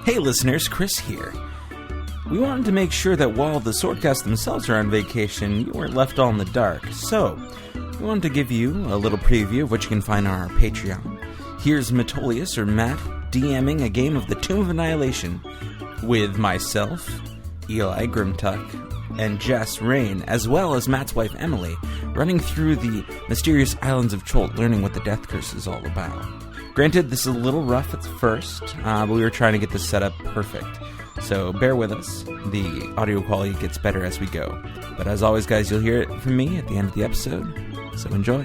Hey listeners, Chris here. We wanted to make sure that while the Swordcast themselves are on vacation, you weren't left all in the dark. So, we wanted to give you a little preview of what you can find on our Patreon. Here's Metolius, or Matt, DMing a game of the Tomb of Annihilation with myself, Eli Grimtuck, and Jess Rain, as well as Matt's wife Emily, running through the mysterious islands of Cholt, learning what the Death Curse is all about. Granted, this is a little rough at first, but we were trying to get this set up perfect. So bear with us. The audio quality gets better as we go. But as always, guys, you'll hear it from me at the end of the episode. So enjoy.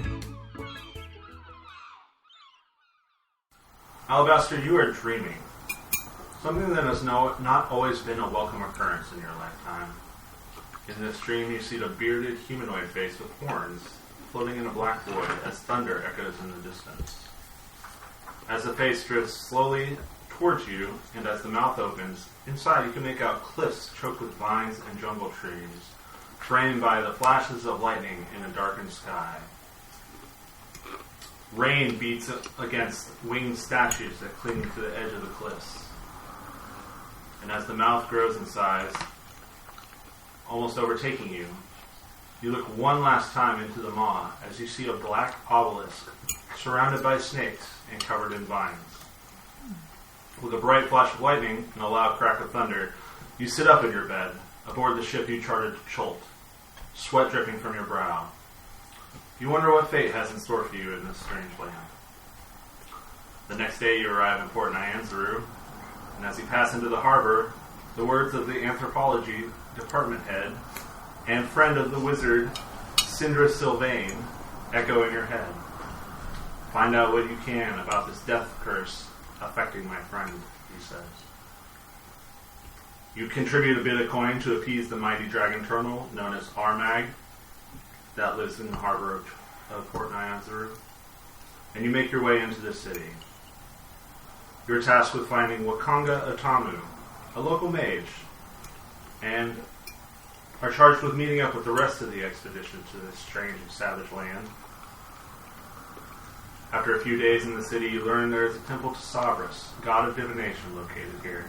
Alabaster, you are dreaming. Something that has not always been a welcome occurrence in your lifetime. In this dream, you see a bearded humanoid face with horns floating in a black void as thunder echoes in the distance. As the face drifts slowly towards you, and as the mouth opens, inside you can make out cliffs choked with vines and jungle trees, framed by the flashes of lightning in a darkened sky. Rain beats against winged statues that cling to the edge of the cliffs. And as the mouth grows in size, almost overtaking you, you look one last time into the maw as you see a black obelisk surrounded by snakes and covered in vines. With a bright flash of lightning and a loud crack of thunder, you sit up in your bed, aboard the ship you chartered to Cholt, sweat dripping from your brow. You wonder what fate has in store for you in this strange land. The next day you arrive in Port Nyanzaru, and as you pass into the harbor, the words of the anthropology department head and friend of the wizard, Sindra Sylvain, echo in your head. Find out what you can about this death curse affecting my friend, he says. You contribute a bit of coin to appease the mighty dragon turtle known as Armag that lives in the harbor of Port Nyanzaru, and you make your way into the city. You're tasked with finding Wakanga Otamu, a local mage, and are charged with meeting up with the rest of the expedition to this strange and savage land. After a few days in the city, you learn there is a temple to Sabras, god of divination, located here,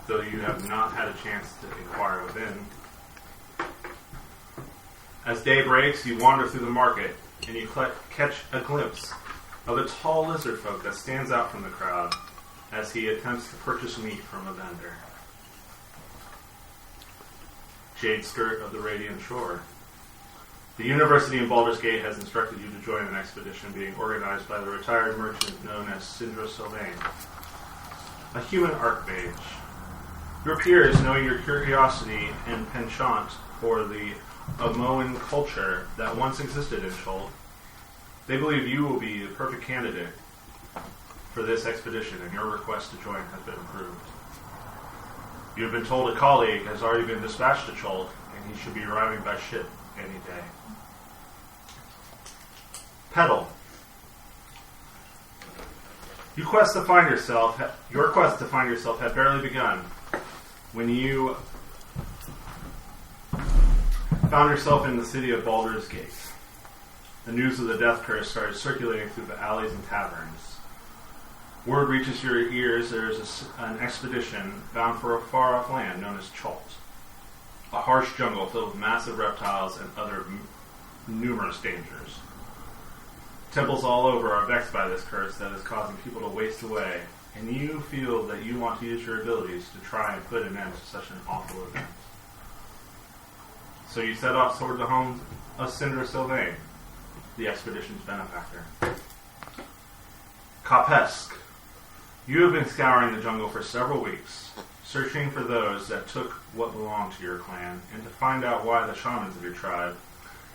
though you have not had a chance to inquire within. As day breaks, you wander through the market, and you catch a glimpse of a tall lizard folk that stands out from the crowd as he attempts to purchase meat from a vendor. Jade Skirt of the Radiant Shore. The university in Baldur's Gate has instructed you to join an expedition being organized by the retired merchant known as Sindra Sylvain, a human archmage. Your peers, knowing your curiosity and penchant for the Amoan culture that once existed in Cholt, they believe you will be the perfect candidate for this expedition, and your request to join has been approved. You have been told a colleague has already been dispatched to Cholt, and he should be arriving by ship any day. Petal. Your quest to find yourself had barely begun when you found yourself in the city of Baldur's Gate. The news of the death curse started circulating through the alleys and taverns. Word reaches your ears there is an expedition bound for a far-off land known as Cholt, a harsh jungle filled with massive reptiles and other numerous dangers. Temples all over are vexed by this curse that is causing people to waste away, and you feel that you want to use your abilities to try and put an end to such an awful event. So you set off toward the home of Sindra Sylvain, the expedition's benefactor. Kapesk. You have been scouring the jungle for several weeks, searching for those that took what belonged to your clan, and to find out why the shamans of your tribe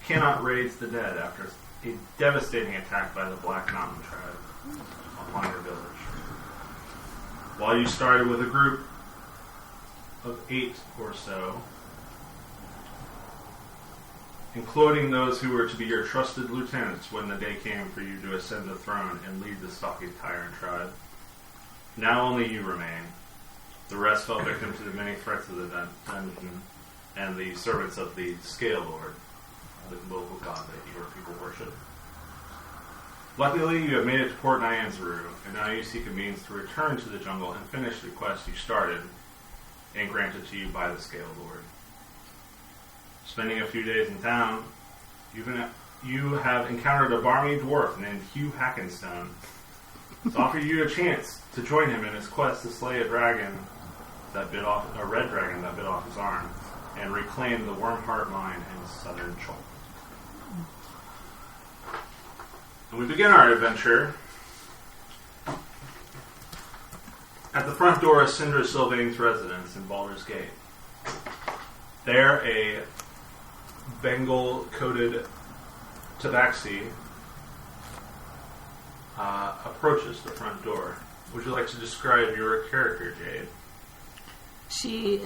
cannot raise the dead after a devastating attack by the Black Mountain tribe upon your village. While you started with a group of 8 or so, including those who were to be your trusted lieutenants when the day came for you to ascend the throne and lead the stalking tyrant tribe, now only you remain. The rest fell victim to the many threats of the dungeon and the servants of the Scale Lord, the local god that your people worship. Luckily, you have made it to Port Nyanzaru, and now you seek a means to return to the jungle and finish the quest you started and granted to you by the Scale Lord. Spending a few days in town, you have encountered a barmy dwarf named Hugh Hackenstone. He's offered you a chance to join him in his quest to slay a red dragon that bit off his arm, and reclaim the Wormheart Mine in southern Chol. And we begin our adventure at the front door of Sindra Sylvain's residence in Baldur's Gate. There, a Bengal-coated tabaxi approaches the front door. Would you like to describe your character, Jade? She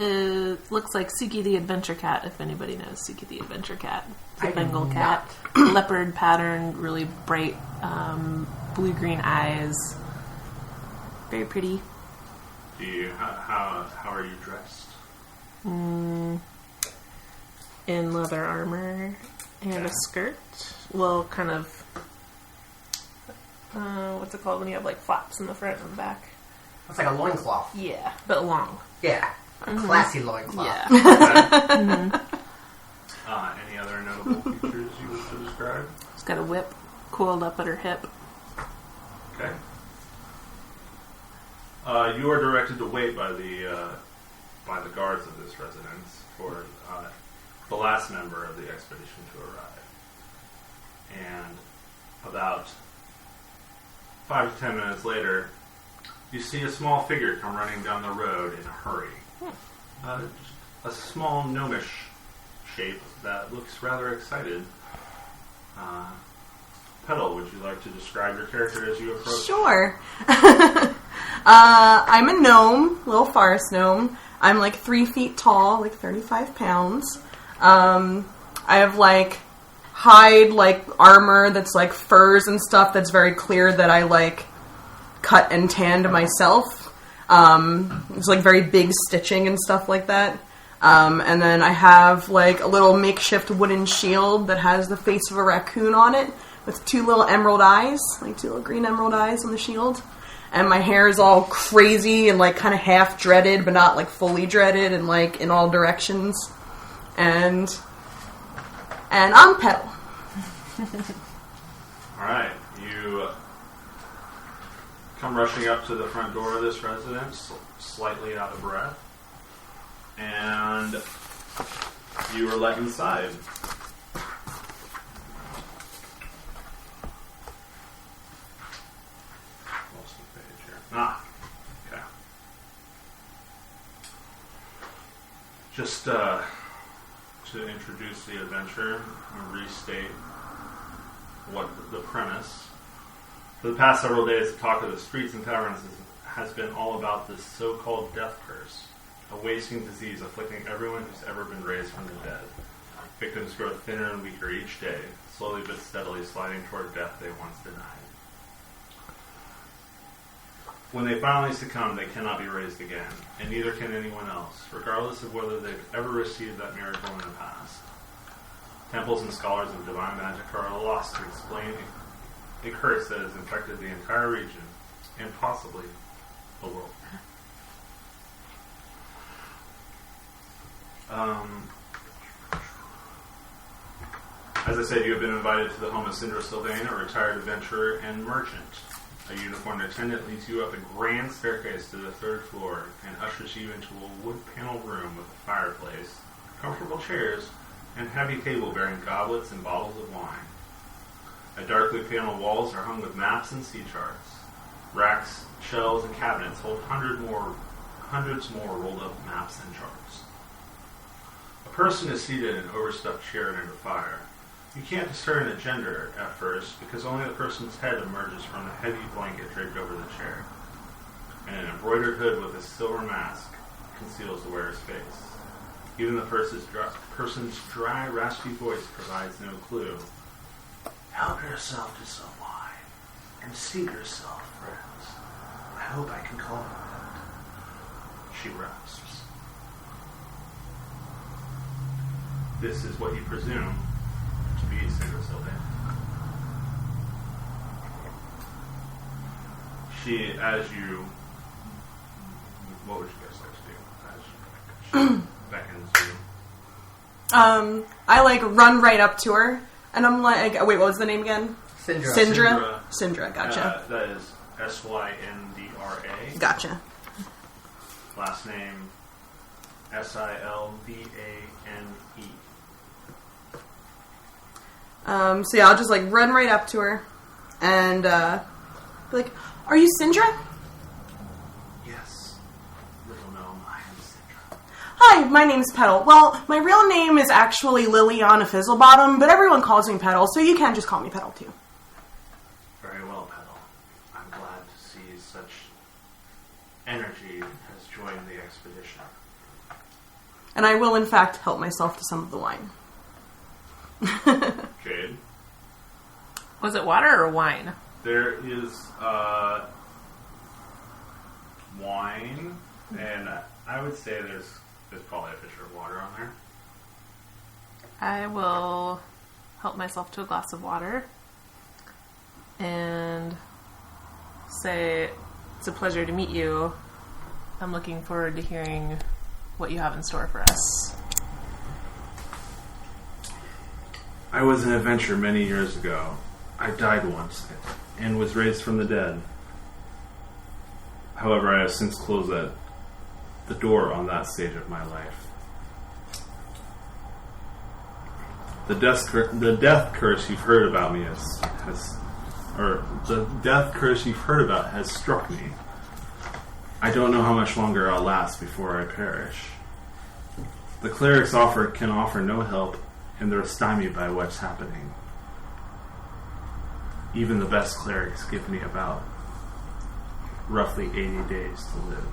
looks like Suki the Adventure Cat, if anybody knows Suki the Adventure Cat. It's a Bengal cat. Leopard pattern, really bright blue-green eyes. Very pretty. How are you dressed? In leather armor and a skirt. Well, kind of... what's it called when you have like flaps in the front and the back? It's like a loincloth. Yeah, but long. Yeah. A classy loincloth. Yeah. Any other notable features you wish to describe? She's got a whip coiled up at her hip. Okay. You are directed to wait by the guards of this residence for the last member of the expedition to arrive. And about 5 to 10 minutes later, you see a small figure come running down the road in a hurry. Just a small gnomish shape that looks rather excited. Petal, would you like to describe your character as you approach? Sure. I'm a gnome, little forest gnome. I'm like 3 feet tall, like 35 pounds. I have like hide like armor that's like furs and stuff that's very clear that I like cut and tanned myself. It's like very big stitching and stuff like that. And then I have like a little makeshift wooden shield that has the face of a raccoon on it with 2 little emerald eyes, like 2 little green emerald eyes on the shield. And my hair is all crazy and like kind of half dreaded, but not like fully dreaded and like in all directions. And I'm Petal. Alright, you come rushing up to the front door of this residence, slightly out of breath, and you are let inside. Lost the page here. Okay. Just to introduce the adventure and restate what the premise. For the past several days, the talk of the streets and taverns has been all about this so-called death curse, a wasting disease afflicting everyone who's ever been raised from the dead. Victims grow thinner and weaker each day, slowly but steadily sliding toward death they once denied. When they finally succumb, they cannot be raised again, and neither can anyone else, regardless of whether they've ever received that miracle in the past. Temples and scholars of divine magic are at a loss to explain a curse that has infected the entire region, and possibly the world. As I said, you have been invited to the home of Sindra Sylvain, a retired adventurer and merchant. A uniformed attendant leads you up a grand staircase to the 3rd floor and ushers you into a wood-paneled room with a fireplace, comfortable chairs, and heavy table bearing goblets and bottles of wine. The darkly paneled walls are hung with maps and sea charts. Racks, shelves, and cabinets hold hundreds more rolled up maps and charts. A person is seated in an overstuffed chair near the fire. You can't discern a gender at first because only the person's head emerges from the heavy blanket draped over the chair, and an embroidered hood with a silver mask conceals the wearer's face. Even the person's dry, raspy voice provides no clue. Help yourself to some wine, and seat yourself, friends. I hope I can call you that. She rasps. This is what you presume to be Sindra Sylvain. as you... What would you guys like to do? As she beckons you. I like run right up to her, and I'm like, wait, what was the name again? Syndra. Syndra, gotcha. That is Syndra. Gotcha. Last name Sildane. So yeah, I'll just like run right up to her, and be like, "Are you Syndra?" Yes, little gnome, I am Syndra. Hi, my name's Petal. Well, my real name is actually Liliana Fizzlebottom, but everyone calls me Petal, so you can just call me Petal too. Very well, Petal. I'm glad to see such energy has joined the expedition. And I will, in fact, help myself to some of the wine. Jade? Was it water or wine? There is wine, and I would say there's probably a pitcher of water on there. I will help myself to a glass of water and say, it's a pleasure to meet you. I'm looking forward to hearing what you have in store for us. I was an adventurer many years ago. I died once and was raised from the dead. However, I have since closed the door on that stage of my life. The death curse you've heard about me has struck me. I don't know how much longer I'll last before I perish. The clerics can offer no help, and they're stymied by what's happening. Even the best clerics give me about roughly 80 days to live.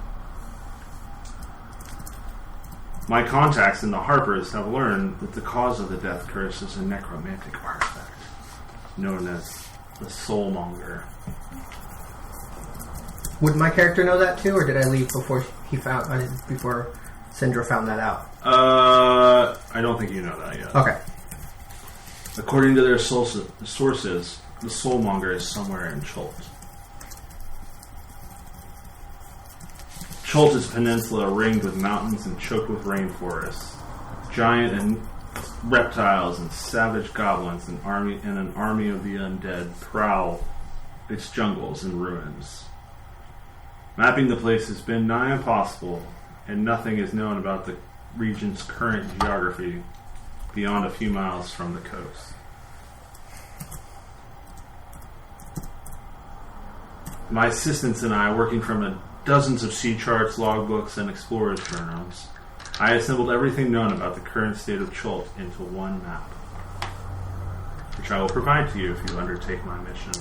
My contacts in the Harpers have learned that the cause of the death curse is a necromantic artifact known as the Soulmonger. Would my character know that too, or did I leave before before Syndra found that out? I don't think you know that yet. Okay. According to their sources, the Soulmonger is somewhere in Chult. Chult is a peninsula ringed with mountains and choked with rainforests. Giant and reptiles and savage goblins and an army of the undead prowl its jungles and ruins. Mapping the place has been nigh impossible, and nothing is known about the region's current geography beyond a few miles from the coast. My assistants and I, working from dozens of sea charts, logbooks, and explorers' journals, I assembled everything known about the current state of Chult into one map, which I will provide to you if you undertake my mission.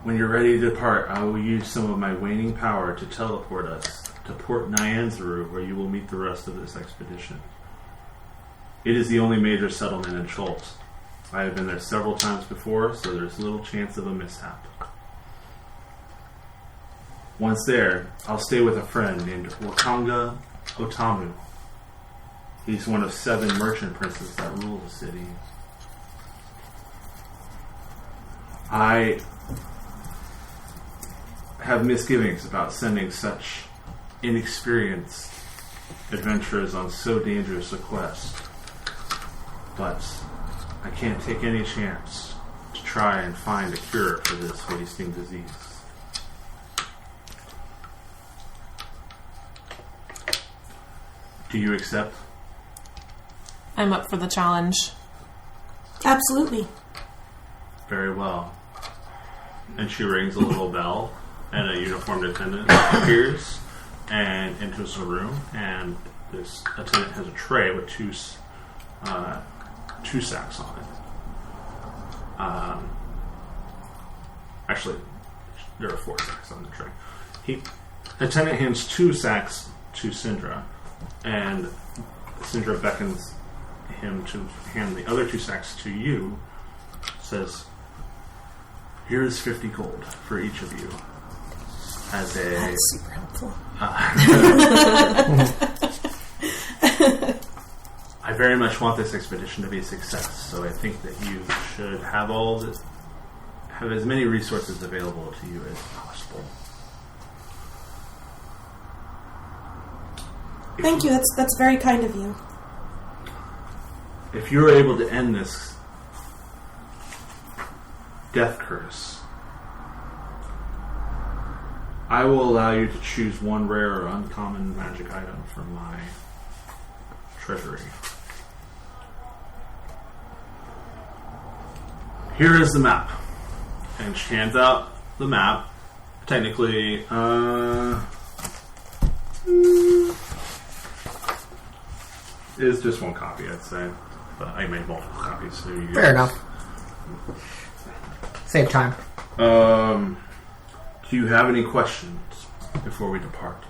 When you're ready to depart, I will use some of my waning power to teleport us to Port Nyanzaru, where you will meet the rest of this expedition. It is the only major settlement in Chult. I have been there several times before, so there's little chance of a mishap. Once there, I'll stay with a friend named Wakanga Otamu. He's one of 7 merchant princes that rule the city. I have misgivings about sending such inexperienced adventurers on so dangerous a quest, but I can't take any chance to try and find a cure for this wasting disease. Do you accept? I'm up for the challenge. Absolutely. Very well. And she rings a little bell, and a uniformed attendant appears and enters the room, and this attendant has a tray with two sacks on it. Actually, there are 4 sacks on the tray. Attendant hands 2 sacks to Syndra, and Syndra beckons him to hand the other 2 sacks to you, says, "Here is 50 gold for each of you." As a... That's super helpful. I very much want this expedition to be a success, so I think that you should have have as many resources available to you as possible. Thank you. That's very kind of you. If you're able to end this death curse, I will allow you to choose one rare or uncommon magic item from my treasury. Here is the map. And she hands out the map. Technically, is just one copy, I'd say. But I made multiple copies. So you Fair enough. Save time. Do you have any questions before we depart?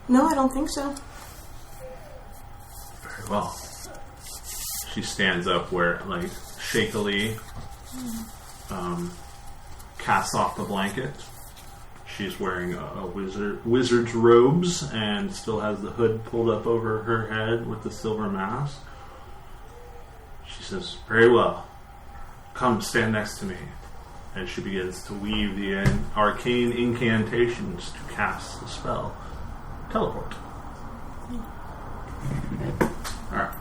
No, I don't think so. Very well. She stands up where, like, shakily casts off the blanket. She's wearing a wizard's robes and still has the hood pulled up over her head with the silver mask. She says, very well. Come stand next to me. And she begins to weave the arcane incantations to cast the spell. Teleport. Alright.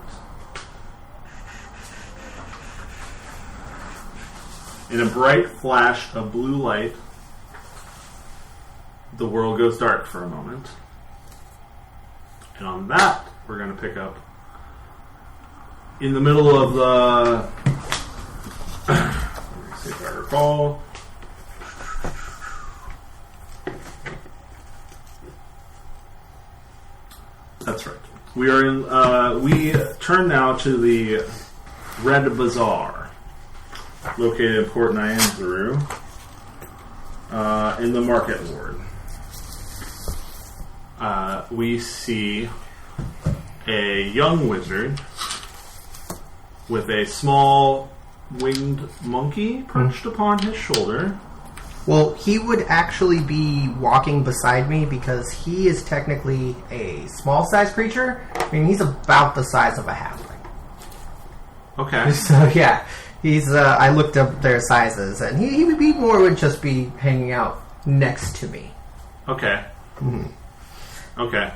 In a bright flash of blue light, the world goes dark for a moment. And on that, we're going to pick up in the middle of the... let me see if I recall. That's right. We are in... we turn now to the Red Bazaar, located in Port Nyanzaru, in the Market Ward. We see a young wizard with a small winged monkey perched upon his shoulder. Well, he would actually be walking beside me because he is technically a small-sized creature. I mean, he's about the size of a halfling. Okay. So, yeah. He's, I looked up their sizes, and he would be more would just be hanging out next to me. Okay. Mm-hmm. Okay.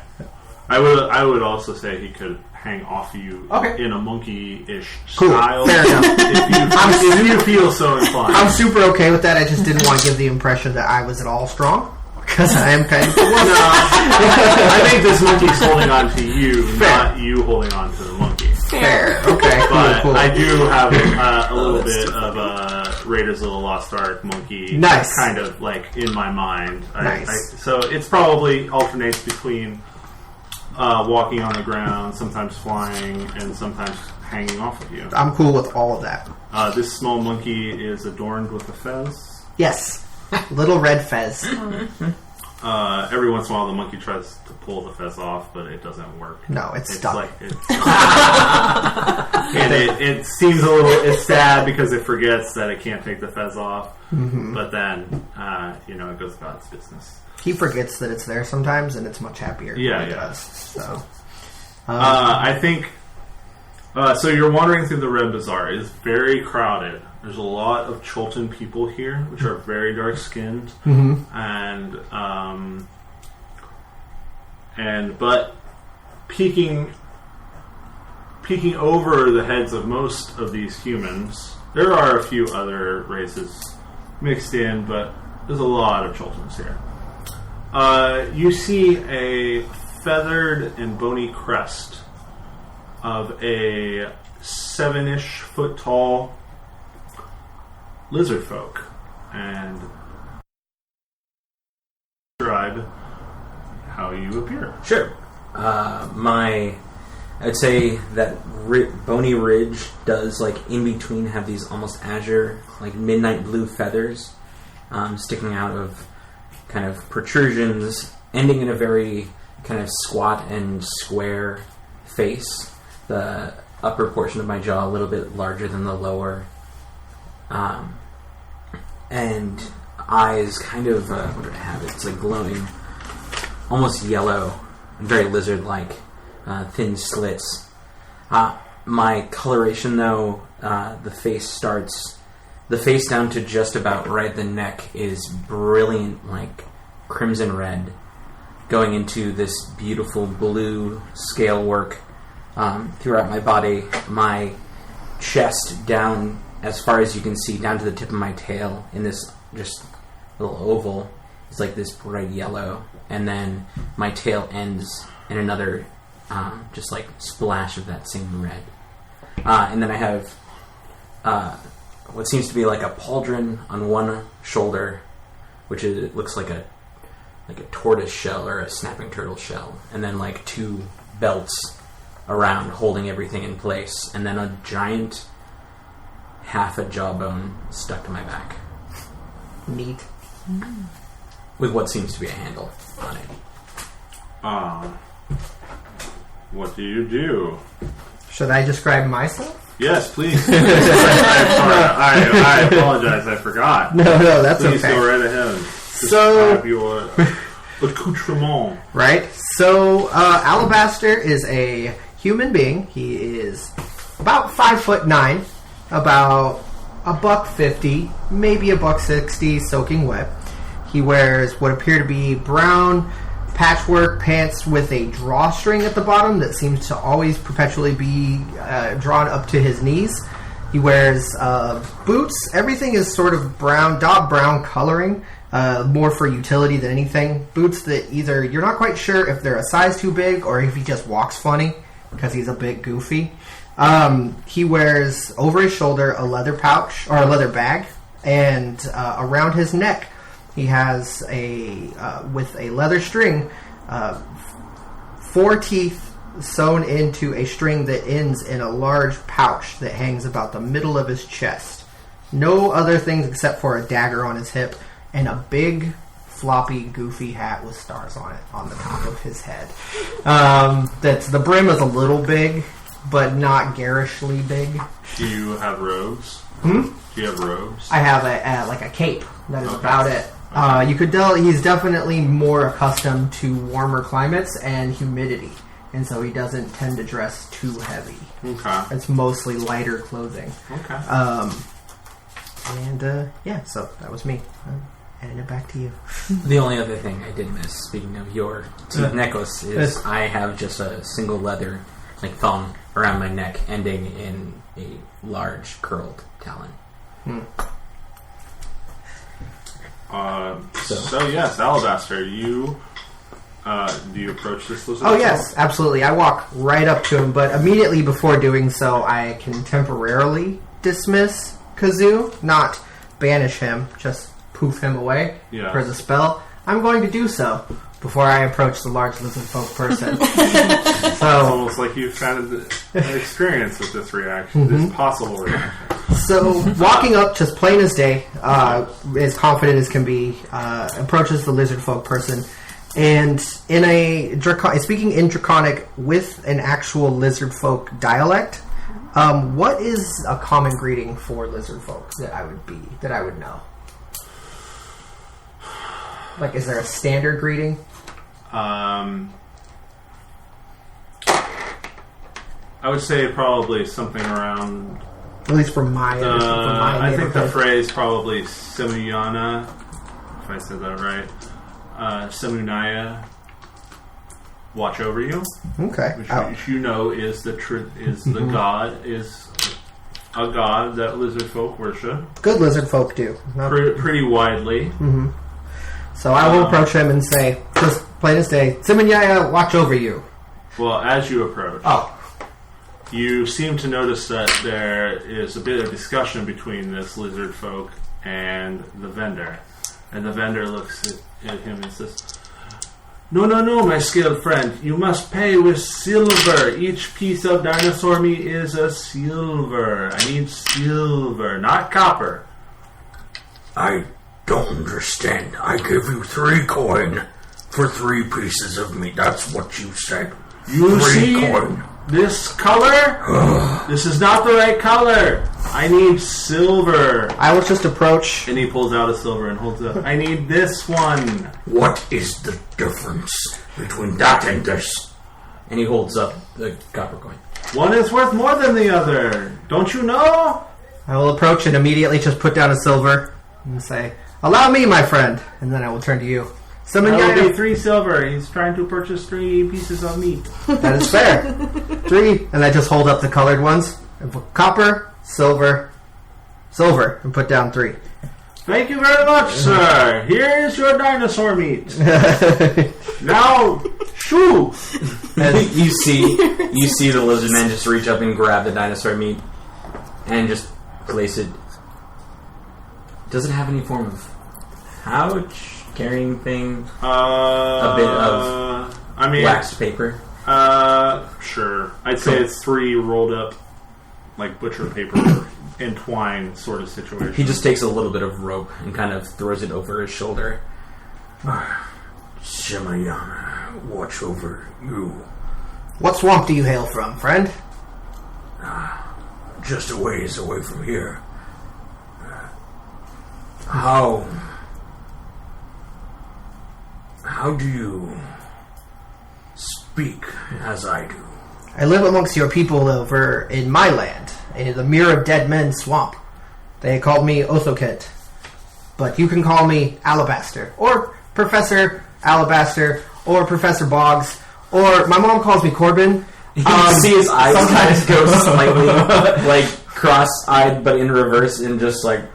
I would also say he could hang off you in a monkey-ish style. Fair enough. if you feel so inclined. I'm super okay with that. I just didn't want to give the impression that I was at all strong. Because I am kind of... I think this monkey's holding on to you, not you holding on to the monkey. Fair. Okay, But cool. I do have a little bit of Raiders of the Lost Ark monkey kind of like in my mind. Nice. So it's probably alternates between walking on the ground, sometimes flying, and sometimes hanging off of you. I'm cool with all of that. This small monkey is adorned with a fez. Yes. Little red fez. Every once in a while the monkey tries to pull the fez off, but it doesn't work. No, it's stuck. And it seems a little... It's sad because it forgets that it can't take the fez off. Mm-hmm. But then, it goes about its business. He forgets that it's there sometimes, and it's much happier. Yeah, when it yeah. does. So, I think... so you're wandering through the Red Bazaar. It's very crowded. There's a lot of Chultan people here, which are very dark-skinned. Mm-hmm. But peeking over the heads of most of these humans, there are a few other races mixed in, but there's a lot of Chultans here. You see a feathered and bony crest of a 7-ish foot tall lizard folk, and describe how you appear. Sure. I'd say that bony ridge does, like, in between have these almost azure, like, midnight blue feathers sticking out of kind of protrusions, ending in a very kind of squat and square face. The upper portion of my jaw a little bit larger than the lower. And eyes kind of, what do I have? It's like glowing, almost yellow, very lizard-like, thin slits. my coloration, though, the face down to just about right the neck is brilliant, like crimson red, going into this beautiful blue scale work throughout my body. My chest down as far as you can see, down to the tip of my tail, in this just little oval, is like this bright yellow, and then my tail ends in another just like splash of that same red. And then I have what seems to be like a pauldron on one shoulder, which it looks like a tortoise shell or a snapping turtle shell, and then like two belts around holding everything in place, and then a giant half a jawbone stuck to my back. Neat. With what seems to be a handle on it. What do you do? Should I describe myself? Yes, please. I apologize, I forgot. No, that's please okay. Go right ahead. Describe your accoutrement. Right? So, Alabaster is a human being. He is about 5'9", about $150, maybe $160, soaking wet. He wears what appear to be brown patchwork pants with a drawstring at the bottom that seems to always perpetually be drawn up to his knees. He wears boots. Everything is sort of brown, dog brown coloring, more for utility than anything. Boots that either you're not quite sure if they're a size too big or if he just walks funny because he's a bit goofy. He wears over his shoulder a leather pouch or a leather bag, and around his neck he has with a leather string, 4 teeth sewn into a string that ends in a large pouch that hangs about the middle of his chest. No other things except for a dagger on his hip and a big, floppy, goofy hat with stars on it on the top of his head. The brim is a little big, but not garishly big. Do you have robes? Do you have robes? I have a cape. That is about it. You could tell he's definitely more accustomed to warmer climates and humidity, and so he doesn't tend to dress too heavy. Okay. It's mostly lighter clothing. Okay. So that was me. Handing it back to you. The only other thing I did miss, speaking of your teeth necklace, is I have just a single leather thong around my neck, ending in a large curled talon. So yes, Alabaster, do you approach this lizard? Oh yes, absolutely. I walk right up to him, but immediately before doing so, I can temporarily dismiss Kazoo, not banish him, just poof him away for the spell. I'm going to do so before I approach the large lizard folk person. It's almost like you've had an experience with this reaction, this possible reaction. So, walking up, just plain as day, as confident as can be, approaches the lizard folk person, and speaking in Draconic with an actual lizard folk dialect, what is a common greeting for lizard folk that I would know? Is there a standard greeting? I would say probably something around. At least from my I think the phrase probably Semuyana, if I said that right. Semunaya, watch over you. Okay. Which you know is the god, is a god that lizard folk worship. Good lizard folk do. Pretty widely. Mm-hmm. So I will approach him and say, just plain as day, Semunyaya, watch over you. Well, as you approach, you seem to notice that there is a bit of discussion between this lizard folk and the vendor. And the vendor looks at him and says, No, my skilled friend. You must pay with silver. Each piece of dinosaur meat is a silver. I need silver, not copper. I don't understand. I give you 3 coin for 3 pieces of meat. That's what you said. You 3 see coin. This color? This is not the right color. I need silver. I will just approach. And he pulls out a silver and holds it up. I need this one. What is the difference between that and this? And he holds up the copper coin. One is worth more than the other. Don't you know? I will approach and immediately just put down a silver and say, "Allow me, my friend," and then I will turn to you. Summon That will be Yayo. 3 silver. He's trying to purchase 3 pieces of meat. That is fair. 3, and I just hold up the colored ones. And put copper, silver, silver, and put down 3. Thank you very much, sir. Here is your dinosaur meat. Now, shoo! As you see the lizard man just reach up and grab the dinosaur meat and just place it. Does it have any form of pouch, carrying thing? A bit of waxed paper? Sure. I'd say it's 3 rolled up, like butcher paper, entwined sort of situation. He just takes a little bit of rope and kind of throws it over his shoulder. Shemayana, watch over you. What swamp do you hail from, friend? Just a ways away from here. How do you speak as I do? I live amongst your people over in my land, in the Mirror of Dead Men swamp. They called me Othokent, but you can call me Alabaster, or Professor Alabaster, or Professor Boggs, or my mom calls me Corbin. You see his eyes sometimes go slightly like cross-eyed, but in reverse, and just like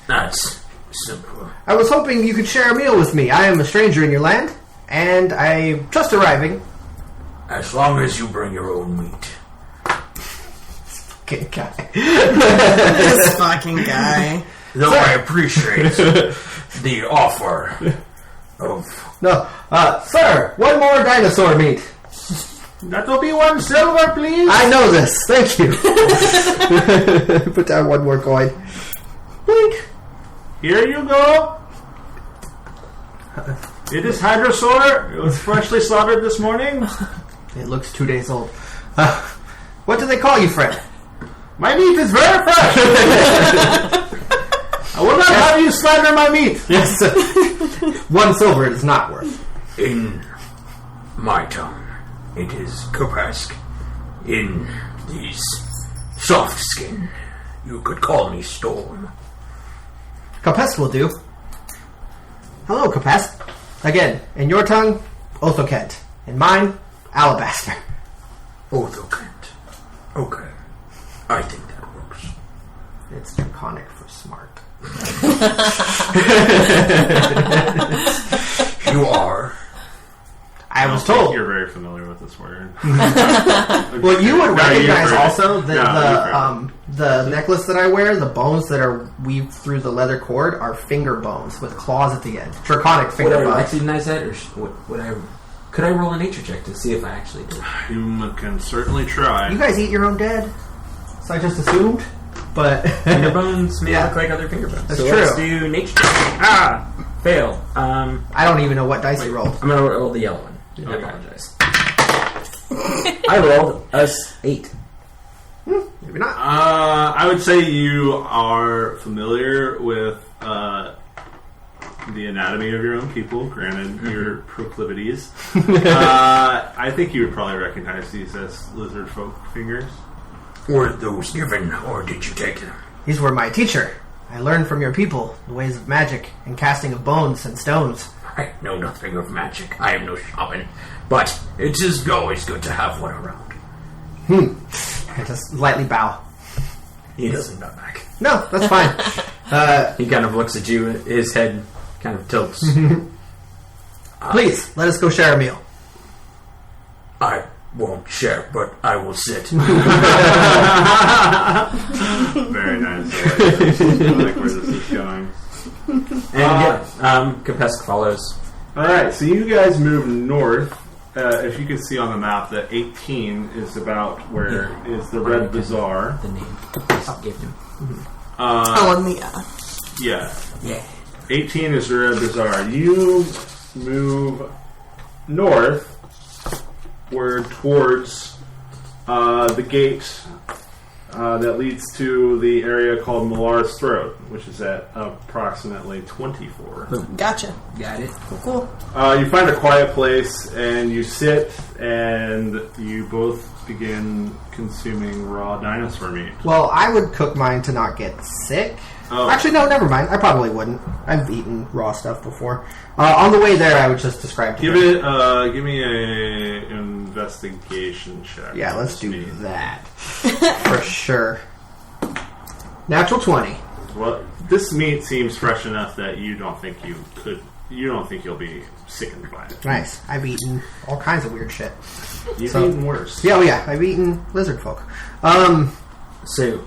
that's simple. I was hoping you could share a meal with me. I am a stranger in your land, and I'm just arriving. As long as you bring your own meat. Okay, guy. This fucking guy. Though I appreciate the offer of... No, sir, one more dinosaur meat. That'll be 1 silver, please. I know this. Thank you. Put down 1 more coin. Blink. Here you go. It is Hydrosaur. It was freshly slaughtered this morning. It looks 2 days old. What do they call you, friend? My meat is very fresh. I will not have you slander my meat. Yes. 1 silver it is not worth. In my tongue, it is Kapask. In these soft skin, you could call me Storm. Kapest will do. Hello, Kapest. Again, in your tongue, Othokent. In mine, Alabaster. Othokent. Okay. I think that works. It's draconic for smart. You are. I was don't think told. you're very familiar with this word. Well, you would No, recognize you've heard also it. that No, you've heard the necklace that I wear, the bones that are weaved through the leather cord are finger bones with claws at the end. Draconic would finger I bones. recognize that, or could I roll a nature check to see if I actually did? You can certainly try. You guys eat your own dead? So I just assumed, but Finger bones may Yeah. look like other finger bones. That's so true. let's do nature check. Fail. I don't even know what dice you rolled. I'm gonna roll the yellow one. I Okay. apologize. I rolled a 8. Maybe not. I would say you are familiar with the anatomy of your own people, granted your proclivities. I think you would probably recognize these as lizard folk fingers. Were those given, or did you take them? These were my teacher. I learned from your people the ways of magic and casting of bones and stones. I know nothing of magic. I am no shaman. But it is always good to have one around. I just lightly bow. He doesn't nut back. No, that's fine. He kind of looks at you. His head kind of tilts. Please, let us go share a meal. I won't share, but I will sit. Very nice. I like where this is going. And Kapesk follows. Alright, so you guys move north. If you can see on the map that 18 is about where is the Red Bazaar. The name I gave him. On the Yeah. Yeah. 18 is the Red Bazaar. You move north, where towards the gate that leads to the area called Millar's Throat, which is at approximately 24. Gotcha. Got it. Cool. You find a quiet place, and you sit, and you both begin consuming raw dinosaur meat. Well, I would cook mine to not get sick. Oh. Actually, no, never mind. I probably wouldn't. I've eaten raw stuff before. On the way there, I would just describe to Give them. give me a investigation check. Yeah, let's do Meat. that. For sure. Natural 20. Well, this meat seems fresh enough that you don't think you'll be sickened by it. Nice. I've eaten all kinds of weird shit. You've So- eaten worse. Yeah, I've eaten lizard folk. So,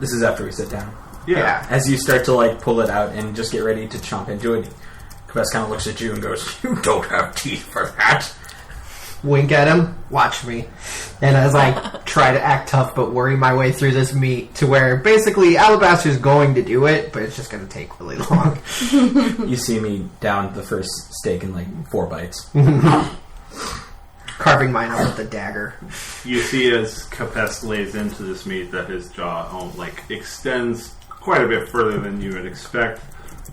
this is after we sit down. Yeah. As you start to like pull it out and just get ready to chomp into it, Quest kind of looks at you and goes, You don't have teeth for that. Wink at him. Watch me. And as I try to act tough but worry my way through this meat to where basically Alabaster's going to do it, but it's just going to take really long. you see me down the first steak in like 4 bites. Carving mine out with a dagger. You see as Capes lays into this meat that his jaw extends quite a bit further than you would expect.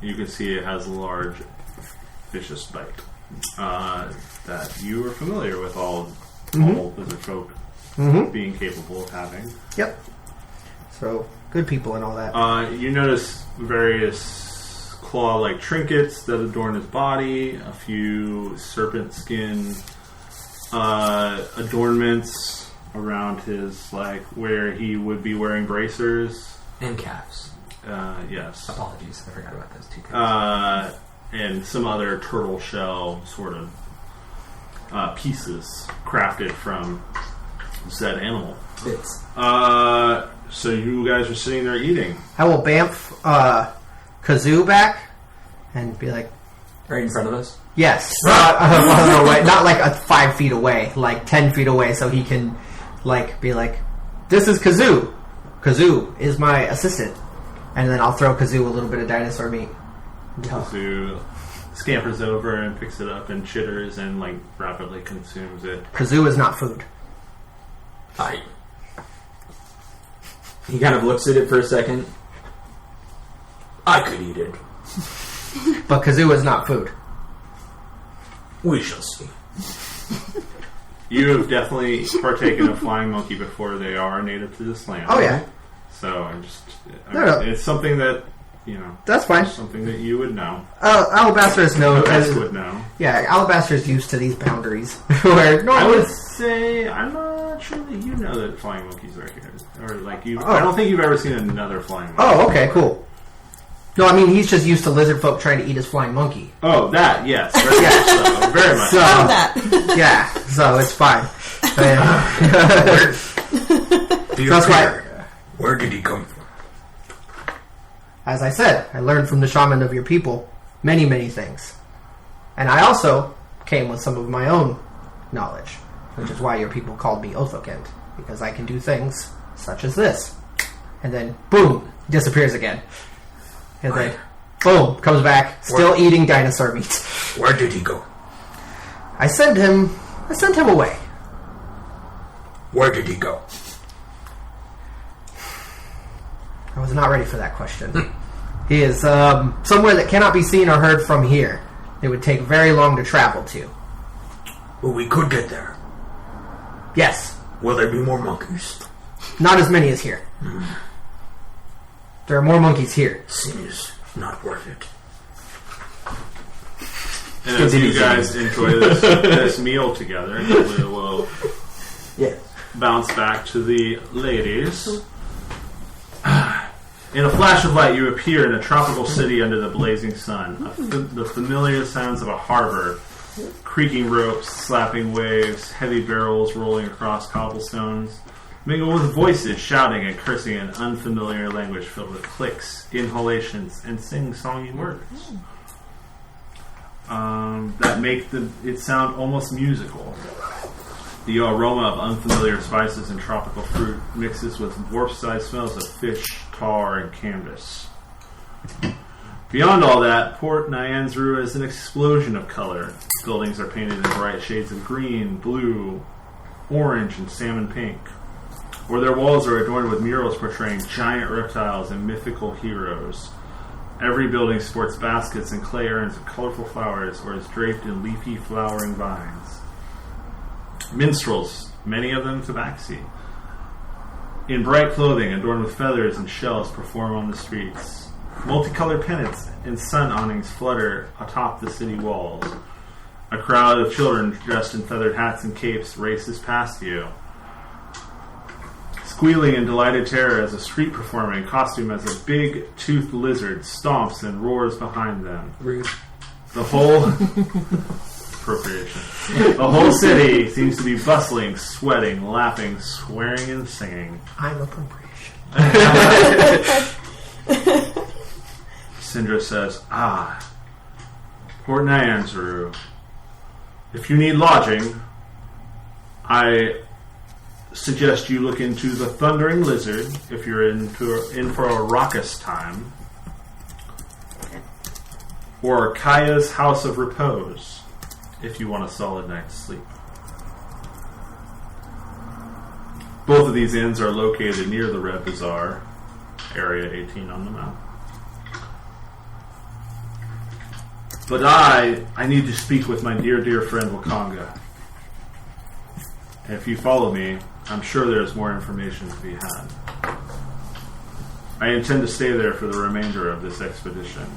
You can see it has a large, vicious bite that you are familiar with all lizard folk being capable of having. Yep. So, good people and all that. You notice various claw-like trinkets that adorn his body, a few serpent skin adornments around his, where he would be wearing bracers. And calves. Yes. Apologies, I forgot about those 2 things. And some other turtle shell sort of pieces crafted from said animal. Bits. So you guys are sitting there eating. I will bamf Kazoo back and be like, Right in front of us? yes. Not like 5 feet away, like 10 feet away, so he can be like, this is Kazoo. Kazoo is my assistant. And then I'll throw Kazoo a little bit of dinosaur meat. Kazoo scampers over and picks it up and chitters and rapidly consumes it. Kazoo is not food. He kind of looks at it for a second. I could eat it. But Kazoo is not food. We shall see. You have definitely partaken of flying monkey before. They are native to this land. Oh, yeah. So No. it's something that That's fine. something that you would know. Alabaster's Capes would know. Yeah, Alabaster's used to these boundaries. Where I normally... would say I'm not sure that you know that flying monkeys are here, or you. Oh. I don't think you've ever seen another flying monkey. Oh, okay, cool. No, I mean, he's just used to lizard folk trying to eat his flying monkey. Oh, that yes, very much. So, Found that. yeah, so it's fine. That's why- Where did he come from? As I said, I learned from the shaman of your people many, many things. And I also came with some of my own knowledge, which is why your people called me Othokent, because I can do things such as this. And then, boom, disappears again. And then, boom, comes back, still eating dinosaur meat. Where did he go? I sent him away. Where did he go? I was not ready for that question. He is somewhere that cannot be seen or heard from here. It would take very long to travel to. Well, we could get there. Yes, Will there be more monkeys? not as many as here. There are more monkeys here. Seems not worth it. And as you guys enjoy this meal together, we will bounce back to the ladies. In a flash of light, you appear in a tropical city under the blazing sun. The familiar sounds of a harbor, creaking ropes, slapping waves, heavy barrels rolling across cobblestones, mingle with voices shouting and cursing in unfamiliar language filled with clicks, inhalations, and sing-songy words that make it sound almost musical. The aroma of unfamiliar spices and tropical fruit mixes with dwarf-sized smells of fish, tar, and canvas. Beyond all that, Port Nyanzru is an explosion of color. Buildings are painted in bright shades of green, blue, orange, and salmon pink. or their walls are adorned with murals portraying giant reptiles and mythical heroes. Every building sports baskets and clay urns of colorful flowers or is draped in leafy flowering vines. Minstrels, many of them tabaxi, in bright clothing adorned with feathers and shells, perform on the streets. Multicolored pennants and sun awnings flutter atop the city walls. A crowd of children dressed in feathered hats and capes races past you, squealing in delighted terror as a street performer in costume as a big toothed lizard stomps and roars behind them. Rude. The whole appropriation. The whole city seems to be bustling, sweating, laughing, swearing, and singing. I'm appropriation. Syndra says, Port Nyanzaru. If you need lodging, I suggest you look into the Thundering Lizard if you're in for a raucous time, or Kaya's House of Repose if you want a solid night's sleep. Both of these inns are located near the Red Bazaar, Area 18 on the map. But I need to speak with my dear, dear friend Wakanga. And if you follow me, I'm sure there's more information to be had. I intend to stay there for the remainder of this expedition.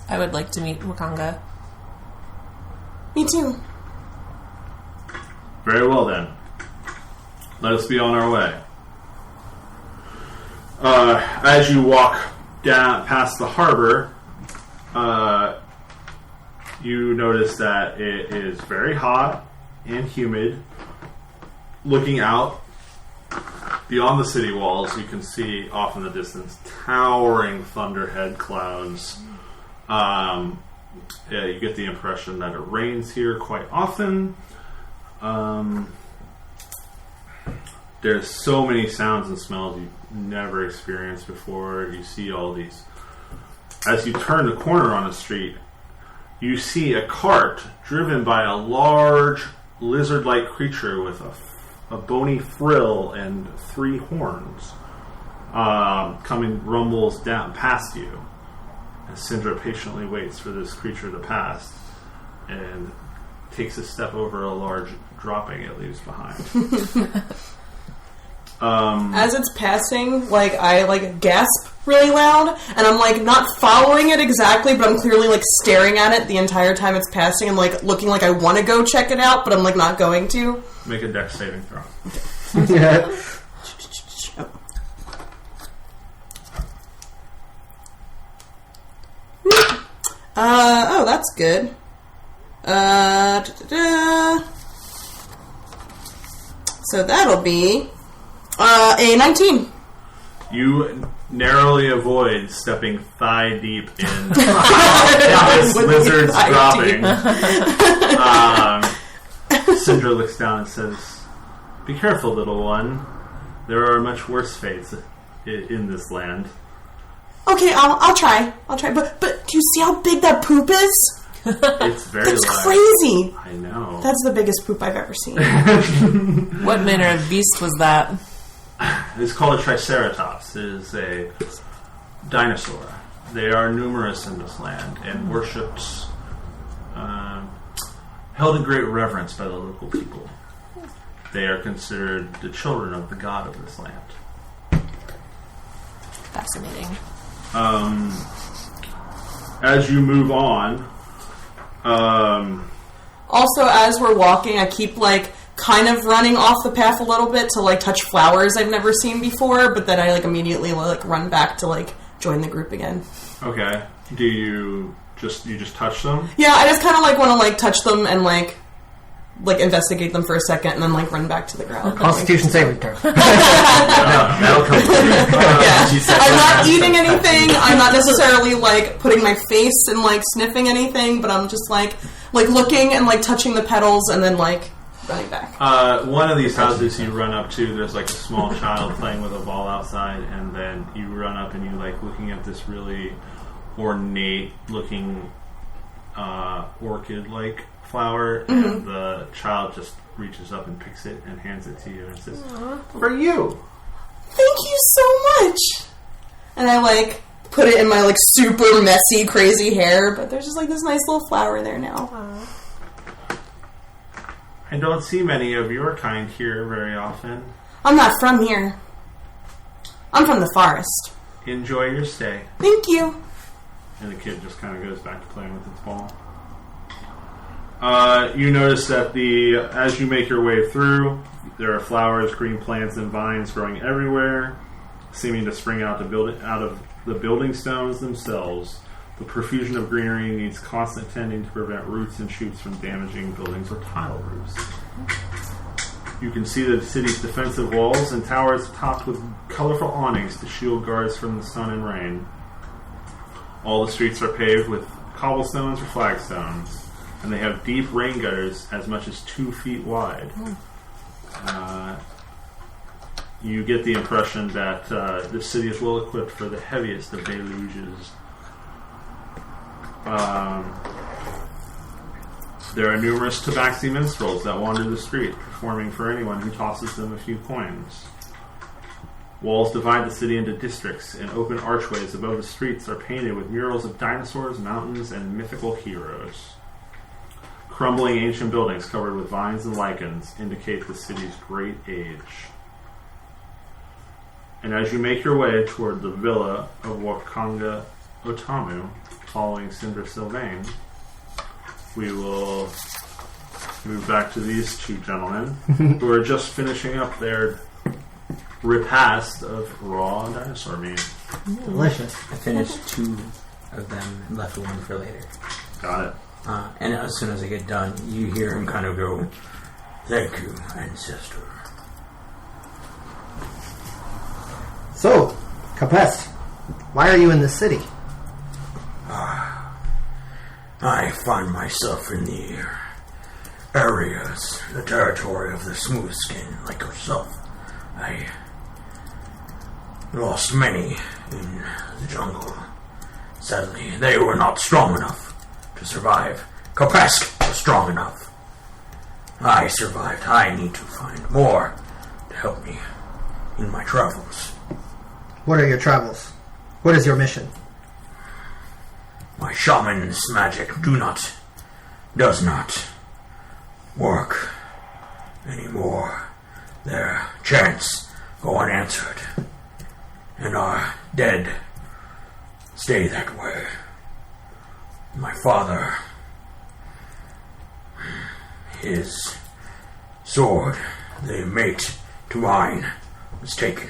I would like to meet Wakanga. Me too. Very well then. Let us be on our way. As you walk down past the harbor, you notice that it is very hot and humid. Looking out beyond the city walls, you can see off in the distance towering thunderhead clouds. You get the impression that it rains here quite often. There's so many sounds and smells you've never experienced before. You see all these. As you turn the corner on the street, you see a cart driven by a large lizard-like creature with a bony frill and 3 horns. Rumbles down past you. And Syndra patiently waits for this creature to pass and takes a step over a large dropping it leaves behind. As it's passing, I gasp really loud, and I'm not following it exactly, but I'm clearly staring at it the entire time it's passing, and looking like I want to go check it out, but I'm not going to. Make a dex saving throw. Yeah. Oh, that's good. So that'll be a 19. You narrowly avoid stepping thigh deep in this lizard's dropping. Syndra looks down and says, "Be careful, little one. There are much worse fates in this land." Okay, I'll try. But do you see how big that poop is? It's very That's large. crazy. I know. That's the biggest poop I've ever seen. What manner of beast was that? It's called a triceratops. It is a dinosaur. They are numerous in this land and worshipped, held in great reverence by the local people. They are considered the children of the god of this land. Fascinating. As you move on, Also, as we're walking, I keep kind of running off the path a little bit to touch flowers I've never seen before, but then I immediately run back to join the group again. okay. Do you just touch them? Yeah, I just kind of want to touch them and investigate them for a second and then run back to the ground. Constitution saving throw. That'll come. Yeah. She said I'm not that. eating anything. I'm not necessarily putting my face and sniffing anything, but I'm just looking and touching the petals and then running back. One of these houses you run up to, there's a small child playing with a ball outside, and then you run up and you looking at this really ornate looking orchid-like flower, and the child just reaches up and picks it and hands it to you and says, "For you." Thank you so much. And I like put it in my like super messy, crazy hair, but there's just like this nice little flower there now. I don't see many of your kind here very often. I'm not from here. I'm from the forest. Enjoy your stay. Thank you. And the kid just kind of goes back to playing with its ball. You notice that as you make your way through, there are flowers, green plants, and vines growing everywhere, seeming to spring out of the building stones themselves. The profusion of greenery needs constant tending to prevent roots and shoots from damaging buildings or tile roofs. You can see the city's defensive walls and towers topped with colorful awnings to shield guards from the sun and rain. All the streets are paved with cobblestones or flagstones, and they have deep rain gutters as much as 2 feet wide. You get the impression that the city is well equipped for the heaviest of deluges. There are numerous tabaxi minstrels that wander the street, performing for anyone who tosses them a few coins. Walls divide the city into districts, and open archways above the streets are painted with murals of dinosaurs, mountains, and mythical heroes. Crumbling ancient buildings covered with vines and lichens indicate the city's great age. And as you make your way toward the villa of Wakanga Otamu, following Cinder Sylvain, we will move back to these two gentlemen who are just finishing up their repast of raw dinosaur meat. Delicious. I finished 2 of them and left 1 for later. Got it. And as soon as I get done, you hear him kind of go, Thank you, ancestor. So, Capest, why are you in this city? I find myself in the areas, the territory of the smooth skin, like yourself. I lost many in the jungle. Sadly, they were not strong enough to survive. Kopesk was strong enough. I survived. I need to find more to help me in my travels. What are your travels? What is your mission? My shaman's magic does not work anymore. Their chants go unanswered, and our dead stay that way. My father, his sword, the mate to mine, was taken.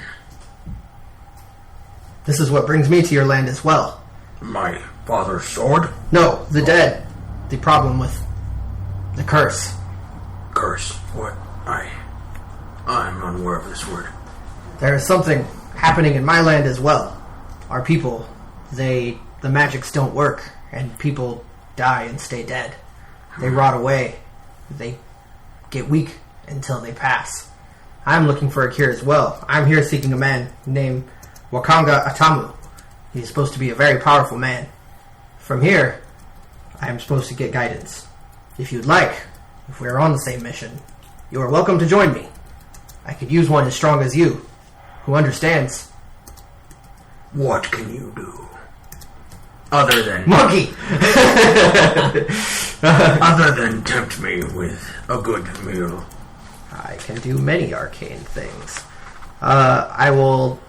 This is what brings me to your land as well. My father's sword? No, the dead. The problem with the curse. Curse? What? I'm unaware of this word. There is something happening in my land as well. Our people, the magics don't work, and people die and stay dead. They rot away. They get weak until they pass. I'm looking for a cure as well. I'm here seeking a man named Wakanga Atamu. He's supposed to be a very powerful man. From here, I am supposed to get guidance. If you'd like, if we are on the same mission, you are welcome to join me. I could use one as strong as you, who understands. What can you do? Other than... Monkey! Other than tempt me with a good meal. I can do many arcane things. I will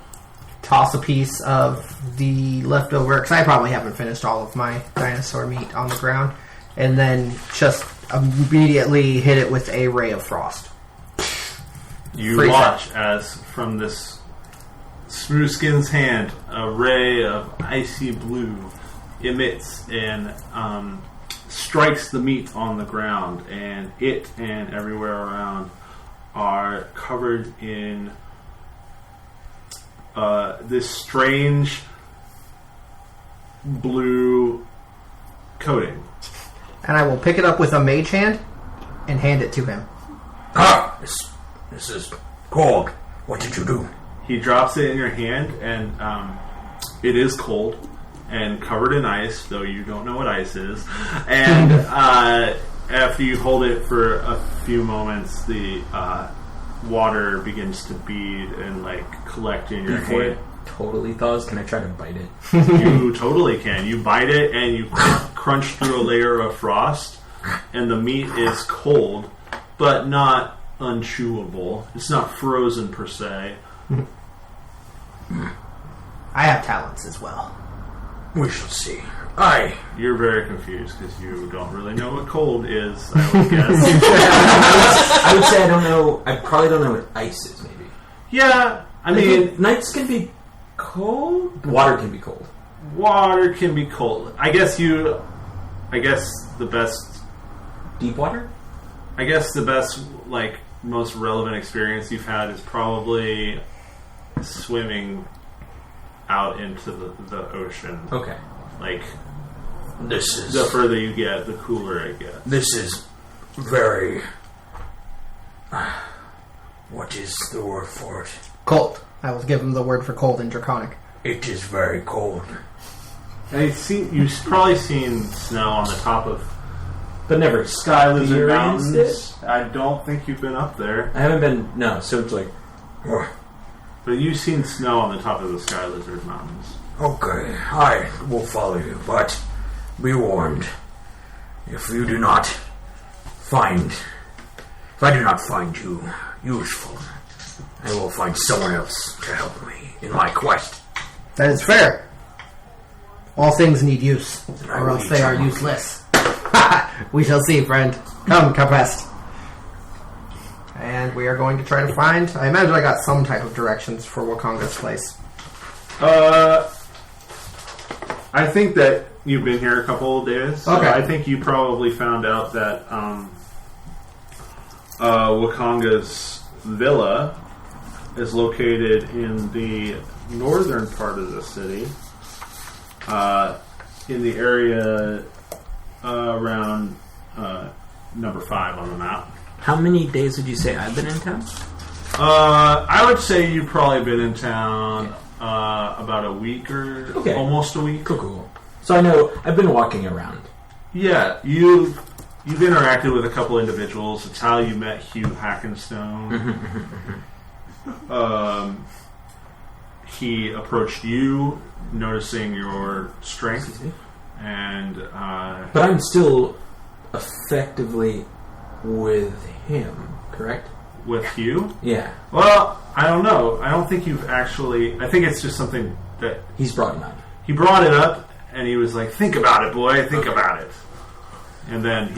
toss a piece of the leftover, because I probably haven't finished all of my dinosaur meat on the ground, and then just immediately hit it with a ray of frost. You Freeze watch as from this smooth skin's hand, a ray of icy blue emits and strikes the meat on the ground, and it and everywhere around are covered in this strange blue coating. And I will pick it up with a mage hand and hand it to him. Ah! This is cold. What did you do? He drops it in your hand, and it is cold and covered in ice, though you don't know what ice is. And after you hold it for a few moments, the water begins to bead and collect in your Before hand. it totally thaws, can I try to bite it? You totally can. You bite it and you crunch through a layer of frost, and the meat is cold, but not unchewable. It's not frozen per se. I have talents as well. We shall see. You're very confused because you don't really know what cold is, I would guess. I would say I don't know. I probably don't know what ice is, maybe. Yeah, I mean, nights can be cold. Water can be cold. water can be cold. I guess the best... Deep water? I guess the best, most relevant experience you've had is probably swimming out into the ocean. Okay. This is... The further you get, the cooler it gets. This is very... what is the word for it? Cold. I will give him the word for cold in Draconic. It is very cold. You've probably seen snow on the top of But never Sky Lizard experienced Mountains. it? I don't think you've been up there. I haven't been... No, so it's But you've seen snow on the top of the Sky Lizard Mountains. Okay, I will follow you, but be warned. If I do not find you useful, I will find someone else to help me in my quest. That is fair. All things need use, I or will else eat they are you. useless. We shall see, friend. Come, Capest. And we are going to try to find... I imagine I got some type of directions for Wakonga's place. I think that you've been here a couple of days. So Okay. I think you probably found out that Wakonga's villa is located in the northern part of the city, in the area around number 5 on the map. How many days would you say I've been in town? I would say you've probably been in town about a week or almost a week. Cool. So I know I've been walking around. Yeah, you've interacted with a couple individuals. It's how you met Hugh Hackenstone. He approached you, noticing your strength, and But I'm still effectively with him, correct? with Hugh. Yeah. Well, I don't know. I don't think you've actually. I think it's just something that He's brought it up. he brought it up, and he was like, "Think about it, boy. Think about it." And then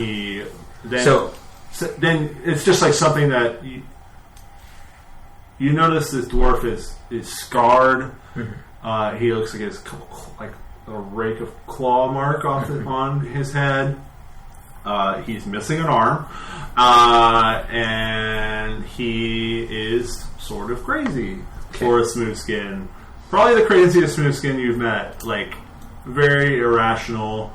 So it's just like something that you notice this dwarf is scarred. He looks like it's like a rake of claw mark on his head. He's missing an arm, and he is sort of crazy for a smooth skin. Probably the craziest smooth skin you've met. Very irrational,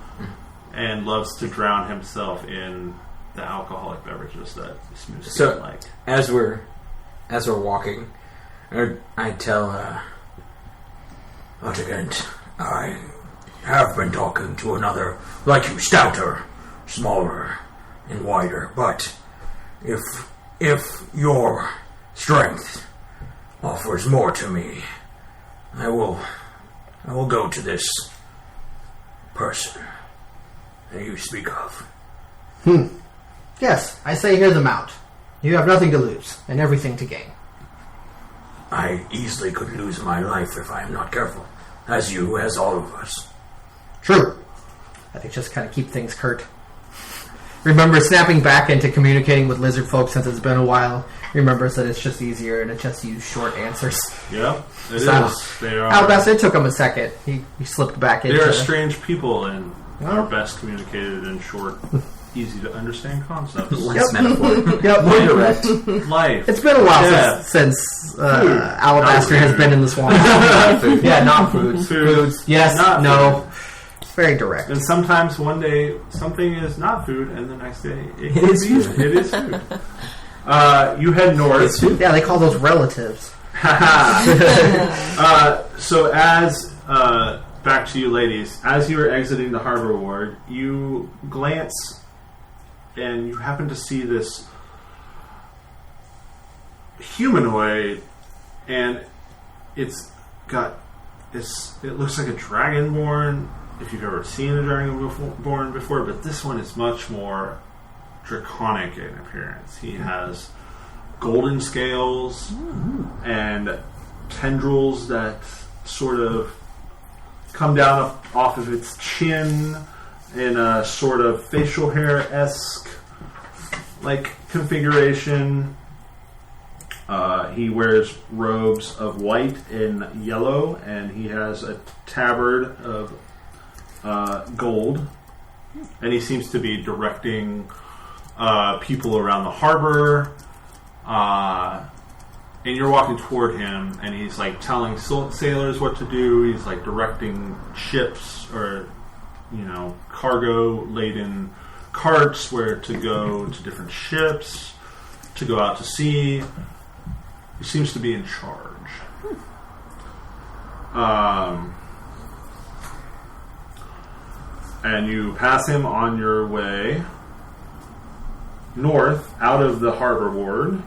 and loves to drown himself in the alcoholic beverages that smooth skin like. As we're walking, I tell Otigant, I have been talking to another, like you, stouter, smaller, and wider, but if your strength offers more to me, I will go to this person that you speak of. Yes, I say hear them out. You have nothing to lose, and everything to gain. I easily could lose my life if I am not careful, as all of us. True. I think just kind of keep things curt. Remember snapping back into communicating with lizard folk since it's been a while. Remembers that it's just easier and it just use short answers. Yeah, it So, is. They are. Albus, it took him a second. He slipped back into They are strange people and Well. are best communicated in short, easy to understand concepts. less metaphor. Yep. More direct. Life. It's been a while Yeah. since Alabaster has been in the swamp. Yeah, not foods. Foods. Yes, Not no. It's very direct. And sometimes one day something is not food, and the next day it is be food. It is food. You head north. Yeah, they call those relatives. So as back to you ladies, as you are exiting the harbor ward, you glance and you happen to see this humanoid, and it looks like a dragonborn, if you've ever seen a dragonborn before, but this one is much more draconic in appearance. He has golden scales and tendrils that sort of come down off of its chin in a sort of facial hair-esque like configuration. He wears robes of white and yellow, and he has a tabard of gold, and he seems to be directing people around the harbor. And you're walking toward him, and he's like telling sailors what to do. He's like directing ships or, cargo laden carts where to go to different ships, to go out to sea. He seems to be in charge. And you pass him on your way north out of the harbor ward,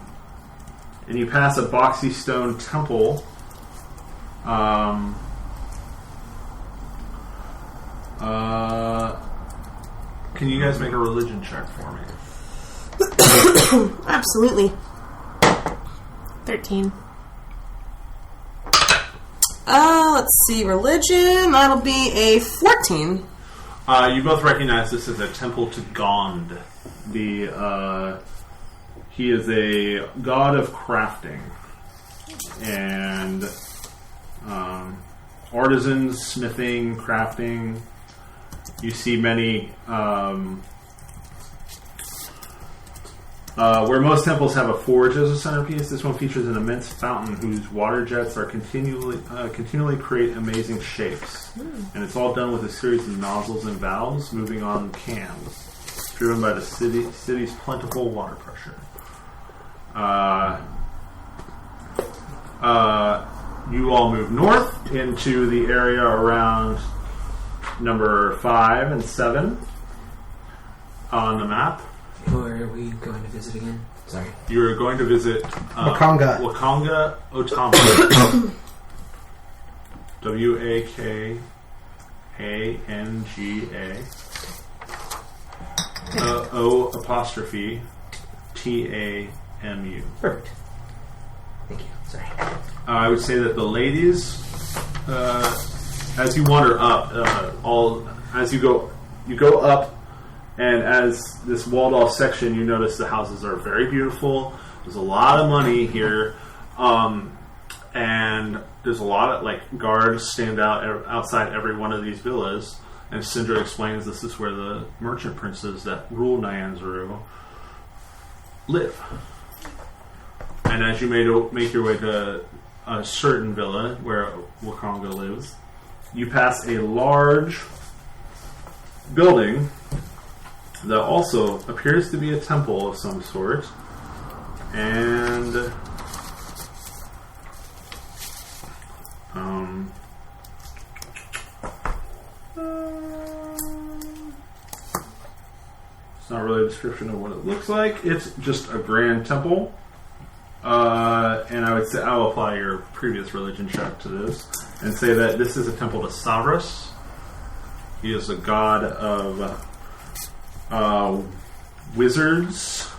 and you pass a boxy stone temple. Can you guys make a religion check for me? Absolutely. 13. Let's see. Religion. That'll be a 14. You both recognize this as a temple to Gond. He is a god of crafting and artisans, smithing, crafting. You see many where most temples have a forge as a centerpiece. This one features an immense fountain whose water jets are continually create amazing shapes, and it's all done with a series of nozzles and valves moving on cams, driven by the city's plentiful water pressure. You all move north into the area around number 5 and 7 on the map. Who are we going to visit again? Sorry. You're going to visit Wakanga. Wakanga Otama. Wakanga. O''Tamu. Perfect. Thank you. Sorry. I would say that the ladies, as you wander up, as you go up, and as this walled-off section, you notice the houses are very beautiful. There's a lot of money here, and there's a lot of guards stand outside every one of these villas. And Syndra explains this is where the merchant princes that rule Nyanzaru live. And as you make your way to a certain villa where Wakanga lives, you pass a large building that also appears to be a temple of some sort, and it's not really a description of what it looks like. It's just a grand temple. And I would say I'll apply your previous religion check to this and say that this is a temple to Savras. He is a god of wizards,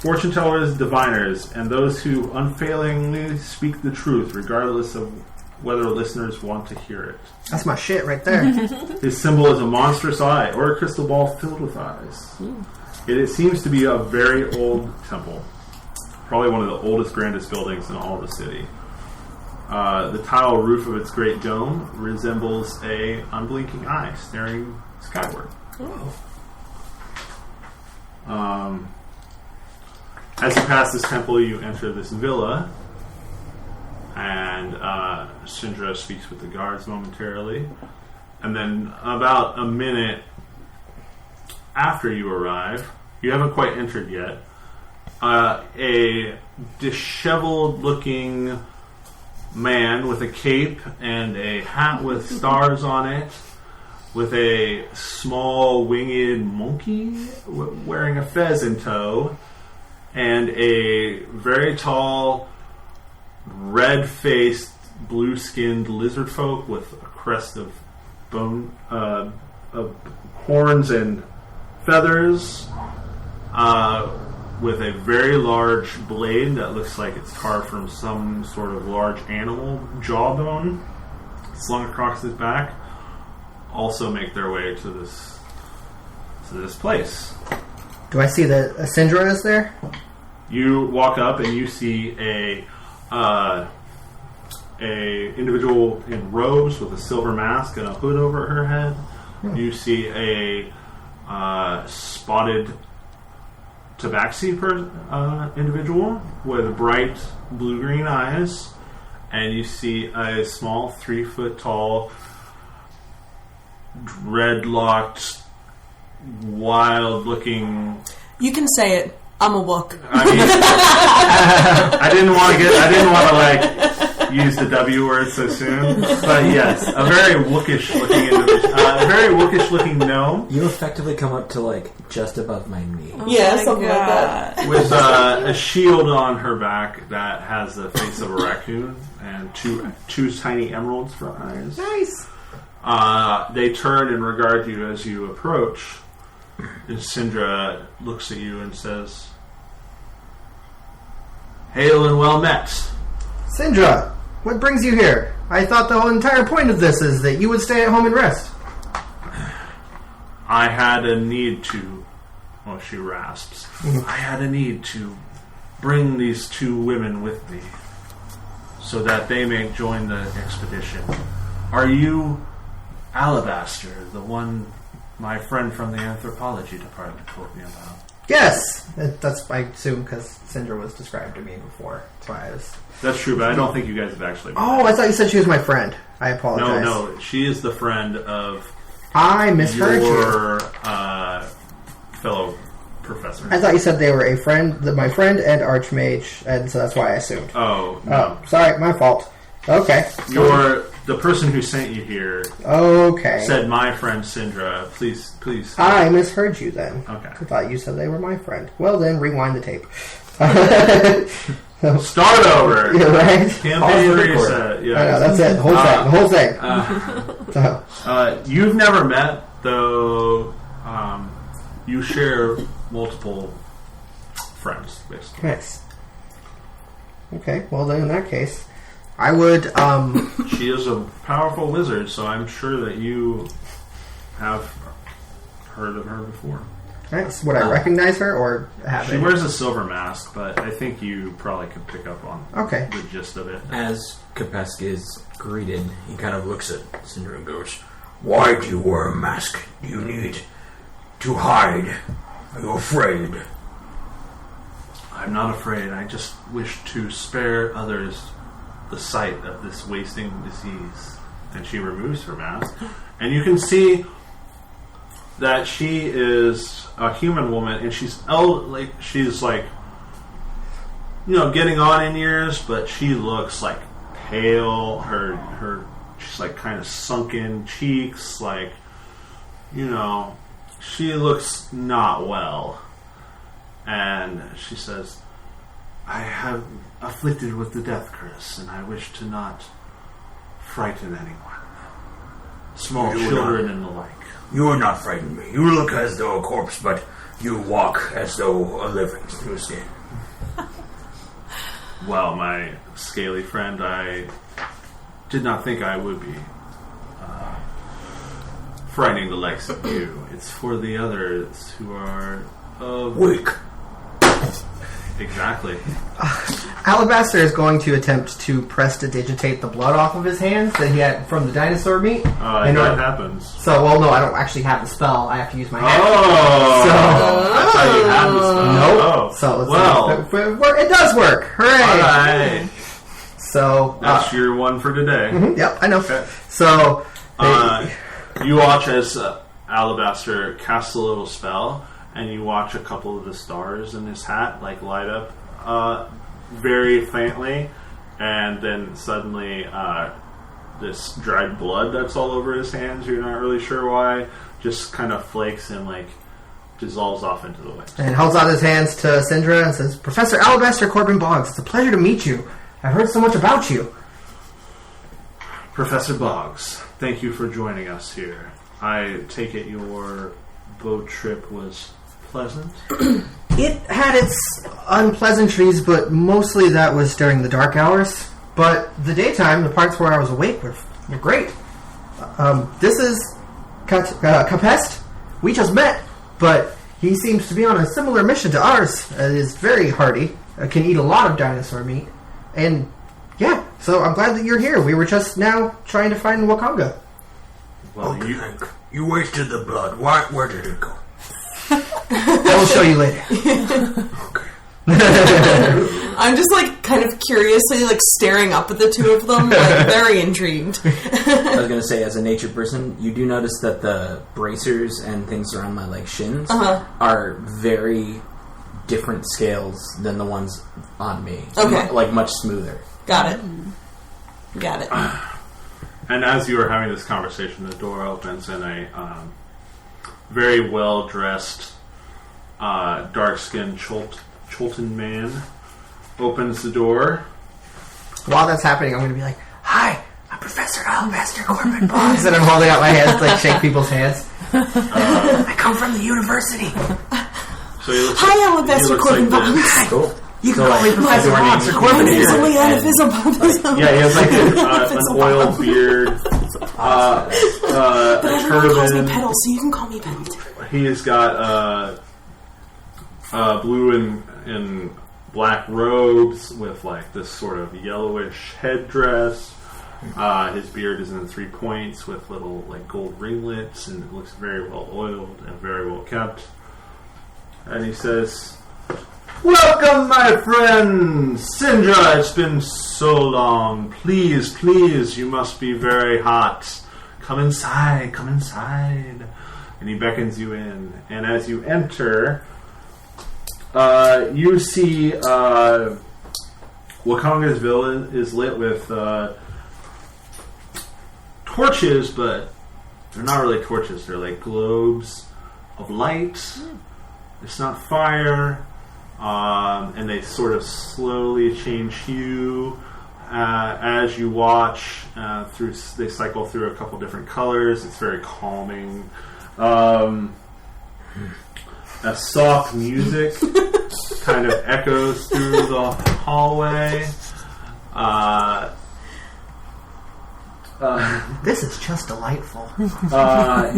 fortune tellers, diviners, and those who unfailingly speak the truth, regardless of whether listeners want to hear it. That's my shit right there. His symbol is a monstrous eye or a crystal ball filled with eyes. It seems to be a very old temple. Probably one of the oldest, grandest buildings in all of the city. The tile roof of its great dome resembles a unblinking eye staring skyward. As you pass this temple, you enter this villa, and Syndra speaks with the guards momentarily. And then about a minute after you arrive, you haven't quite entered yet, a disheveled-looking man with a cape and a hat with stars on it with a small winged monkey wearing a fez in tow, and a very tall, red-faced, blue-skinned lizard folk with a crest of bone, of horns and feathers, with a very large blade that looks like it's carved from some sort of large animal jawbone slung across his back, also make their way to this place. Do I see that Syndra is there? You walk up and you see a individual in robes with a silver mask and a hood over her head. You see a spotted tabaxi individual with bright blue-green eyes, and you see a small 3-foot-tall, dreadlocked, wild-looking. You can say it. I'm a wook. I mean, I didn't want to like use the W word so soon, but yes, a very wookish-looking individual, a very wookish-looking gnome. You effectively come up to like just above my knee. Yeah, something like that. With a shield on her back that has the face of a raccoon and two tiny emeralds for eyes. Nice. They turn and regard you as you approach, and Syndra looks at you and says, "Hail and well met." Syndra, what brings you here? I thought the whole entire point of this is that you would stay at home and rest. I had a need to... Well, she rasps. I had a need to bring these two women with me so that they may join the expedition. Are you Alabaster, the one my friend from the anthropology department told me about? Yes! That's, I assume, because Syndra was described to me before. That's why I was... That's true, but I don't think you guys have actually met. Oh, I thought you said she was my friend. I apologize. No, she is the friend of I misheard your fellow professor. I thought you said they were a friend, my friend and Archmage, and so that's why I assumed. Oh, no. Oh, sorry, my fault. Okay. The person who sent you here Okay. said, "My friend Syndra, please." I misheard you then. Okay. I thought you said they were my friend. Well then, rewind the tape. Start over. You're right. Campaign reset. Yeah. I know, that's it. The whole thing. So. You've never met, though. You share multiple friends, basically. Nice. Okay, well then in that case, I would... She is a powerful wizard, so I'm sure that you have heard of her before. Nice. Would I recognize her or have She it? wears a silver mask, but I think you probably can pick up on the gist of it. As Kapesk is greeted, he kind of looks at Syndra and goes, "Why do you wear a mask? Do you need to hide? Are you afraid?" I'm not afraid. I just wish to spare others the sight of this wasting disease. And she removes her mask. And you can see that she is a human woman, and she's getting on in years, but she looks like pale. She's like kind of sunken cheeks, she looks not well. And she says, "I have afflicted with the death curse, and I wish to not frighten anyone. Small children and the like." You will not frighten me. You look as though a corpse, but you walk as though a living skin. Well, my scaly friend, I did not think I would be frightening the likes of you. It's for the others who are weak. Exactly. Alabaster is going to attempt to prestidigitate the blood off of his hands that he had from the dinosaur meat. That happens. So, well, no, I don't actually have the spell. I have to use my hand. Oh! So, I thought you had the spell. nope. Oh. So, let's well, it does work. Hooray! All right. So, That's your one for today. Yep, I know. Okay. So, you watch as Alabaster casts a little spell, and you watch a couple of the stars in his hat light up very faintly, and then suddenly this dried blood that's all over his hands. You're not really sure why. Just kind of flakes and like dissolves off into the waves. And holds out his hands to Syndra and says, Professor Alabaster Corbin Boggs, it's a pleasure to meet you. I've heard so much about you. Professor Boggs, thank you for joining us here. I take it your boat trip was pleasant? It had its unpleasantries, but mostly that was during the dark hours. But the daytime, the parts where I was awake were great. This is Capest. We just met, but he seems to be on a similar mission to ours. Is very hardy, can eat a lot of dinosaur meat, and yeah, so I'm glad that you're here. We were just now trying to find Wakanga. Well, You wasted the blood. Where did it go? I will show you later. Okay. I'm just like kind of curiously like staring up at the two of them, like very intrigued. I was gonna say, as a nature person, you do notice that the bracers and things around my like shins are very different scales than the ones on me. Okay. Like much smoother. Got it. and as you are having this conversation, the door opens and a very well-dressed, dark-skinned Cholton man opens the door. While that's happening, I'm going to be like, Hi, I'm Professor Alabaster Corbin Boggs. And I'm holding out my hands to like shake people's hands. I come from the university. So he looks Hi, Alabaster Corbin Boggs. Cool. You can call me Professor Boggs or Corbin. Invisible, invisible. Yeah, he has like an oiled beard, But a everyone calls me turban. Petal, so you can call me Petal too. He has got blue and black robes with like this sort of yellowish headdress. His beard is in 3 points with little like gold ringlets, and it looks very well oiled and very well kept. And he says, "Welcome, my friend Syndra. It's been so long. Please, please, you must be very hot. Come inside, come inside." And he beckons you in. And as you enter, you see Wakanga's villa is lit with torches, but they're not really torches. They're like globes of light. It's not fire. And they sort of slowly change hue as you watch. They cycle through a couple different colors. It's very calming. A soft music kind of echoes through the hallway. This is just delightful.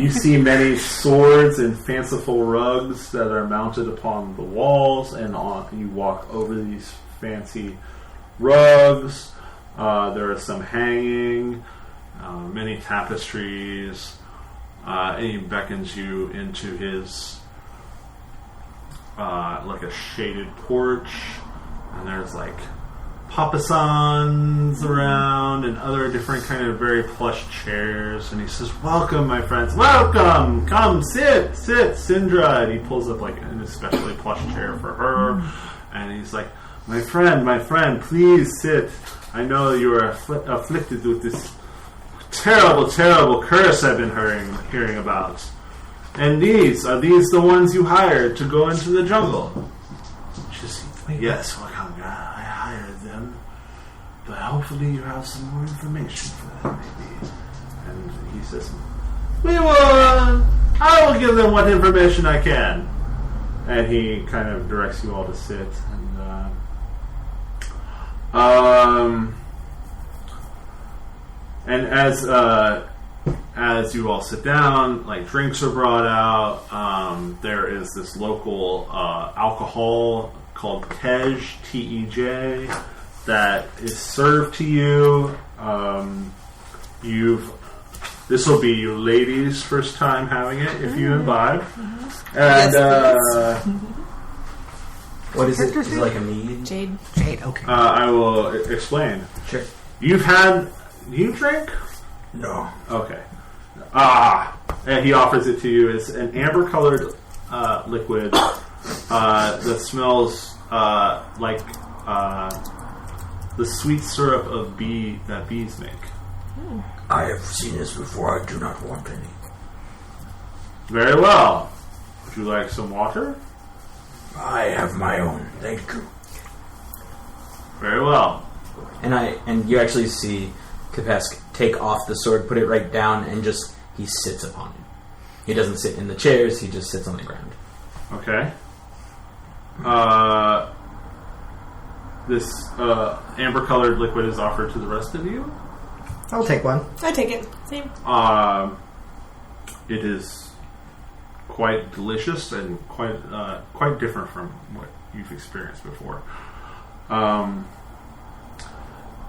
You see many swords and fanciful rugs that are mounted upon the walls, and you walk over these fancy rugs. There are some hanging, many tapestries, and he beckons you into his like a shaded porch, and there's like papassans around and other different kind of very plush chairs, and he says, "Welcome, my friends, welcome, come sit, Syndra." And he pulls up like an especially plush chair for her, and he's like, my friend, please sit. I know you are afflicted with this terrible curse I've been hearing about. And are these the ones you hired to go into the jungle? Yes, Wakanga, I hired them. But hopefully you have some more information for them, maybe. And he says, I will give them what information I can. And he kind of directs you all to sit. And as you all sit down, like drinks are brought out. There is this local alcohol called Tej, Tej, that is served to you. This will be your ladies' first time having it if you imbibe. And What is it? Is it like a mead? Jade. Okay. I will explain. Sure. Do you drink? No. Okay. And he offers it to you. It's an amber-colored liquid that smells like the sweet syrup of that bees make. I have seen this before. I do not want any. Very well. Would you like some water? I have my own. Thank you. Very well. And you actually see Kapesk take off the sword, put it right down, and he sits upon it. He doesn't sit in the chairs, he just sits on the ground. Okay. This amber-colored liquid is offered to the rest of you. I'll take one. I take it. Same. It is quite delicious and quite different from what you've experienced before. And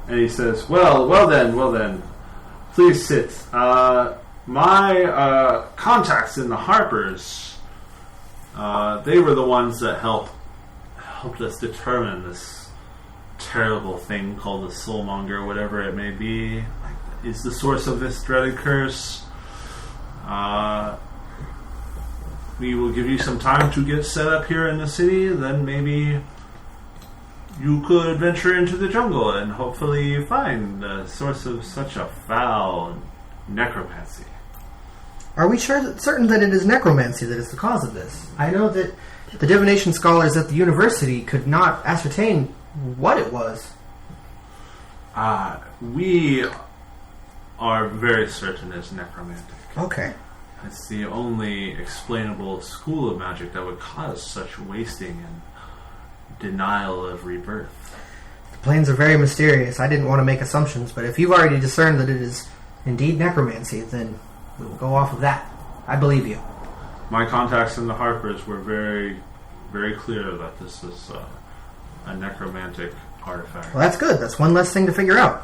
he says, well then, please sit. My contacts in the Harpers, they were the ones that helped us determine this terrible thing called the Soulmonger, whatever it may be, is the source of this dreaded curse. We will give you some time to get set up here in the city, then maybe you could venture into the jungle and hopefully find the source of such a foul necromancy. Are we certain that it is necromancy that is the cause of this? I know that the divination scholars at the university could not ascertain what it was. We are very certain it's necromantic. Okay. It's the only explainable school of magic that would cause such wasting and denial of rebirth. The planes are very mysterious. I didn't want to make assumptions, but if you've already discerned that it is indeed necromancy, then we will go off of that. I believe you. My contacts in the Harpers were very, very clear that this is a necromantic artifact. Well, that's good. That's one less thing to figure out.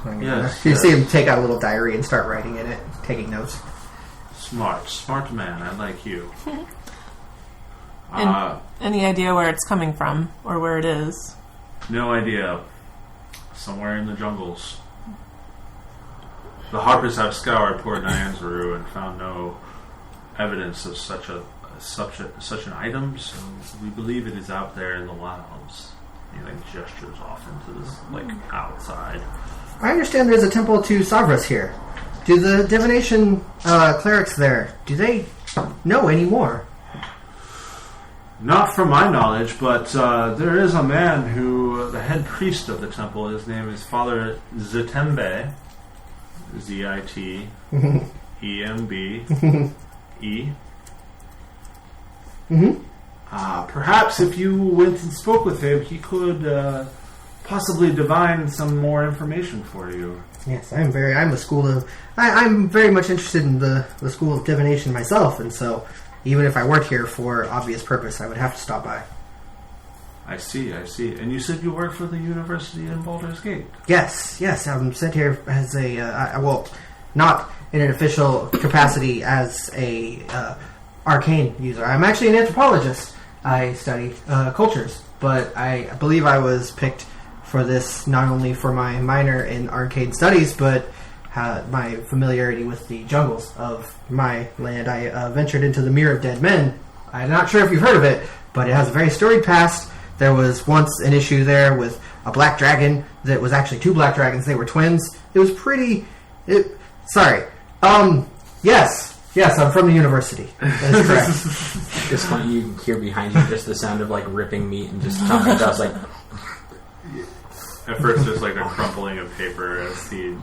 Yes, You yes. see him take out a little diary and start writing in it, taking notes. Smart man. I like you. And any idea where it's coming from or where it is? No idea. Somewhere in the jungles. The Harpers have scoured Port Nyanzaru and found no evidence of such an item, so we believe it is out there in the wilds. He gestures off into this outside. I understand there's a temple to Savras here. Do the divination clerics there, do they know any more? Not from my knowledge, but there is a man who, the head priest of the temple, his name is Father Zitembe, Zitembe. Perhaps if you went and spoke with him, he could possibly divine some more information for you. Yes, I'm very much interested in the school of divination myself, and so even if I weren't here for obvious purpose, I would have to stop by. I see. And you said you work for the university in Baldur's Gate? Yes, I'm sent here as not in an official capacity as a arcane user. I'm actually an anthropologist. I study cultures, but I believe I was picked for this not only for my minor in arcane studies, but my familiarity with the jungles of my land. I ventured into the Mirror of Dead Men. I'm not sure if you've heard of it, but it has a very storied past. There was once an issue there with a black dragon that was actually two black dragons. They were twins. It was pretty... Yes, I'm from the university. That is correct. At this point, you can hear behind you just the sound of ripping meat and just talking about At first, there's a crumpling of paper as he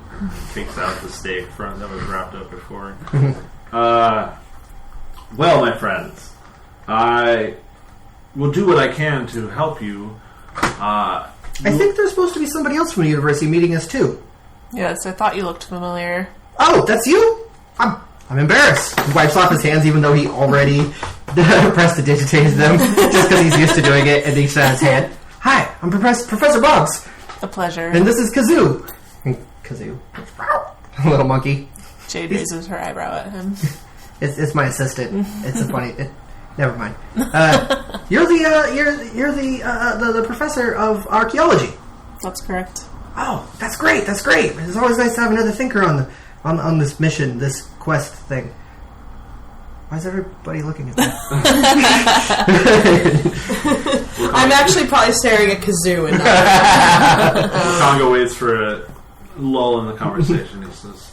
takes out the steak that was wrapped up before. Well, my friends, I will do what I can to help you. I think there's supposed to be somebody else from the university meeting us too. Yes, I thought you looked familiar. Oh, that's you? I'm embarrassed. He wipes off his hands even though he already prestidigitated them just because he's used to doing it, and he extends his hand. Hi, I'm Professor Boggs. A pleasure. And this is Kazoo. And Kazoo. Little monkey. Jade raises her eyebrow at him. It's my assistant. It's a funny... never mind. You're the professor of archaeology. That's correct. Oh, that's great. It's always nice to have another thinker on this mission, this quest thing. Why is everybody looking at that? I'm actually probably staring at Kazoo and Congo waits for lull in the conversation. He says,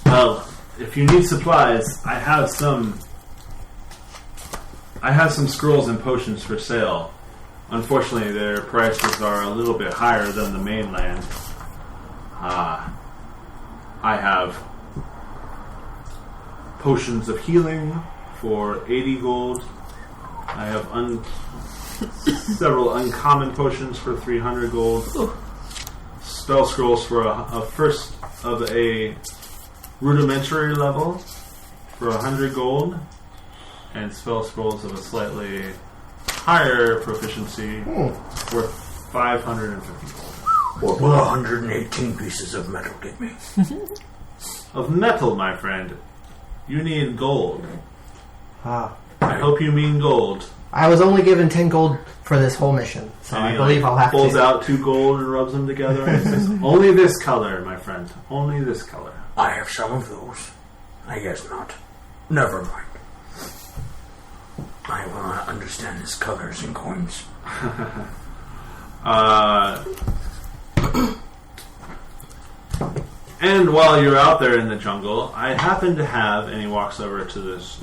"Well, if you need supplies, I have some scrolls and potions for sale. Unfortunately, their prices are a little bit higher than the mainland. I have potions of healing for 80 gold. I have several uncommon potions for 300 gold. Spell scrolls for a first of a rudimentary level for 100 gold. And spell scrolls of a slightly higher proficiency for 550 gold. What will 118 pieces of metal get me? Of metal, my friend. You need gold. Ah. I hope you mean gold." I was only given 10 gold for this whole mission, so And I he, believe I'll have pulls to. out 2 gold and rubs them together and says, "Only this color, my friend. Only this color." I have some of those. I guess not. Never mind. I will not understand his colors and coins. And while you're out there in the jungle, I happen to have, and he walks over to this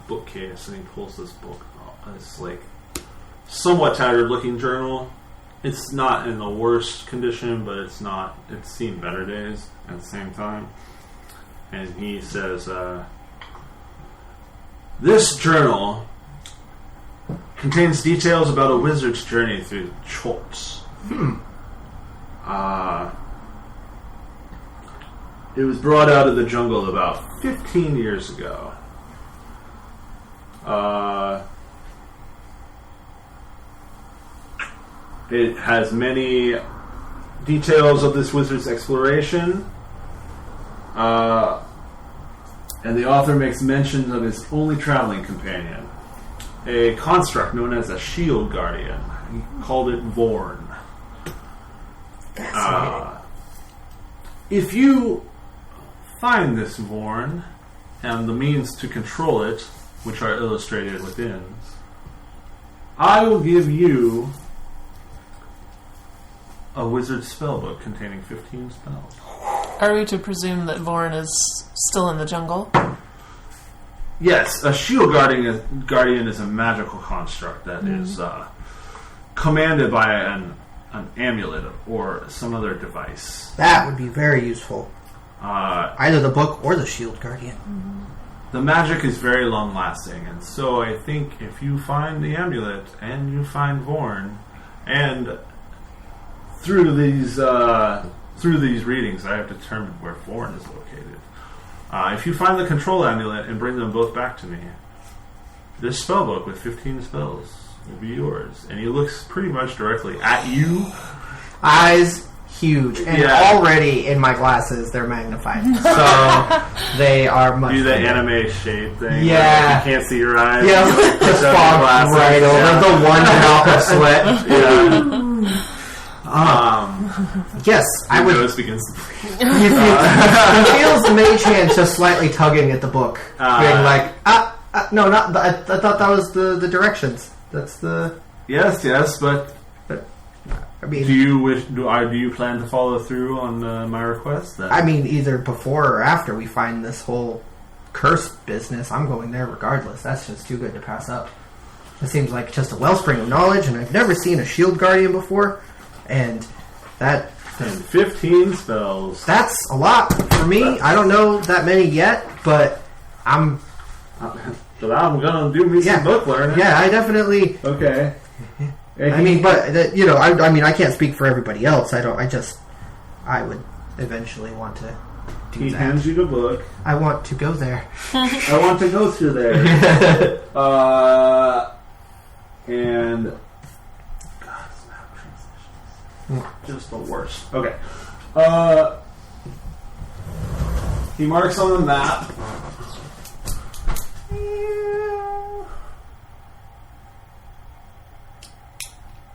bookcase and he pulls this book. It's like somewhat tattered looking journal. It's not in the worst condition, but it's seen better days at the same time. And he says, "This journal contains details about a wizard's journey through the Chalks. It was brought out of the jungle about 15 years ago. It has many details of this wizard's exploration. And the author makes mention of his only traveling companion, a construct known as a shield guardian. He called it Vorn. If you find this Vorn and the means to control it, which are illustrated within, I will give you a wizard's spellbook containing 15 spells." Are we to presume that Vorn is still in the jungle? Yes, a shield guardian is a magical construct that is commanded by an amulet or some other device. That would be very useful. Either the book or the shield guardian. The magic is very long lasting, and so I think if you find the amulet and you find Vorn, and through these readings I have determined where Vorn is located. If you find the control amulet and bring them both back to me, this spellbook with 15 spells will be yours. And he looks pretty much directly at you. Eyes huge. And already in my glasses, they're magnified. So they are much Do the bigger. anime shade thing. Yeah. Where you can't see your eyes. Yeah, You just put down fog glasses. right over the one drop of sweat. Yes, I would. Nose begins to bleed. He feels the mage hand just slightly tugging at the book, being like, no, not. I thought that was the directions. That's the. Yes, but I mean, do you plan to follow through on my request? Then? I mean, either before or after we find this whole curse business, I'm going there regardless. That's just too good to pass up. It seems like just a wellspring of knowledge, and I've never seen a shield guardian before, and that. And 15 spells. That's a lot for me. I don't know that many yet, but I'm. But I'm gonna do me some book learning. Yeah, I definitely. Okay. I mean, but I mean, I can't speak for everybody else. I would eventually want to do He that. hands you the book. I want to go there. I want to go through there. And God, snap transitions. Just the worst. Okay. He marks on the map.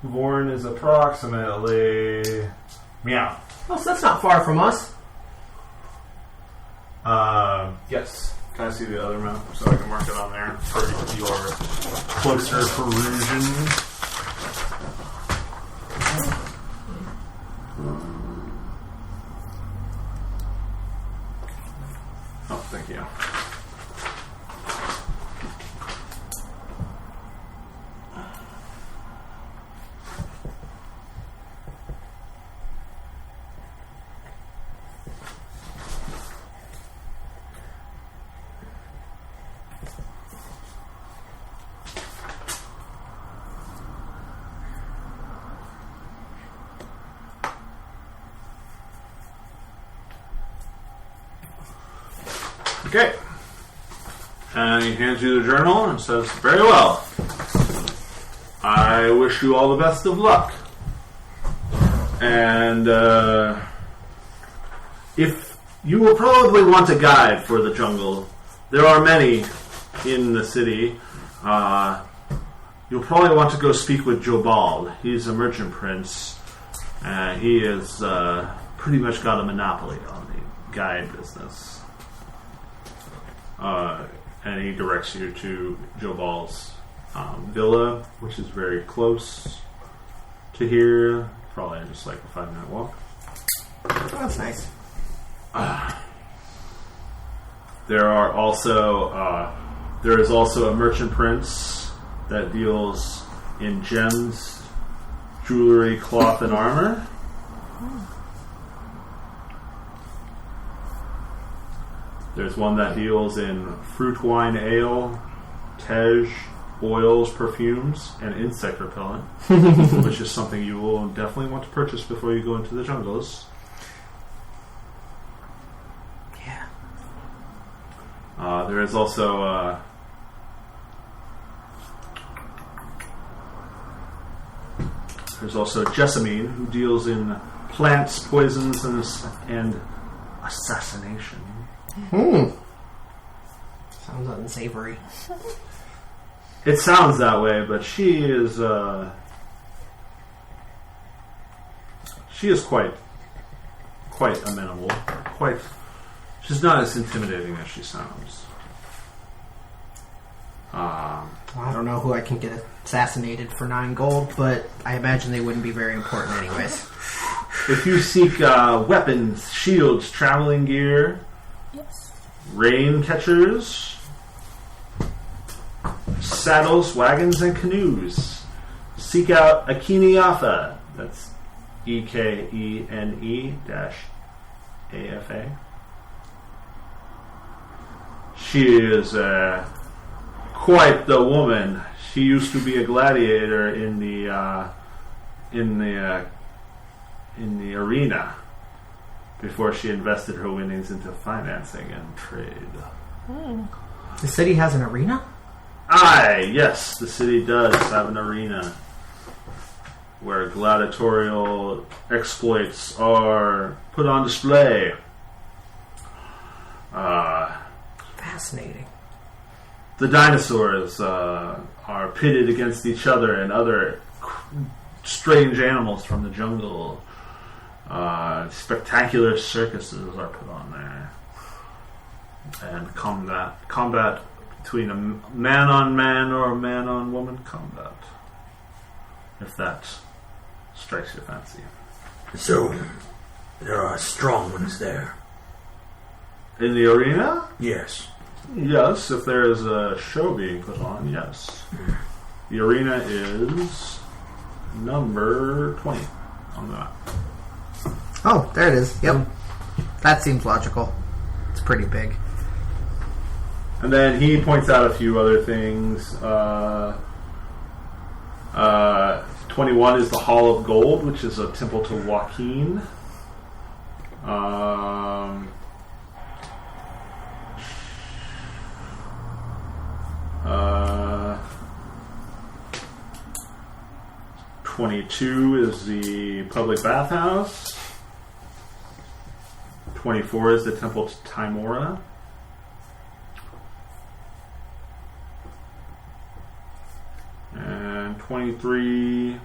Vorn is approximately meow. Oh, so that's not far from us. Yes. Can I see the other map so I can mark it on there for your closer perusing? you. Okay. And he hands you the journal and says, very well. I wish you all the best of luck. And if you will probably want a guide for the jungle, there are many in the city. You'll probably want to go speak with Jobal. He's a merchant prince. He has pretty much got a monopoly on the guide business. And he directs you to Jobal's villa, which is very close to here. Probably just like a 5-minute walk. Oh, that's nice. There is also a merchant prince that deals in gems, jewelry, cloth, and armor. There's one that deals in fruit wine ale, tej, oils, perfumes, and insect repellent, which is something you will definitely want to purchase before you go into the jungles. Yeah. There is also Jessamine, who deals in plants, poisons, and assassination. Sounds unsavory. It sounds that way, but she is quite amenable. She's not as intimidating as she sounds. I don't know who I can get assassinated for 9 gold, but I imagine they wouldn't be very important anyways. If you seek weapons, shields, traveling gear, rain catchers, saddles, wagons, and canoes, seek out Akini Yafa. That's EKENE-AFA. She is quite the woman. She used to be a gladiator in the arena before she invested her winnings into financing and trade. The city has an arena? Aye, yes, the city does have an arena where gladiatorial exploits are put on display. Fascinating. The dinosaurs are pitted against each other and other strange animals from the jungle. Spectacular circuses are put on there. And combat between a man-on-man or a man-on-woman combat. If that strikes your fancy. So, there are strong ones there. In the arena? Yes. Yes, if there is a show being put on, yes. The arena is number 20 on the map. Oh, there it is. Yep. That seems logical. It's pretty big. And then he points out a few other things. 21 is the Hall of Gold, which is a temple to Joaquin. 22 is the public bathhouse. 24 is the temple to Timora. And 23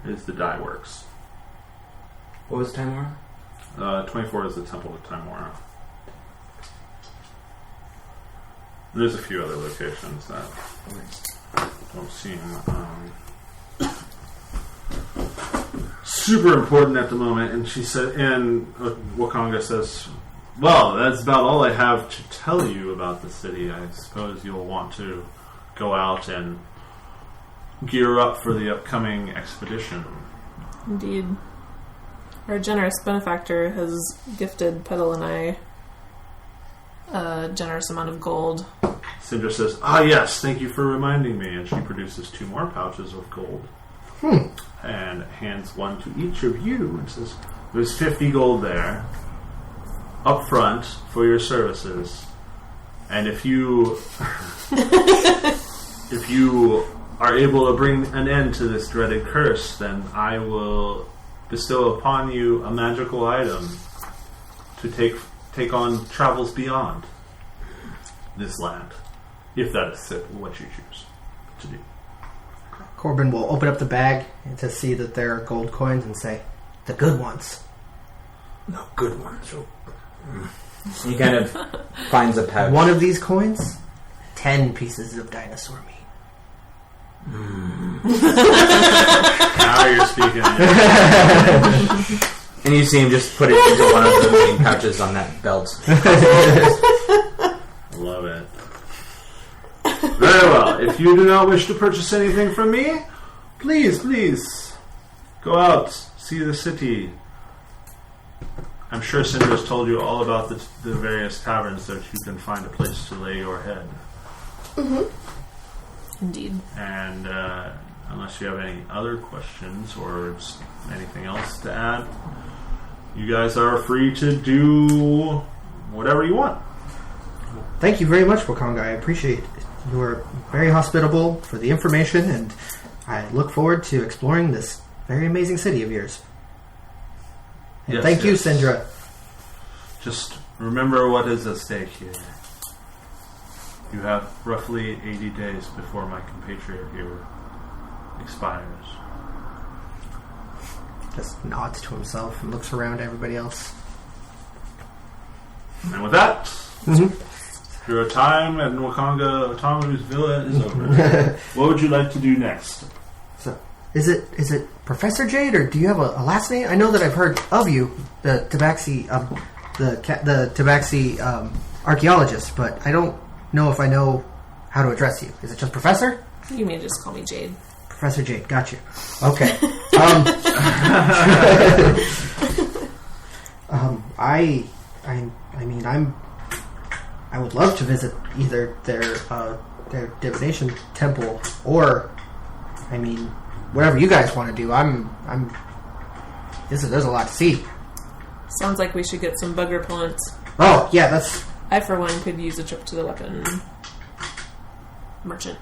is the dye works. What was Timora? 24 is the temple to Timora. And there's a few other locations that don't seem super important at the moment. And she said, and Wakanga says, Well, that's about all I have to tell you about the city. I suppose you'll want to go out and gear up for the upcoming expedition. Indeed. Our generous benefactor has gifted Petal and I a generous amount of gold. Syndra says, yes, thank you for reminding me. And she produces 2 more pouches of gold. And hands one to each of you and says, there's 50 gold there, up front, for your services. And if you are able to bring an end to this dreaded curse, then I will bestow upon you a magical item to take on travels beyond this land, if that is what you choose to do. Corbin will open up the bag and to see that there are gold coins and say, the good ones. No good ones. He kind of finds a pouch. One of these coins, 10 pieces of dinosaur meat. Now you're speaking. And you see him just put it into one of the main pouches on that belt. Love it. Very well. If you do not wish to purchase anything from me, please go out, see the city. I'm sure Cinder's told you all about the various taverns that you can find a place to lay your head. Indeed. And unless you have any other questions or anything else to add, you guys are free to do whatever you want. Thank you very much, Wakanga. I appreciate it. You are very hospitable for the information, and I look forward to exploring this very amazing city of yours. And thank you, Syndra. Just remember what is at stake here. You have roughly 80 days before my compatriot here expires. Just nods to himself and looks around at everybody else. And with that, your time at Wakanga Otamu's villa is over. What would you like to do next? So, is it Professor Jade, or do you have a last name? I know that I've heard of you, the Tabaxi, the Tabaxi archaeologist, but I don't know if I know how to address you. Is it just Professor? You may just call me Jade. Professor Jade, got you. Okay. I would love to visit either their divination temple or, whatever you guys want to do. There's a lot to see. Sounds like we should get some bug repellents. Oh, yeah, that's... I, for one, could use a trip to the weapon merchant.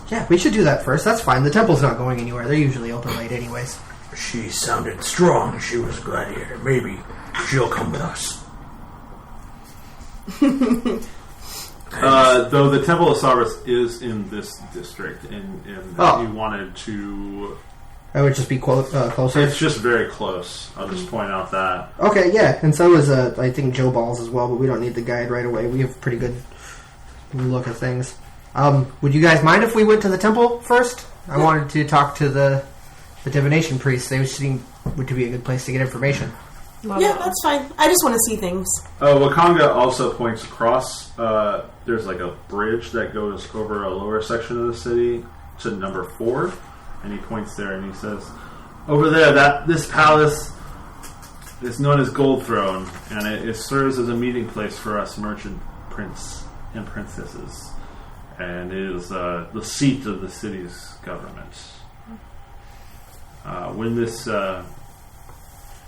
Yeah, we should do that first. That's fine. The temple's not going anywhere. They're usually open late anyways. She sounded strong. She was a gladiator. Maybe she'll come with us. Though the Temple of Cyrus is in this district, and you wanted to... I would just be closer? It's just very close. I'll just point out that. Okay, yeah, and so is, I think, Joe Balls as well, but we don't need the guide right away. We have a pretty good look at things. Would you guys mind if we went to the temple first? I wanted to talk to the divination priests. They seem to be a good place to get information. Yeah, that's fine. I just want to see things. Wakanga also points across. There's like a bridge that goes over a lower section of the city to number 4, and he points there and he says, "Over there, this palace is known as Gold Throne, and it serves as a meeting place for us merchant prince and princesses, and it is the seat of the city's government.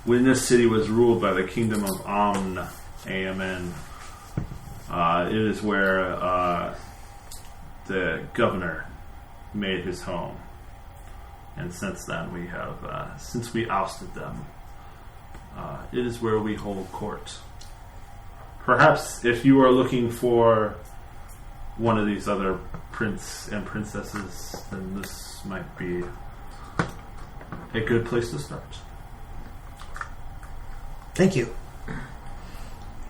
When this city was ruled by the kingdom of Amn, A-M-N, it is where the governor made his home. And since then, since we ousted them, it is where we hold court. Perhaps if you are looking for one of these other prince and princesses, then this might be a good place to start." Thank you.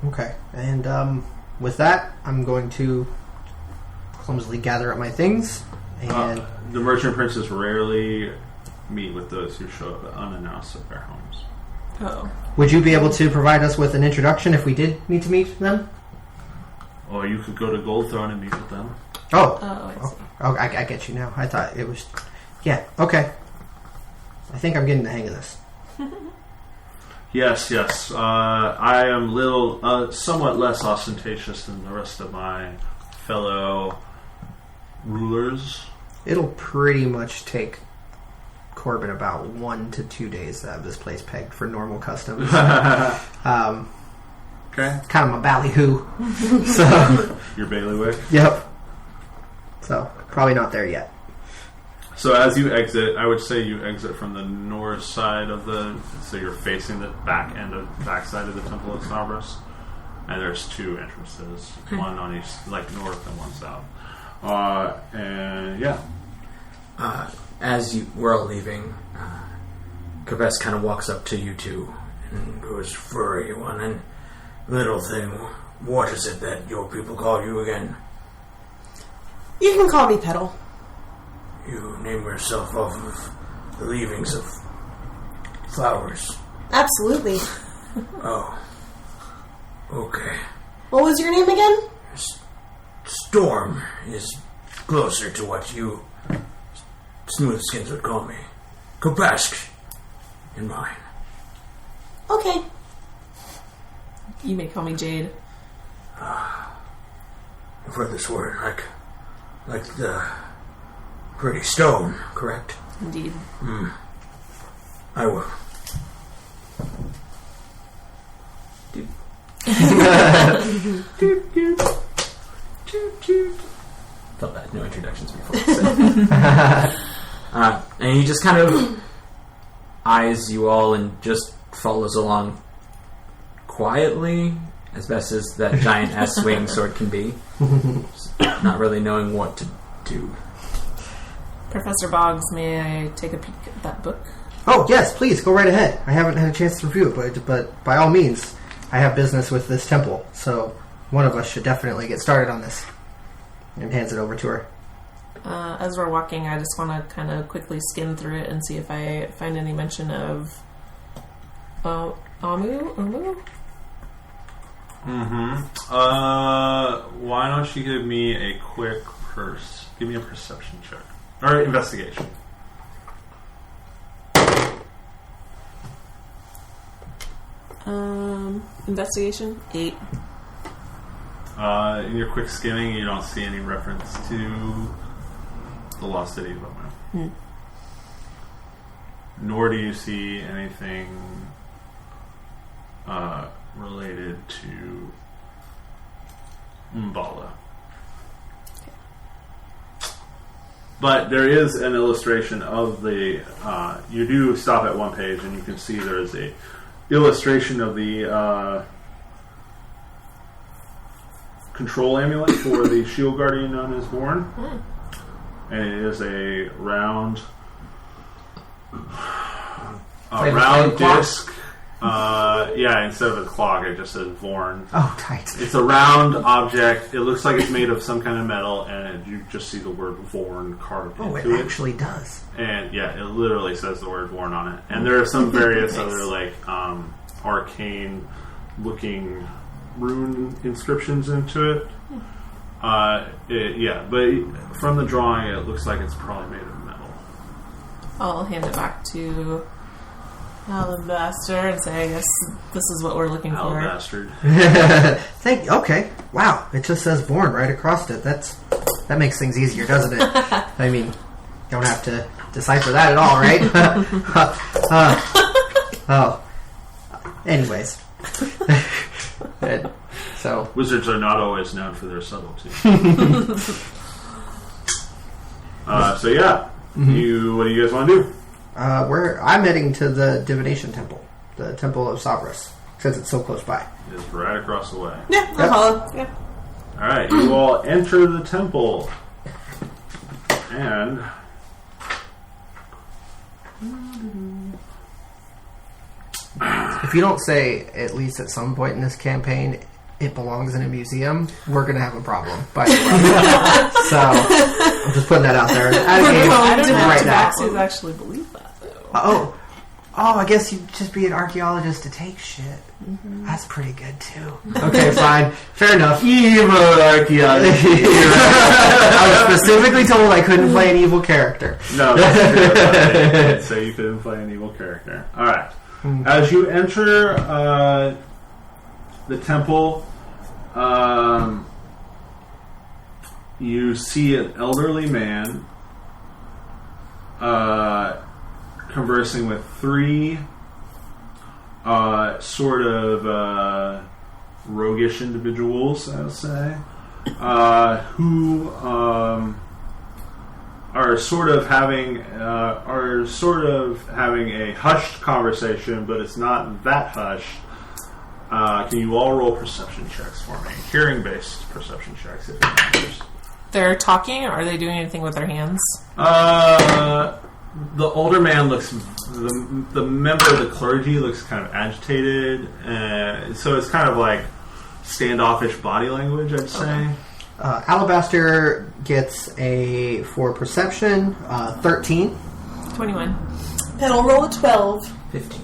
Okay, and with that, I'm going to clumsily gather up my things. And the merchant princes rarely meet with those who show up unannounced at their homes. Oh. Would you be able to provide us with an introduction if we did need to meet them? Or you could go to Gold Throne and meet with them. Oh. Oh, I see. Oh, I get you now. I thought it was... Yeah, okay. I think I'm getting the hang of this. Yes. I am somewhat less ostentatious than the rest of my fellow rulers. It'll pretty much take Corbin about 1 to 2 days to have this place pegged for normal customs. Okay. Kind of my ballyhoo. So, Your bailiwick. yep. So, probably not there yet. So as you exit, I would say you exit from the north side of so you're facing the back side of the Temple of Sabras, and there's 2 entrances, one on each, like north and one south. And yeah. As we're all leaving, Cabes kind of walks up to you two and goes, "Furry one and little thing, what is it that your people call you again?" You can call me Petal. You name yourself off of the leavings of flowers. Absolutely. Oh. Okay. What was your name again? Storm is closer to what you smoothskins would call me. Kopask in mine. Okay. You may call me Jade. I've heard this word, like the pretty stone, correct? Indeed. I will. Felt that no introductions before. So. And he just kind of eyes you all and just follows along quietly, as best as that giant S-swing sword can be, not really knowing what to do. Professor Boggs, may I take a peek at that book? Oh, yes, please, go right ahead. I haven't had a chance to review it, but by all means, I have business with this temple, so one of us should definitely get started on this. And hands it over to her. As we're walking, I just want to kind of quickly skim through it and see if I find any mention of Amu? Why don't you give me a quick give me a perception check. Or investigation. Investigation 8. In your quick skimming, you don't see any reference to the Lost City of Amu. Nor do you see anything related to Mbala. But there is an illustration of the... you do stop at one page and you can see there is a illustration of the control amulet for the shield guardian known as Vorn. And it is a round disc. Instead of a clock, it just says Vorn. Oh, tight. It's a round object. It looks like it's made of some kind of metal, and you just see the word Vorn carved Oh, into it it. actually does. And yeah, it literally says the word Vorn on it. And there are some various other arcane looking rune inscriptions into it. But from the drawing, it looks like it's probably made of metal. I'll hand it back to Alabaster and say, I guess this is what we're looking for. Alabaster. Okay. Wow. It just says Vorn right across it. That makes things easier, doesn't it? I mean, don't have to decipher that at all, right? Anyways. So wizards are not always known for their subtlety. What do you guys want to do? I'm heading to the divination temple, the Temple of Sabras, since it's so close by. It's right across the way. Yeah, I'll follow. Yeah. All right, you all enter the temple, and if you don't say at least at some point in this campaign it belongs in a museum, we're gonna have a problem. By the way, so I'm just putting that out there. I don't know right if now. Tabaxis actually believe that, though. Oh, I guess you'd just be an archaeologist to take shit. Mm-hmm. That's pretty good, too. Okay, fine. Fair enough. Evil archaeologist. I was specifically told I couldn't play an evil character. No, that's true. I didn't say you couldn't play an evil character. Alright. As you enter the temple, you see an elderly man conversing with three sort of roguish individuals, I would say, who are sort of having a hushed conversation, but it's not that hushed. Can you all roll perception checks for me? Hearing-based perception checks, if it matters. They're talking, or are they doing anything with their hands? The older man looks... The member of the clergy looks kind of agitated. So it's kind of like standoffish body language, I'd say. Alabaster gets a, for perception, 13. 21. Petal roll a 12. 15.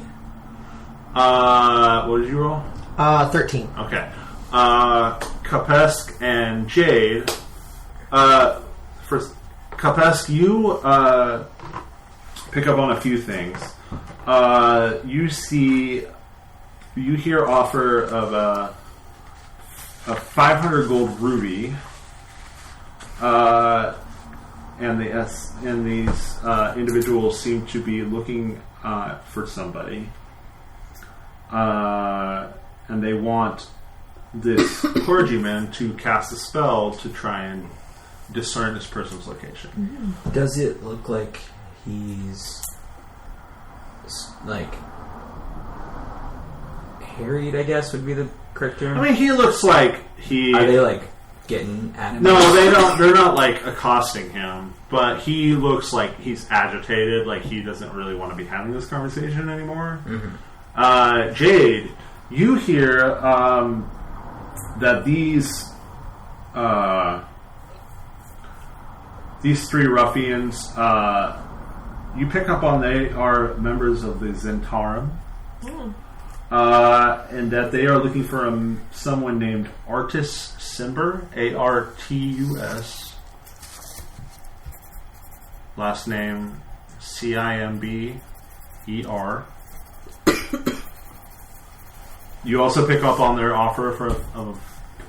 What did you roll? 13. Okay. Kapesk and Jade. For Kapesk, you pick up on a few things. You hear offer of a 500 gold ruby, and these individuals seem to be looking for somebody, and they want this clergyman to cast a spell to try and discern this person's location. Does it look like he's like harried, I guess would be the correct term? I mean, he looks like he... Are they like getting at him? No, they don't. They're not like accosting him, but he looks like he's agitated, like he doesn't really want to be having this conversation anymore. Mm-hmm. Jade, you hear that these three ruffians, you pick up on they are members of the Zentarum, and that they are looking for someone named Artus Cimber, Artus, last name Cimber. You also pick up on their offer of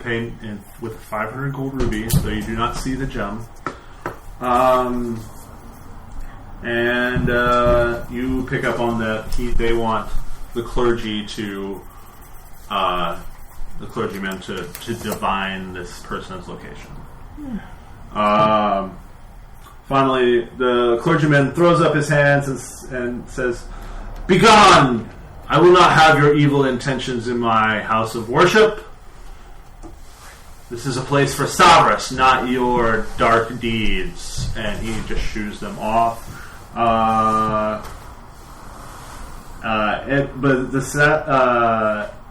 paying with 500 gold rubies, though you do not see the gem. And you pick up on that they want the clergy to the clergyman to divine this person's location. Finally, the clergyman throws up his hands and says, "Begone! I will not have your evil intentions in my house of worship. This is a place for Savras, not your dark deeds." And he just shoos them off.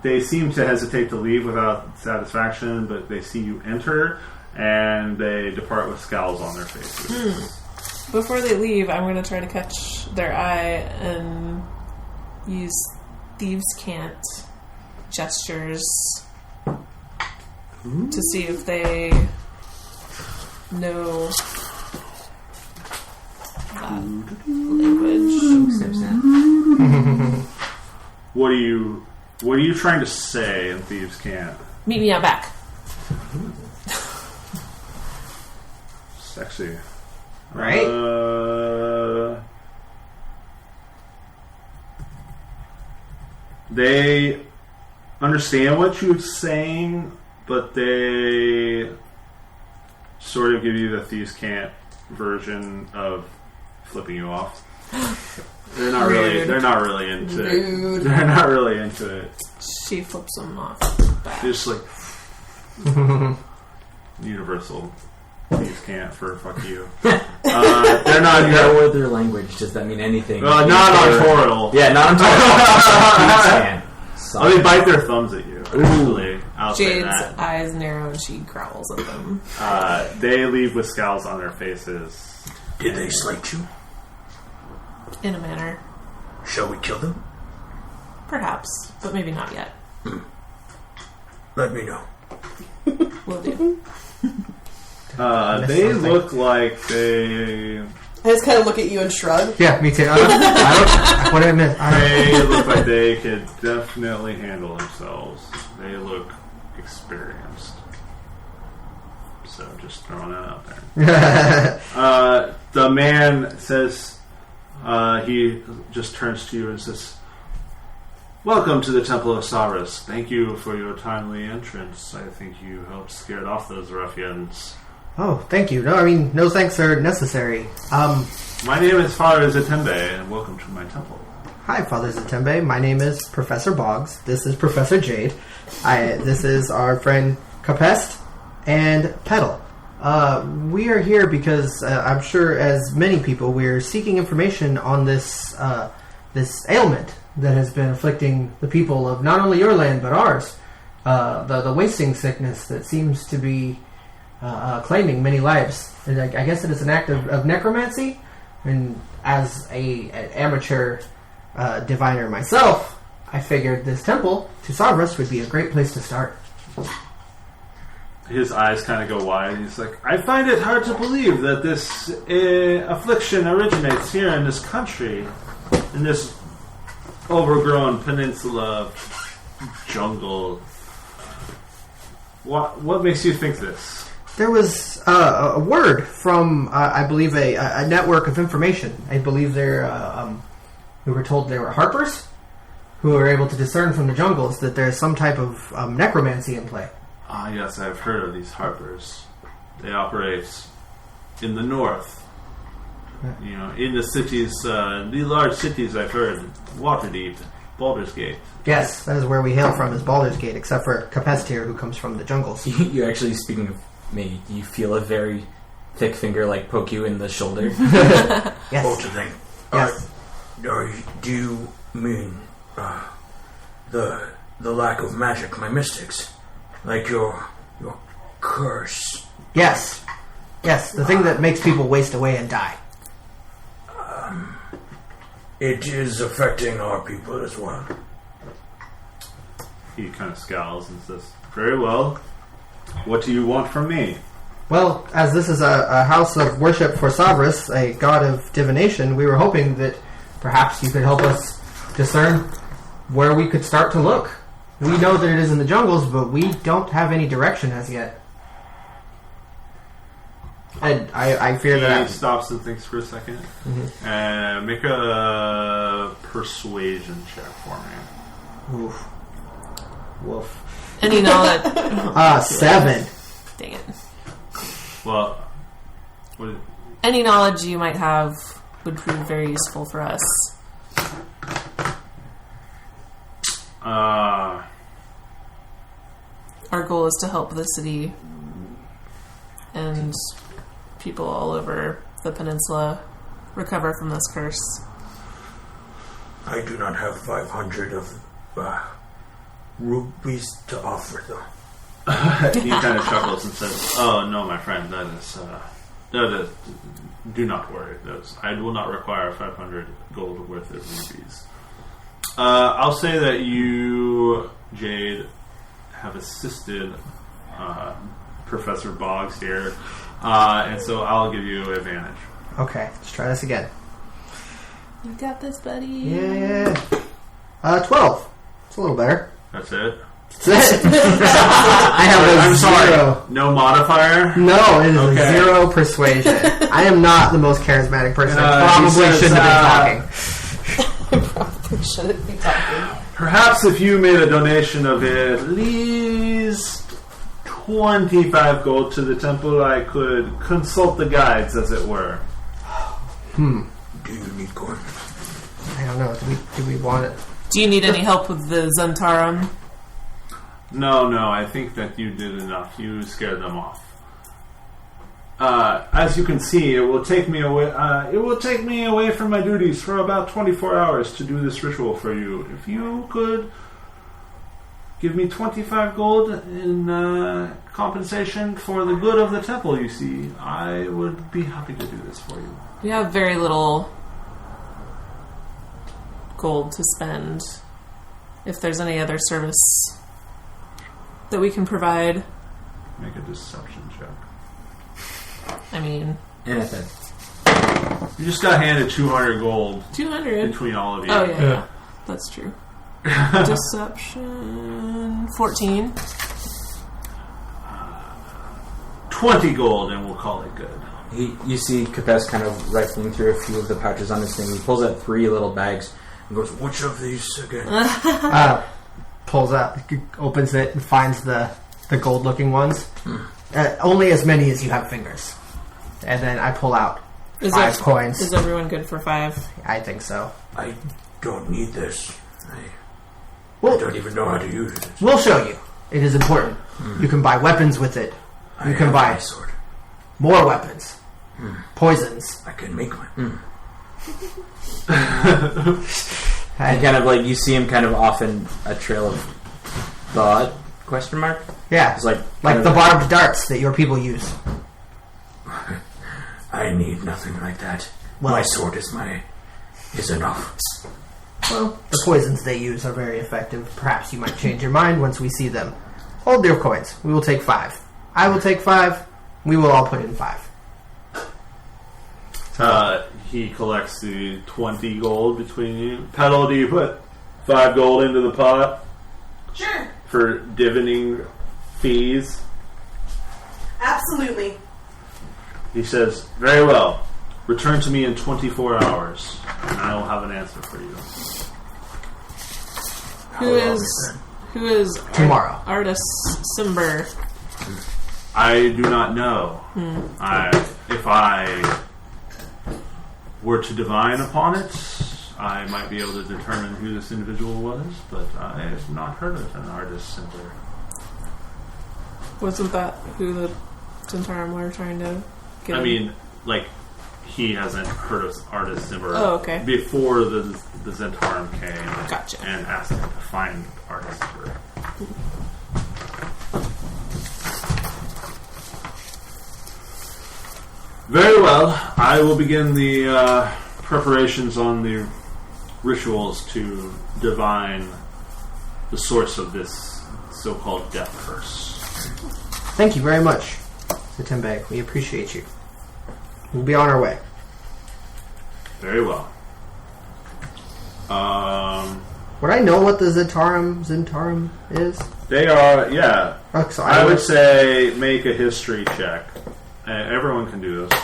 They seem to hesitate to leave without satisfaction, but they see you enter, and they depart with scowls on their faces. Before they leave, I'm going to try to catch their eye and use thieves' cant gestures to see if they know that language. What are you trying to say in thieves' cant? Meet me out back. Sexy. Right? They understand what you're saying, but they sort of give you the thieves' cant version of flipping you off. They're not really into it. They're not really into it. She flips them off back. Just like universal thieves' cant for fuck you. They're not. You know what their language? Does that mean anything? Not on Toral. Yeah, not on Toral. Oh, they bite their thumbs at you. Actually, I'll say Jade's that. eyes narrow and she growls at them. They leave with scowls on their faces. Did they slate you? In a manner. Shall we kill them? Perhaps, but maybe not yet. Let me know. Will do. They look like they... I just kind of look at you and shrug. Yeah, me too. What did I miss? They look like they could definitely handle themselves. They look experienced. So just throwing that out there. The man says, he just turns to you and says, "Welcome to the Temple of Saurus. Thank you for your timely entrance. I think you helped scare off those ruffians." Oh, thank you. No thanks are necessary. My name is Father Zatembe, and welcome to my temple. Hi, Father Zatembe. My name is Professor Boggs. This is Professor Jade. This is our friend Capest and Petal. We are here because I'm sure, as many people, we're seeking information on this ailment that has been afflicting the people of not only your land but ours. The wasting sickness that seems to be claiming many lives. And I guess it is an act of necromancy. And as an amateur diviner myself, I figured this temple to Saurus would be a great place to start. His eyes kind of go wide. He's like, "I find it hard to believe that this affliction originates here in this country, in this overgrown peninsula jungle. What makes you think this?" There was a word from, I believe, a network of information. I believe we were told there were harpers who are able to discern from the jungles that there's some type of necromancy in play. Ah, yes, I've heard of these harpers. They operate in the north. You know, in the cities, the large cities, I've heard. Waterdeep, Baldur's Gate. Yes, that is where we hail from, is Baldur's Gate, except for Capest here, who comes from the jungles. You actually, speaking of me, you feel a very thick finger poke you in the shoulder. Yes. Hold the thing. Yes. Do you mean the lack of magic, my mystics? Like your curse? Yes. Yes, the thing that makes people waste away and die. It is affecting our people as well. He kind of scowls and says, "Very well. What do you want from me?" Well, as this is a house of worship for Saurus, a god of divination, we were hoping that perhaps you could help us discern where we could start to look. We know that it is in the jungles, but we don't have any direction as yet. And I fear that... He stops and thinks for a second. Mm-hmm. Make a persuasion check for me. Oof. Woof. Any knowledge? 7. Dang it. Well, what is it? Any knowledge you might have would prove very useful for us. Our goal is to help the city and people all over the peninsula recover from this curse. I do not have 500 of rupees to offer, though. He kind of chuckles and says, "Oh no, my friend, that is do not worry. I will not require 500 gold worth of rupees." I'll say that you, Jade, have assisted Professor Boggs here, and so I'll give you advantage. Okay, let's try this again. You got this, buddy. Yeah. 12. It's a little better. That's it. I have a I'm 0. sorry. No modifier? No, it is Okay. a 0 persuasion. I am not the most charismatic person. I probably says, shouldn't have been talking. Probably shouldn't be talking. Perhaps if you made a donation of at least 25 gold to the temple, I could consult the guides, as it were. Do you need gold? I don't know. Do we want it? Do you need any help with the Zentarum? No, I think that you did enough. You scared them off. As you can see, it will take me away. It will take me away from my duties for about 24 hours to do this ritual for you. If you could give me 25 gold in compensation for the good of the temple, you see, I would be happy to do this for you. We have very little gold to spend. If there's any other service that we can provide. Make a deception check. I mean... Anything. You just got handed 200 gold 200? between all of you. Oh, yeah. That's true. Deception... 14. 20 gold, and we'll call it good. You see Capes kind of rifling through a few of the pouches on his thing. He pulls out 3 little bags and goes, "Which of these again?" Pulls out, opens it, and finds the gold-looking ones. Only as many as you have fingers. And then I pull out 5 coins. Is everyone good for 5? I think so. I don't need this. I Well, don't even know how to use it. we'll show you. It is important. You can buy weapons with it. You can have buy my sword. more weapons. Poisons. I can make one. And kind of like, you see him kind of off in a trail of thought, question mark? Yeah. It's like the barbed darts that your people use. I need nothing like that. Well- My sword is enough. Well, the poisons they use are very effective. Perhaps you might change your mind once we see them. Hold your coins. We will take 5. I will take 5. We will all put in 5. He collects the 20 gold between you. Petal, do you put 5 gold into the pot Sure. for divining fees? Absolutely. He says, "Very well. Return to me in 24 hours, and I will have an answer for you." Who is Tomorrow. Artis Simber? I do not know. If I were to divine upon it, I might be able to determine who this individual was, but I have not heard of an artist simpler. Wasn't that who the Zentarum were trying to get? I mean, like, he hasn't heard of artist Simber Oh, okay. before the Zentarum came Gotcha. and asked him to find artist Simber. Very well. I will begin the preparations on the rituals to divine the source of this so-called death curse. Thank you very much, Zitembe. We appreciate you. We'll be on our way. Very well. Would I know what the Zentarum is? They are, yeah. Oh, so I would say make a history check. Everyone can do this.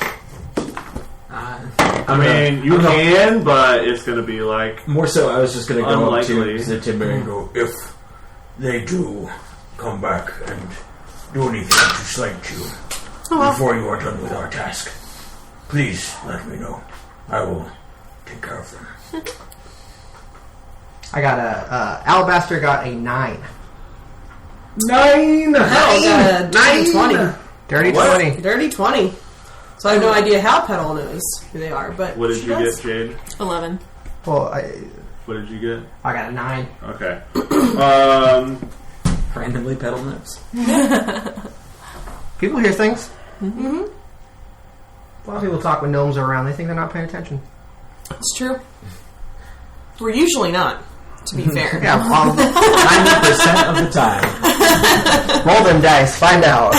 I mean, you can, but it's going to be like... More so, I was just going to go up to Unlikely. Zitimber and go, If they do come back and do anything to slight you before you are done with our task, please let me know. I will take care of them. I got Alabaster got a 9. 9! Got a dirty 20. Dirty 20. Dirty 20. So I have no idea how Petal knows who they are, but What did she you does. get, Jade? 11. Well, What did you get? I got a 9. Okay. randomly pedal notes. People hear things. Mm-hmm. A lot of people talk when gnomes are around. They think they're not paying attention. It's true. We're usually not, to be fair. Yeah, 90% of the time. roll them dice. Find out.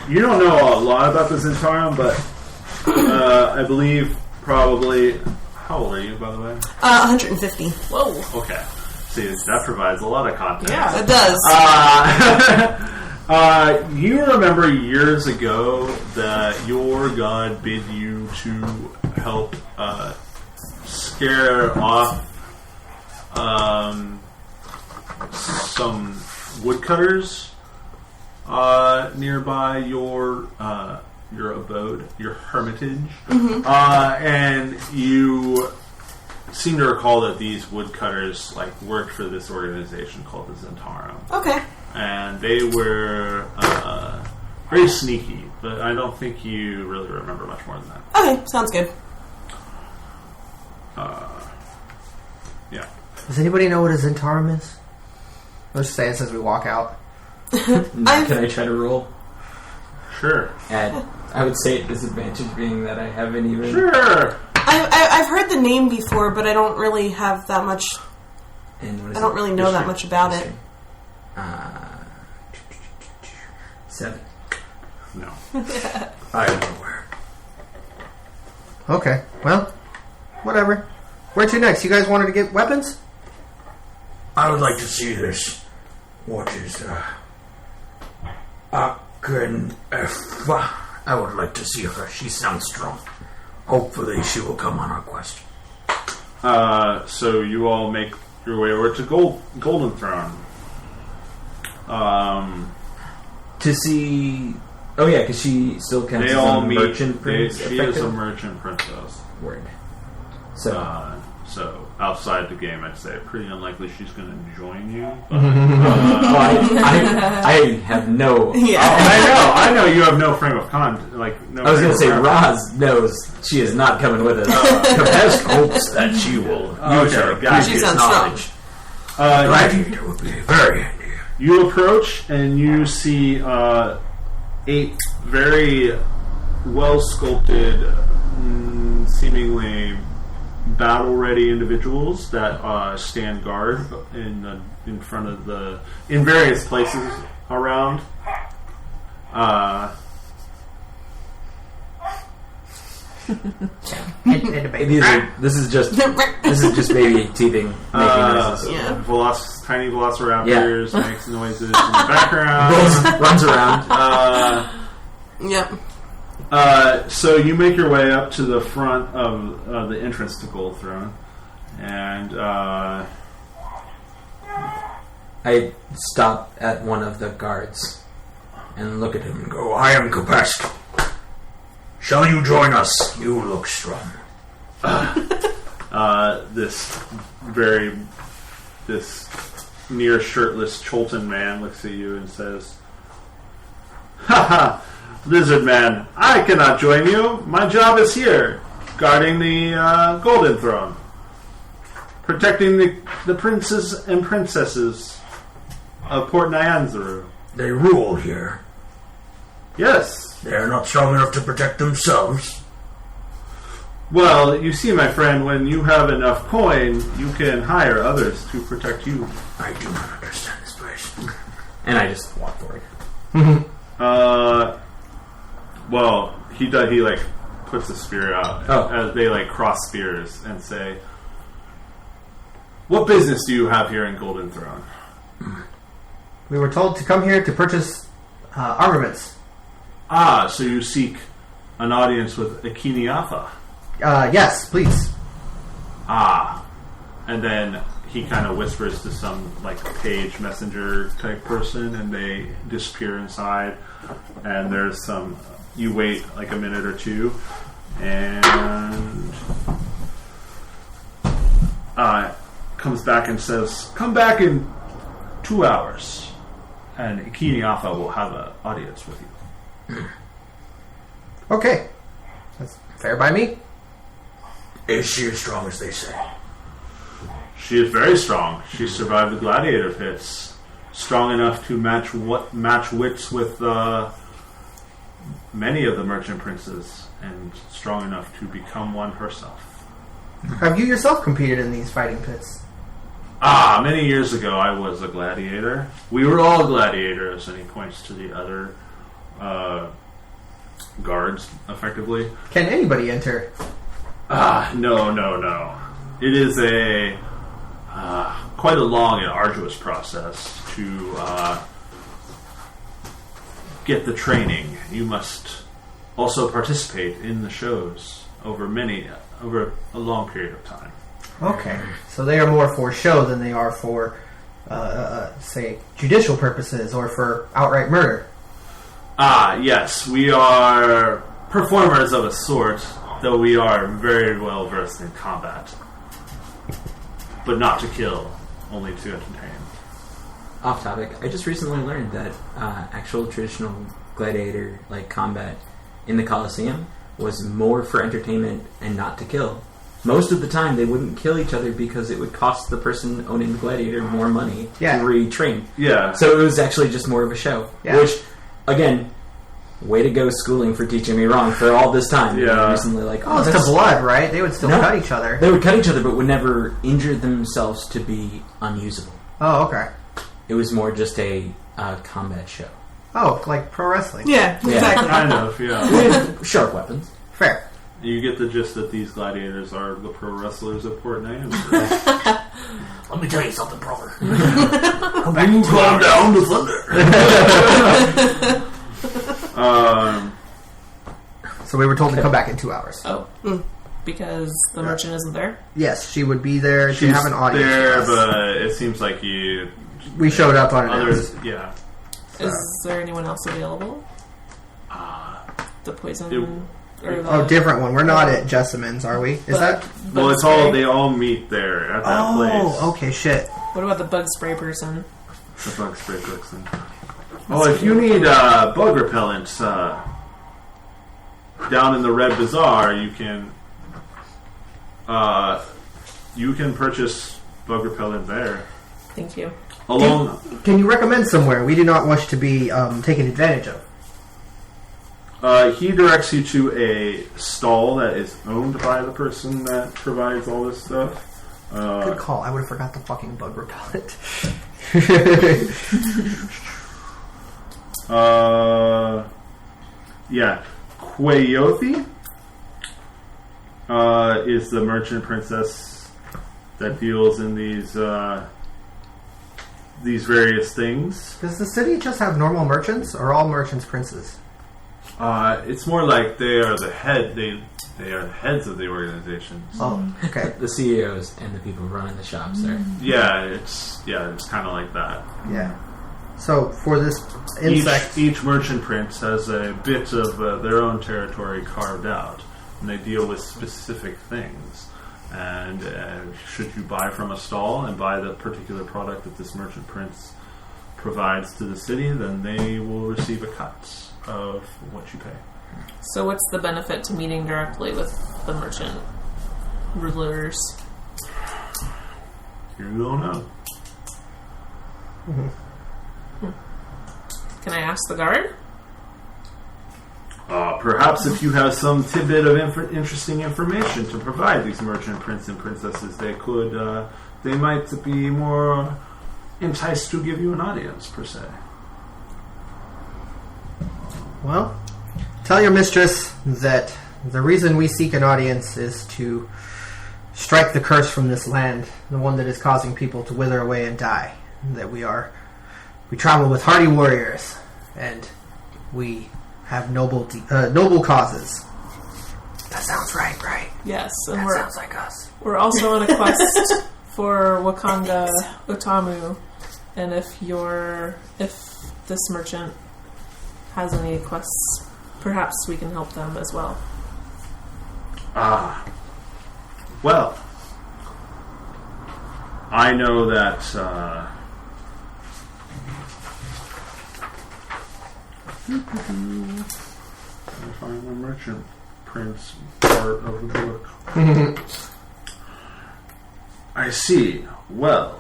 You don't know a lot about the Zentarum, but I believe probably... How old are you, by the way? 150. Whoa. Okay. See, that provides a lot of context. Yeah. It does. You remember years ago that your god bid you to help scare off some woodcutters nearby your abode, your hermitage, and you seem to recall that these woodcutters worked for this organization called the Zentarum. Okay. And they were very sneaky, but I don't think you really remember much more than that. Okay, sounds good. Yeah. Does anybody know what a Zentarum is? Let's just say it as we walk out. Can I try to roll? Sure. I would say at disadvantage, being that I haven't even... Sure. I I've heard the name before, but I don't really have that much. And what is I don't really know that much about it. 7. No. I am aware. Okay, well, whatever. Where to next? You guys wanted to get weapons? I would like to see this. What is I would like to see her. She sounds strong. Hopefully she will come on our quest. So you all make your way over to Golden Throne. To see... Oh yeah, because she still counts They as all a meet. merchant prince. She is a effectively? merchant princess. Word. So... So outside the game, I'd say pretty unlikely she's going to join you. But, I have no... Yeah. I know. You have no frame of no. I was going to say, frame of Roz knows she is not coming with us. Capesc hopes that she will use her Okay, gotcha. She previous sounds knowledge. Gladiator would be very handy. You approach and you see 8 very well sculpted, seemingly battle-ready individuals that stand guard in front of in various places around. This is just baby teething making noises. Yeah. Tiny velociraptors makes noises in the background. Runs around. Yep. So you make your way up to the front of the entrance to Gold Throne, and I stop at one of the guards and look at him and go, I am Capesc. Shall you join us? You look strong. This near shirtless Cholton man looks at you and says, "Ha ha, Lizard Man, I cannot join you. My job is here, guarding the Golden Throne, protecting the princes and princesses of Port Nyanzaru." They rule here. Yes. They are not strong enough to protect themselves. Well, you see, my friend, when you have enough coin, you can hire others to protect you. I do not understand this place. and I just walk forward. Well, he does. He puts the spear out as they cross spears and say, "What business do you have here in Golden Throne?" We were told to come here to purchase armaments. Ah, so you seek an audience with Akiniafa. Yes, please. Ah, and then he kind of whispers to some page messenger type person, and they disappear inside. And there's some. You wait a minute or two, and comes back and says, "Come back in 2 hours, and Akiniafa will have an audience with you." Okay. That's fair by me. Is she as strong as they say? She is very strong. She survived the gladiator pits. Strong enough to match wits with many of the merchant princes, and strong enough to become one herself. Have you yourself competed in these fighting pits? Ah, many years ago I was a gladiator. We were all gladiators, and he points to the other guards, effectively. Can anybody enter? No. It is a quite a long and arduous process to get the training. You must also participate in the shows over a long period of time. Okay. So they are more for show than they are for, say, judicial purposes or for outright murder. Ah, yes. We are performers of a sort, though we are very well versed in combat. But not to kill, only to entertain. Off topic, I just recently learned that actual traditional gladiator combat in the Colosseum was more for entertainment and not to kill. Most of the time, they wouldn't kill each other because it would cost the person owning the gladiator more money to retrain. Yeah. So it was actually just more of a show. Yeah. Which, again, way to go schooling for teaching me wrong for all this time. Yeah. Recently, like, Oh, it's that's- to blood, right? They would still No. cut each other. They would cut each other, but would never injure themselves to be unusable. Oh, okay. It was more just a combat show. Oh, like pro wrestling. Yeah, exactly. Kind of, yeah. We had sharp weapons. Fair. You get the gist that these gladiators are the pro wrestlers of Port Name. Let me tell you something, brother. Go back You to calm down to thunder. So we were told to come back in 2 hours. Oh. Because the merchant isn't there? Yes, she would be there to She's have an audience. there, with us. but it seems like you We showed up on others. it. Yeah, Is there anyone else available? The poison... or the, Oh, different one. We're not at Jessamyn's, are we? Is bug- that? bug well, it's spray? all they all meet there at that place. Oh, okay, shit. What about the bug spray person? The bug spray person. Oh, if you need bug repellents down in the Red Bazaar, you can purchase bug repellent there. Thank you. Along, Can you recommend somewhere we do not wish to be taken advantage of? he directs you to a stall that is owned by the person that provides all this stuff. Good call. I would have forgot the fucking bug repellent. Yeah, Quayothi is the merchant princess that deals in these various things. Does the city just have normal merchants, or all merchants princes? It's more like they are the head. They are the heads of the organizations. Oh, okay. The CEOs and the people running the shops there. Yeah, it's kind of like that. Yeah. So for this insect, Each merchant prince has a bit of their own territory carved out, and they deal with specific things. And should you buy from a stall and buy the particular product that this merchant prince provides to the city, then they will receive a cut of what you pay. So what's the benefit to meeting directly with the merchant rulers? You don't know. Can I ask the guard? Perhaps if you have some tidbit of interesting information to provide these merchant prince and princesses, they might be more enticed to give you an audience, per se. well, tell your mistress that the reason we seek an audience is to strike the curse from this land, the one that is causing people to wither away and die. That we travel with hardy warriors, and we have noble causes. That sounds right? Yes, and That we're sounds like us. we're also on a quest for Wakanga Utamu, and if this merchant has any quests, perhaps we can help them as well. Well, I know that I find the merchant prince part of the book. I see. Well,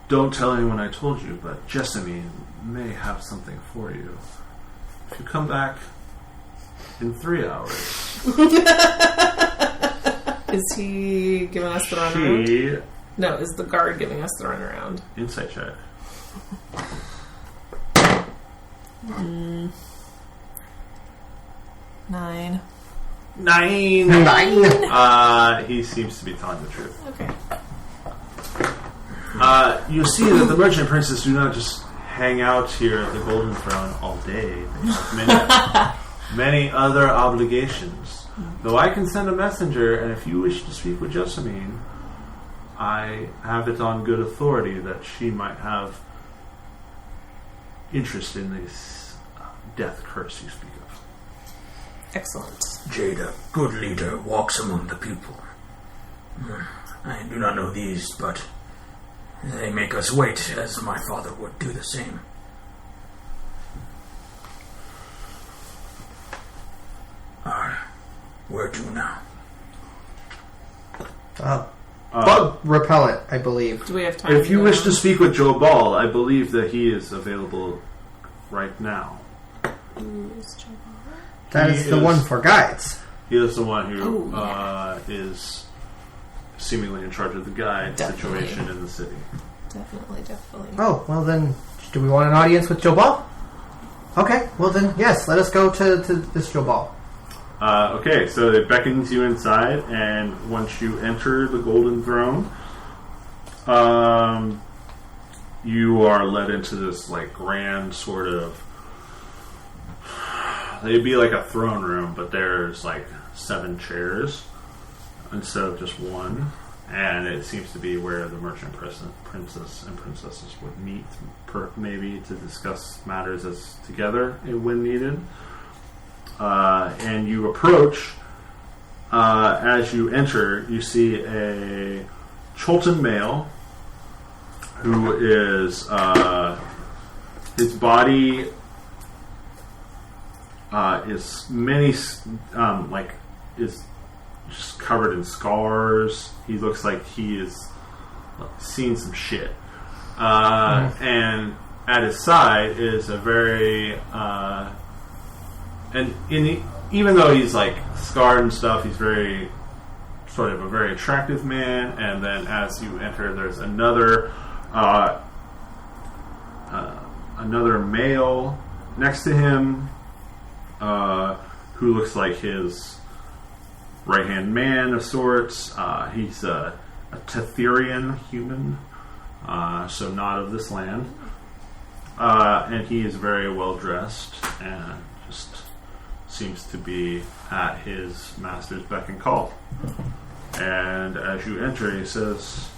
don't tell anyone I told you, but Jessamine may have something for you. If you come back in 3 hours, Is he giving us the runaround? she No, is the guard giving us the runaround? insight check. 9. 9. 9. He seems to be telling the truth. Okay. You see that the merchant princes do not just hang out here at the Golden Throne all day. They have many other obligations. Though I can send a messenger, and if you wish to speak with Jessamine, I have it on good authority that she might have interest in this death curse you speak of. Excellent. Jada, good leader, walks among the people. I do not know these, but they make us wait, as my father would do the same. Where to now? Bug repellent, I believe. Do we have time? If you go wish down? to speak with Joe Ball, I believe that he is available right now. That is the one for guides. He is the one who is seemingly in charge of the guide situation in the city. Definitely. Oh, well then, do we want an audience with Jobal? Okay, well then, yes, let us go to this Jobal. Okay, so it beckons you inside, and once you enter the Golden Throne, you are led into this like grand sort of. It'd be like a throne room, but there's like 7 chairs instead of just one, and it seems to be where the merchant princess and princesses would meet, maybe to discuss matters as together when needed. And you approach. As you enter, you see a Cholton male who is his body is is just covered in scars. He looks like he is seen some shit. And at his side is a very even though he's like scarred and stuff, he's very sort of a very attractive man. And then as you enter, there's another male next to him who looks like his right-hand man of sorts. He's a Tetherian human, so not of this land. And he is very well-dressed and just seems to be at his master's beck and call. And as you enter, he says,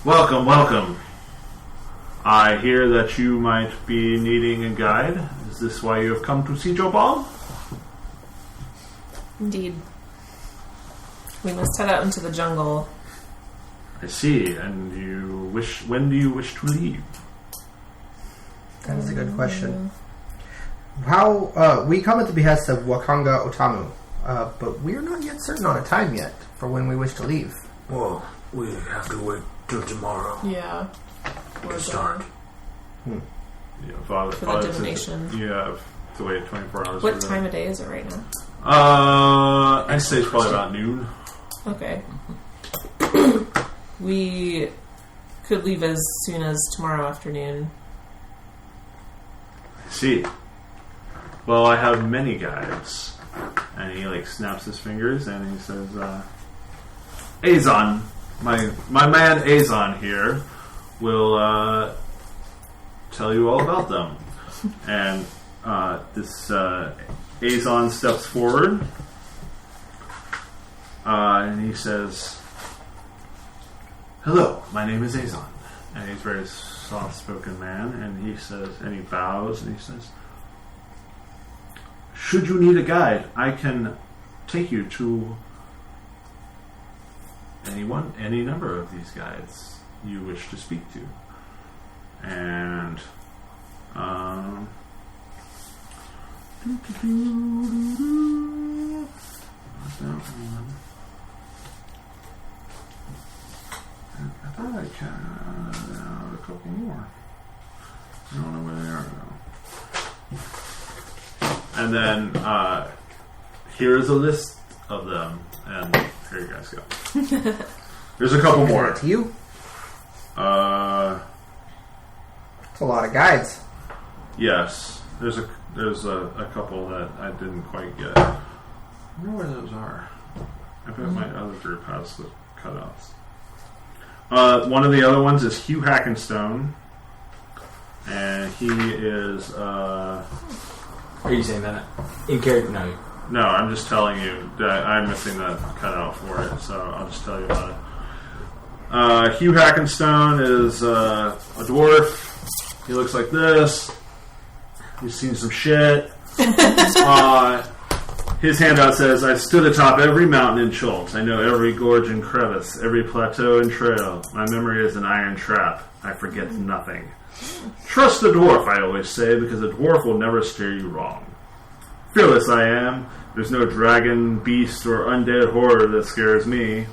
"Welcome, welcome. I hear that you might be needing a guide. Is this why you have come to see Jobal?" Indeed. We must head out into the jungle. I see. And when do you wish to leave? That is a good question. How we come at the behest of Wakanga Otamu, but we are not yet certain on a time yet for when we wish to leave. Well, we have to wait till tomorrow Yeah. to start. Yeah, Father For the divination. You have to wait 24 hours. What time of day is it right now? I'd say it's probably about noon. Okay. We could leave as soon as tomorrow afternoon. I see. Well, I have many guides. And he like snaps his fingers and he says, Azon, my man Azon here will tell you all about them. And this Azon steps forward and he says, "Hello, my name is Azon." And he's a very soft-spoken man, and he says, and he bows and he says, "Should you need a guide, I can take you to any number of these guides you wish to speak to." And I thought I counted out a couple more. I don't know where they are now. And then here's a list of them, and here you guys go. There's a couple more. To you? It's a lot of guides. Yes, there's a couple that I didn't quite get. I wonder where those are. I bet my other group has the cutouts. One of the other ones is Hugh Hackenstone, and he is. Are you saying that in character? No. No, I'm just telling you that I'm missing the cutout for it, so I'll just tell you about it. Hugh Hackenstone is a dwarf. He looks like this. He's seen some shit. His handout says, "I stood atop every mountain in Chult. I know every gorge and crevice, every plateau and trail. My memory is an iron trap. I forget nothing. Trust the dwarf, I always say, because a dwarf will never steer you wrong. Fearless I am. There's no dragon, beast, or undead horror that scares me.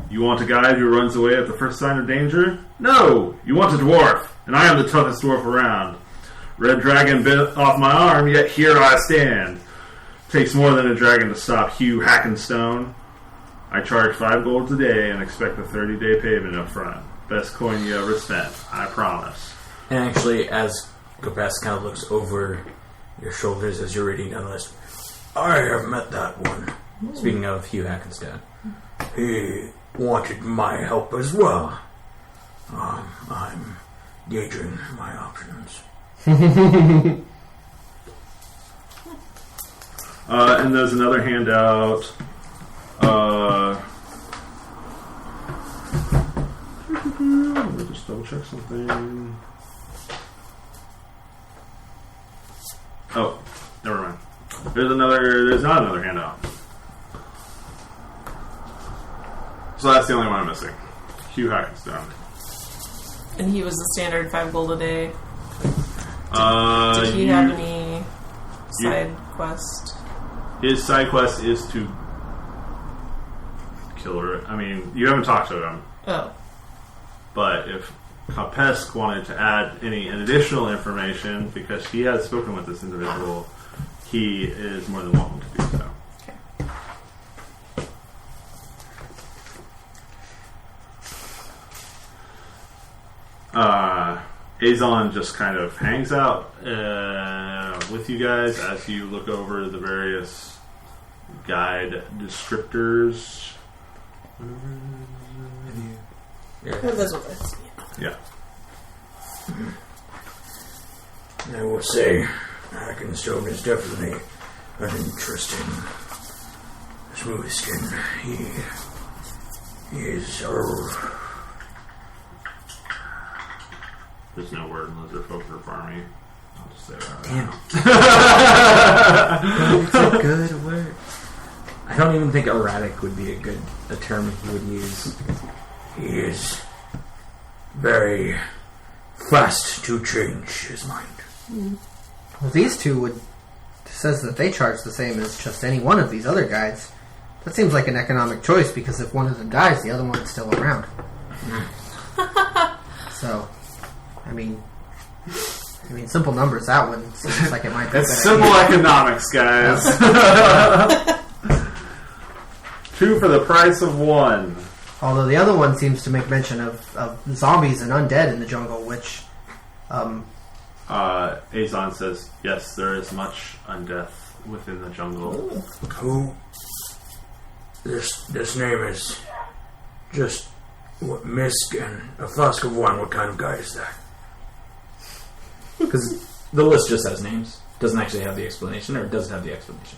You want a guide who runs away at the first sign of danger? No! You want a dwarf, and I am the toughest dwarf around. Red dragon bit off my arm, yet here I stand. Takes more than a dragon to stop Hugh Hackenstone. I charge 5 gold a day and expect a 30-day payment up front. Best coin you ever spent, I promise. And actually, as Gopes kind of looks over your shoulders as you're reading down the list, I have met that one. speaking of Hugh Hackenstone, He wanted my help as well. I'm gauging my options. And there's another handout. Let me just double check something. Oh, never mind. There's not another handout. So that's the only one I'm missing. Hugh Hackenstone. And he was the standard 5 gold a day. Did he you- have any side quest? His side quest is to kill her. I mean, you haven't talked to him, Oh. but if Kapesk wanted to add any additional information, because he has spoken with this individual, he is more than welcome to do so. Azon just kind of hangs out with you guys as you look over the various guide descriptors. Yeah. I will say, Hackenstone is definitely an interesting smooth skin. He is There's no word in lizard folk or farmy. I'll just say that. damn it. It's a good word. I don't even think erratic would be a term he would use. He is very fast to change his mind. Well, these two says that they charge the same as just any one of these other guides. That seems like an economic choice because if one of them dies, the other one's still around. So, I mean, simple numbers. That one seems like it might be. It's simple economics, guys. 2 for the price of 1. Although the other one seems to make mention of zombies and undead in the jungle, which, Azon says, yes, there is much undeath within the jungle. Who? This name is just what Misk and a flask of wine. What kind of guy is that? Because the list just has names. Doesn't actually have the explanation, or does it have the explanation?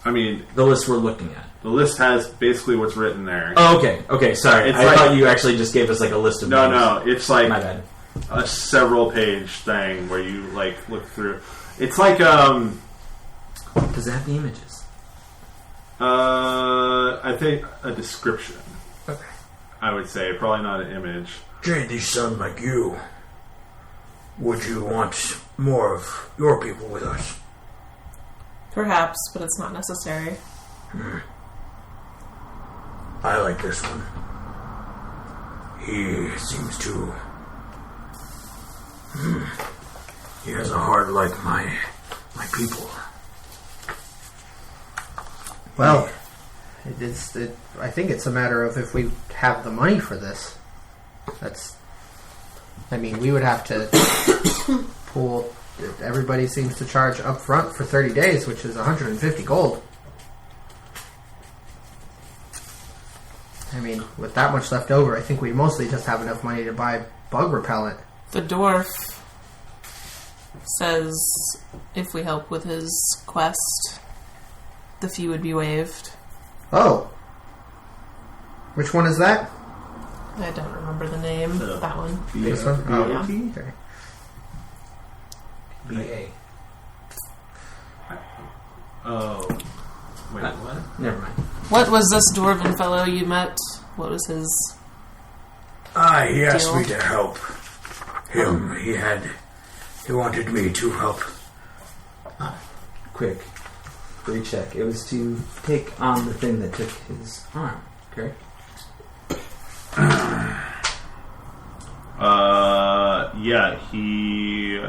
I mean, The list we're looking at. the list has basically what's written there. Oh, okay. Okay, sorry. It's I like- thought you actually just gave us like a list of names. No, it's like My bad. a several page thing where you like look through. It's like Does it have the images? I think a description. Okay. I would say probably not an image. JD son like you. Would you want more of your people with us? Perhaps, but it's not necessary. I like this one. He seems to... He has a heart like my people. well, I think it's a matter of if we have the money for this. We would have to pool. Everybody seems to charge up front for 30 days, which is 150 gold. I mean, with that much left over, I think we mostly just have enough money to buy bug repellent. The dwarf says if we help with his quest, the fee would be waived. Oh. Which one is that? I don't remember the name. That one. This one? Oh, Yeah. okay. BA. Oh, wait, what? Never mind. What was this dwarven fellow you met? What was his... He asked Deal. me to help him. He wanted me to help. Quick. Free check. It was to take on the thing that took his arm, correct? Yeah, he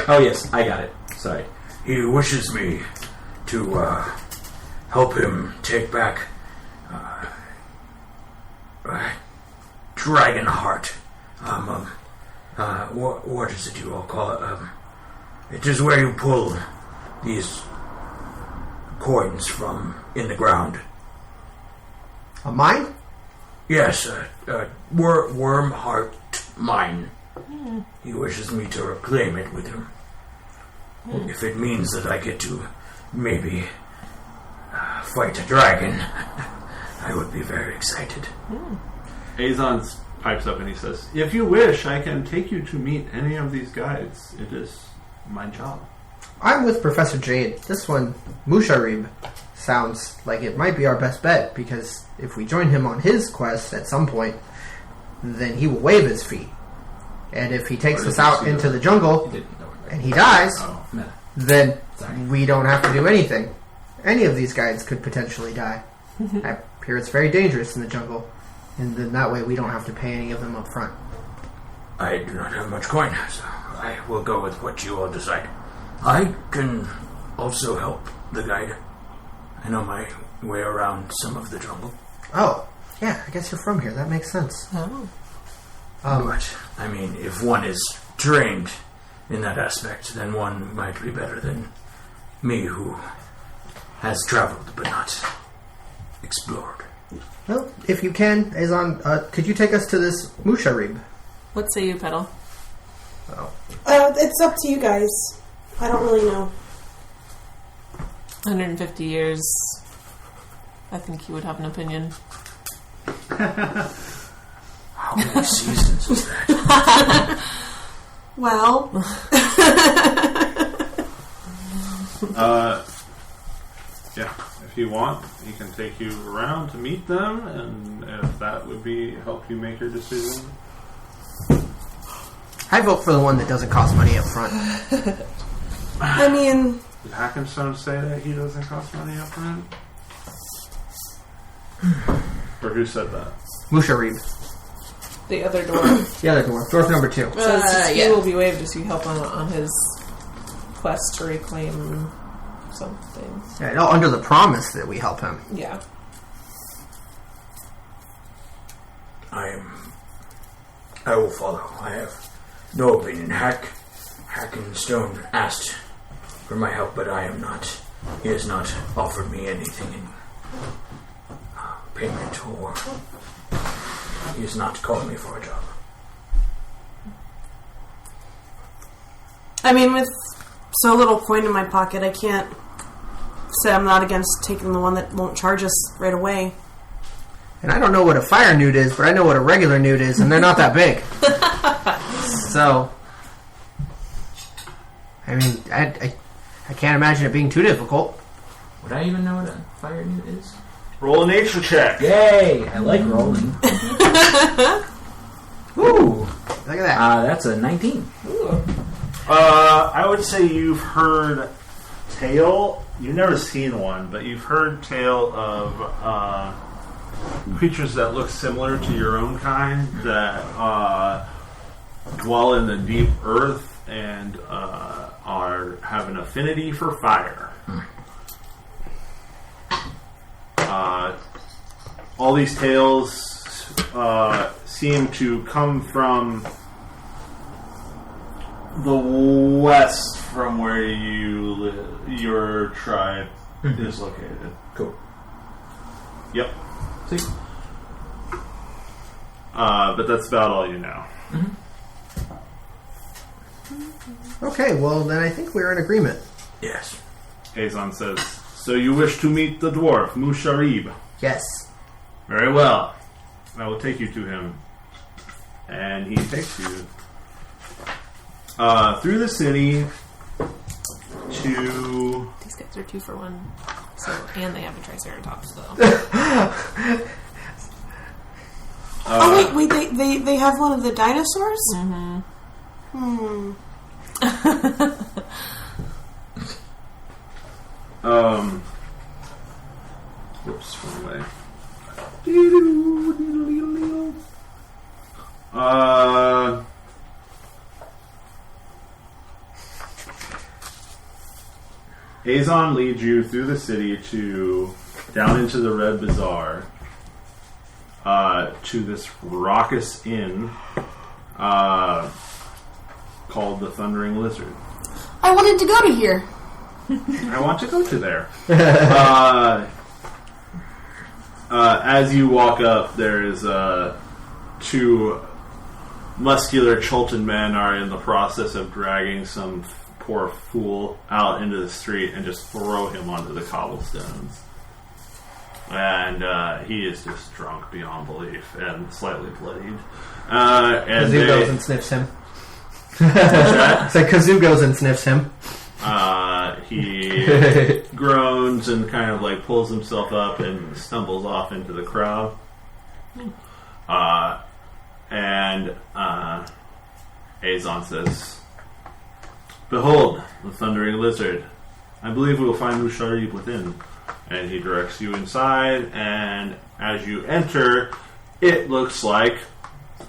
Oh, yes, I got it. Sorry. He wishes me to help him take back Dragon Heart. What is it you all call it? It is where you pull these coins from in the ground. A mine? Yes, Worm Heart Mine. He wishes me to reclaim it with him. If it means that I get to maybe fight a dragon, I would be very excited. Azon pipes up and he says, "If you wish, I can take you to meet any of these guides. It is my job." I'm with Professor Jade. This one, Musharib, sounds like it might be our best bet, because if we join him on his quest at some point, then he will waive his fee. And if he takes us out into the jungle and he dies, then we don't have to do anything. Any of these guides could potentially die. I hear it's very dangerous in the jungle, and then that way we don't have to pay any of them up front. I do not have much coin, so I will go with what you all decide. I can also help the guide. I know my way around some of the jungle. Oh, yeah, I guess you're from here. That makes sense. Oh. But, I mean, if one is trained in that aspect, then one might be better than me, who has traveled but not explored. Well, if you can, Azon, could you take us to this Musharib? What say you, Petal? Oh. It's up to you guys. I don't really know. 150 years. I think you would have an opinion. How many seasons is that? Well, Yeah, if you want, he can take you around to meet them, and if that would be help you make your decision. I vote for the one that doesn't cost money up front. I mean, Did Hackenstone say that he doesn't cost money up front? Or who said that? Musharib. The other door The other dwarf. Dwarf number 2. says his fee yeah. will be waived as you help on his quest to reclaim something. Yeah, no, under the promise that we help him. Yeah. I will follow. I have no opinion. Hackenstone asked for my help, but I am not. He has not offered me anything in payment, or he has not called me for a job. I mean, with so little coin in my pocket, I can't say I'm not against taking the one that won't charge us right away. And I don't know what a fire newt is, but I know what a regular newt is, and they're not that big. So, I mean, I can't imagine it being too difficult. Would I even know what a fire newt is? Roll a nature check. Yay! I like rolling. Ooh, look at that. That's a 19. I would say you've heard tale. You've never seen one, but you've heard tale of creatures that look similar to your own kind that dwell in the deep earth and have an affinity for fire. All these tales seem to come from the west from where you your tribe is located. Cool. Yep. See? But that's about all you know. Okay, well, then I think we're in agreement. Yes. Azon says, "So you wish to meet the dwarf, Musharib? Yes. Very well. I will take you to him." And he takes you through the city to... These guys are 2 for 1. So, and they have a Triceratops, though. Oh wait, they have one of the dinosaurs? Whoops, wrong way. Azon leads you through the city to down into the Red Bazaar to this raucous inn called the Thundering Lizard. I wanted to go to here. I want to go to there. As you walk up, there is two muscular Chultan men are in the process of dragging some poor fool out into the street and just throw him onto the cobblestones. And he is just drunk beyond belief and slightly bloodied. And Kazoo goes and sniffs him. that? So Kazoo goes and sniffs him. He groans and kind of like pulls himself up and stumbles off into the crowd. And Azon says, "Behold, the Thundering Lizard. I believe we will find Musharib within." And he directs you inside, and as you enter, it looks like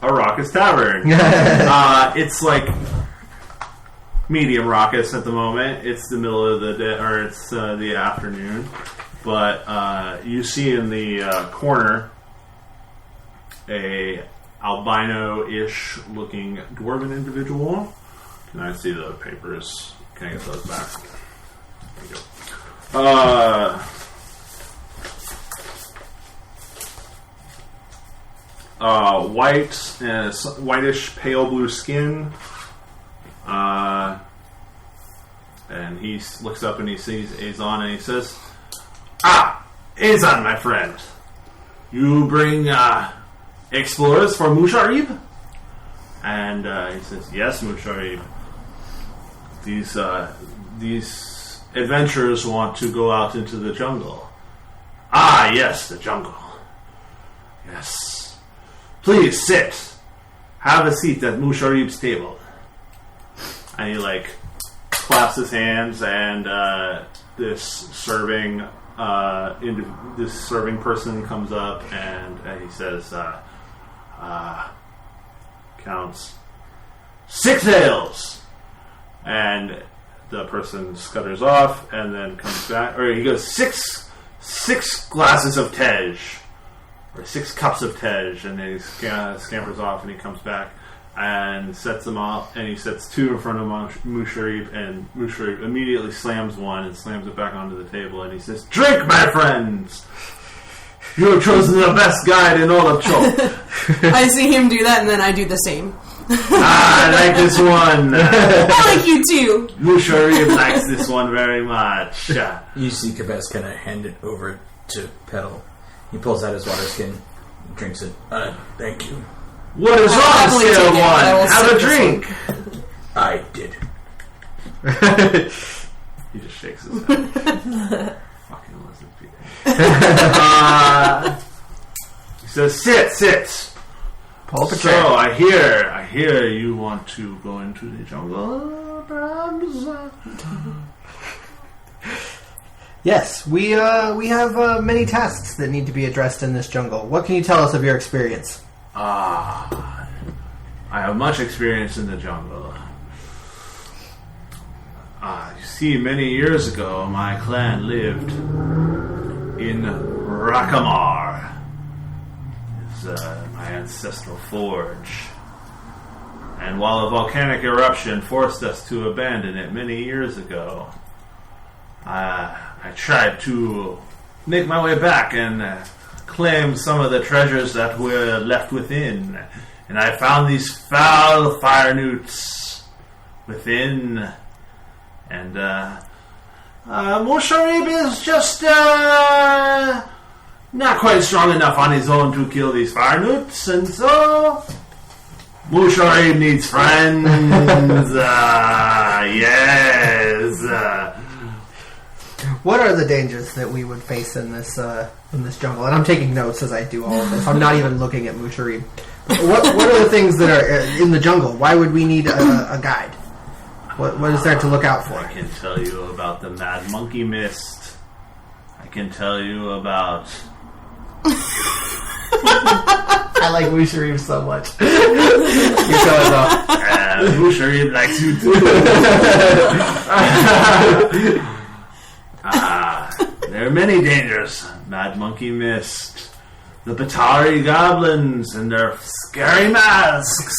a raucous tavern. It's like medium raucous at the moment. It's the middle of the day, or it's the afternoon. But you see in the corner a albino-ish looking dwarven individual. Can I see the papers? Can I get those back? There you go. White and whitish pale blue skin. And he looks up and he sees Azon and he says, "Ah, Azon, my friend. You bring explorers for Musharib?" And he says, "Yes, Musharib. These adventurers want to go out into the jungle." "Ah, yes, the jungle. Yes. Please sit. Have a seat at Musharib's table." And he claps his hands, and this serving person comes up and he says, counts 6 ales, and the person scutters off and then comes back, or he goes six glasses of tej, or 6 cups of tej, and then he scampers off and he comes back and sets them up, and he sets 2 in front of Musharib, and Musharib immediately slams one and slams it back onto the table, and he says, "Drink, my friends! You have chosen the best guide in all of Chult." I see him do that, and then I do the same. I like this one. I like you too. Musharib likes this one very much. You see Kabes kind of hand it over to Petal. He pulls out his water skin, drinks it. Thank you. What is wrong, Scale 1? Have a drink. I did. He just shakes his head. Fucking lizard people. He says, "Sit. Pull up a So chair. I hear you want to go into the jungle, perhaps?" Yes, we have many tasks that need to be addressed in this jungle. What can you tell us of your experience? I have much experience in the jungle. You see, many years ago, my clan lived in Rakamar. It's my ancestral forge. And while a volcanic eruption forced us to abandon it many years ago, I tried to make my way back and claim some of the treasures that were left within. And I found these foul fire newts within. And Musharib is just not quite strong enough on his own to kill these fire newts. And so Musharib needs friends. Yes. What are the dangers that we would face in this jungle? And I'm taking notes as I do all of this. I'm not even looking at Musharib. What are the things that are in the jungle? Why would we need a guide? What is there to look out for? I can tell you about the Mad Monkey Mist. I can tell you about... I like Musharib so much. You tell us all. Musharib likes you too. are many dangers. Mad Monkey Mist, the Batari Goblins and their scary masks.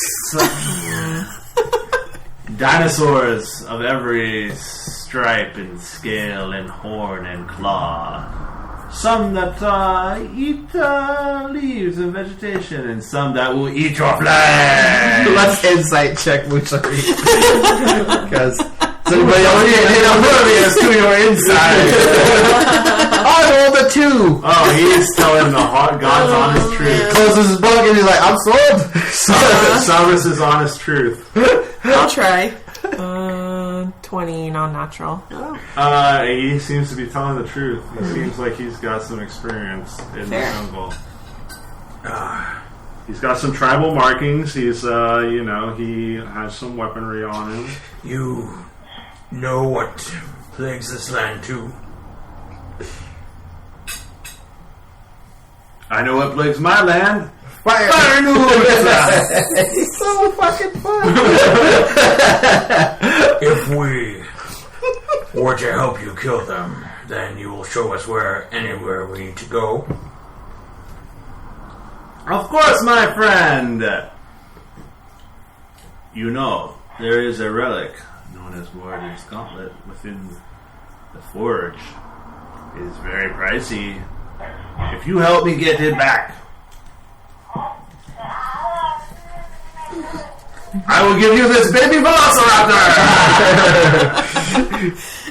Dinosaurs of every stripe and scale and horn and claw. Some that eat leaves and vegetation, and some that will eat your flesh. Let's insight check Mushari. Because anybody else hit oblivious to your inside. I rolled a 2. Oh, he's telling the God's honest truth. Closes his book and he's like, I'm sold. Cyrus's honest truth. I'll try. 20 non-natural. He seems to be telling the truth. He seems like he's got some experience in the jungle. He's got some tribal markings. He's, he has some weaponry on him. You know what plagues this land too? I know what plagues my land. Fire news! It's so fucking fun. If we were to help you kill them, then you will show us anywhere we need to go. Of course, my friend. You know, there is a relic known as Warrior's Gauntlet within the forge. It is very pricey. If you help me get it back, I will give you this baby velociraptor!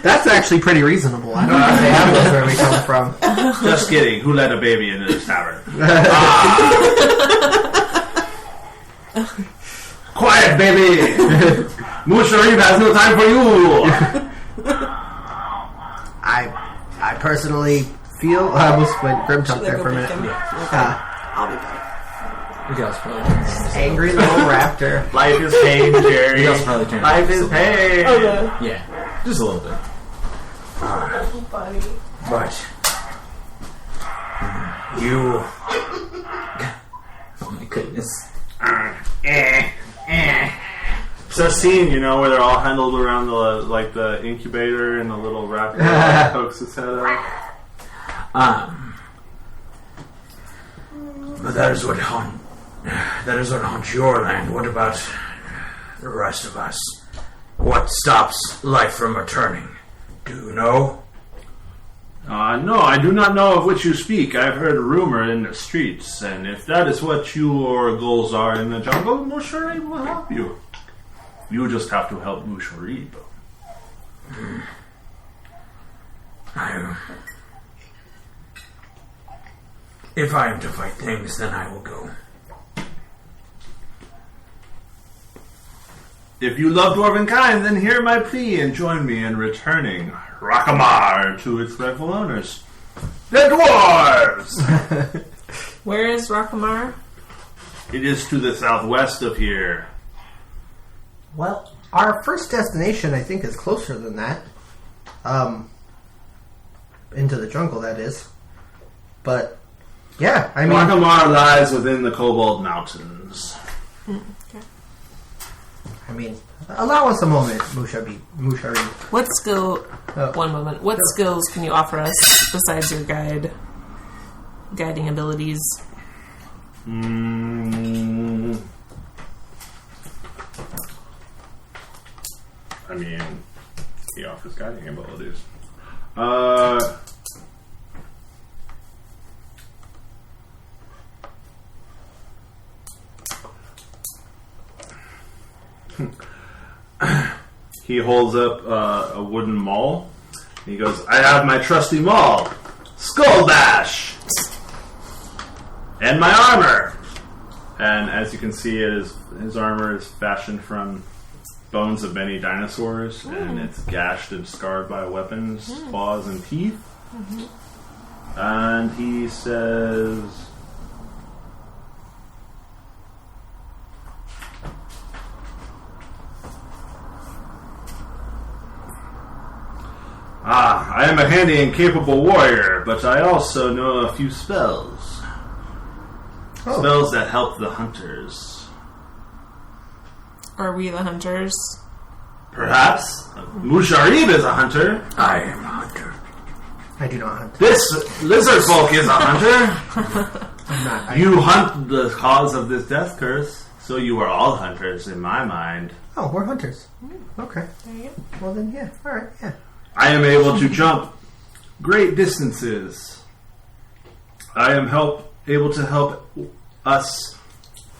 That's actually pretty reasonable. I don't know if they have those where we come from. Just kidding. Who let a baby into this tavern? Quiet, baby! Musharib has no time for you! I personally feel... I almost went Grim Talk there for a minute. I'll be back. You guys probably Angry little raptor. Life is pain, Jerry. You guys probably turned Life it is just a pain! little- Yeah, just a little bit. But you Oh my goodness. It's a scene, where they're all huddled around the incubator and the little raptor pokes its head out. But that is what haunts your land. What about the rest of us? What stops life from returning? Do you know? No, I do not know of which you speak. I've heard a rumor in the streets, and if that is what your goals are in the jungle, Musharib will help you. You just have to help Musharib. If I am to fight things, then I will go. If you love dwarven kind, then hear my plea and join me in returning Rakamar to its rightful owners. The dwarves! Where is Rakamar? It is to the southwest of here. Well, our first destination, I think, is closer than that. Into the jungle, that is. But, yeah, I mean... Rakamar lies within the Cobalt Mountains. I mean, allow us a moment, Mushari. What skill... One moment. What skills can you offer us besides your guiding abilities? I mean, he offers guiding abilities. He holds up a wooden maul. He goes, I have my trusty maul, Skull Bash, and my armor. And as you can see, his armor is fashioned from bones of many dinosaurs, and it's gashed and scarred by weapons, claws, and teeth. And he says, I am a handy and capable warrior, but I also know a few spells. Spells that help the hunters. Are we the hunters? Perhaps. Musharib is a hunter. I am a hunter. I do not hunt. This lizard folk is a hunter. I'm not. You hunt the cause of this death curse, so you are all hunters in my mind. Oh, we're hunters. Okay. There you go. Well then, yeah. All right. Yeah. I am able to jump great distances. I am able to help us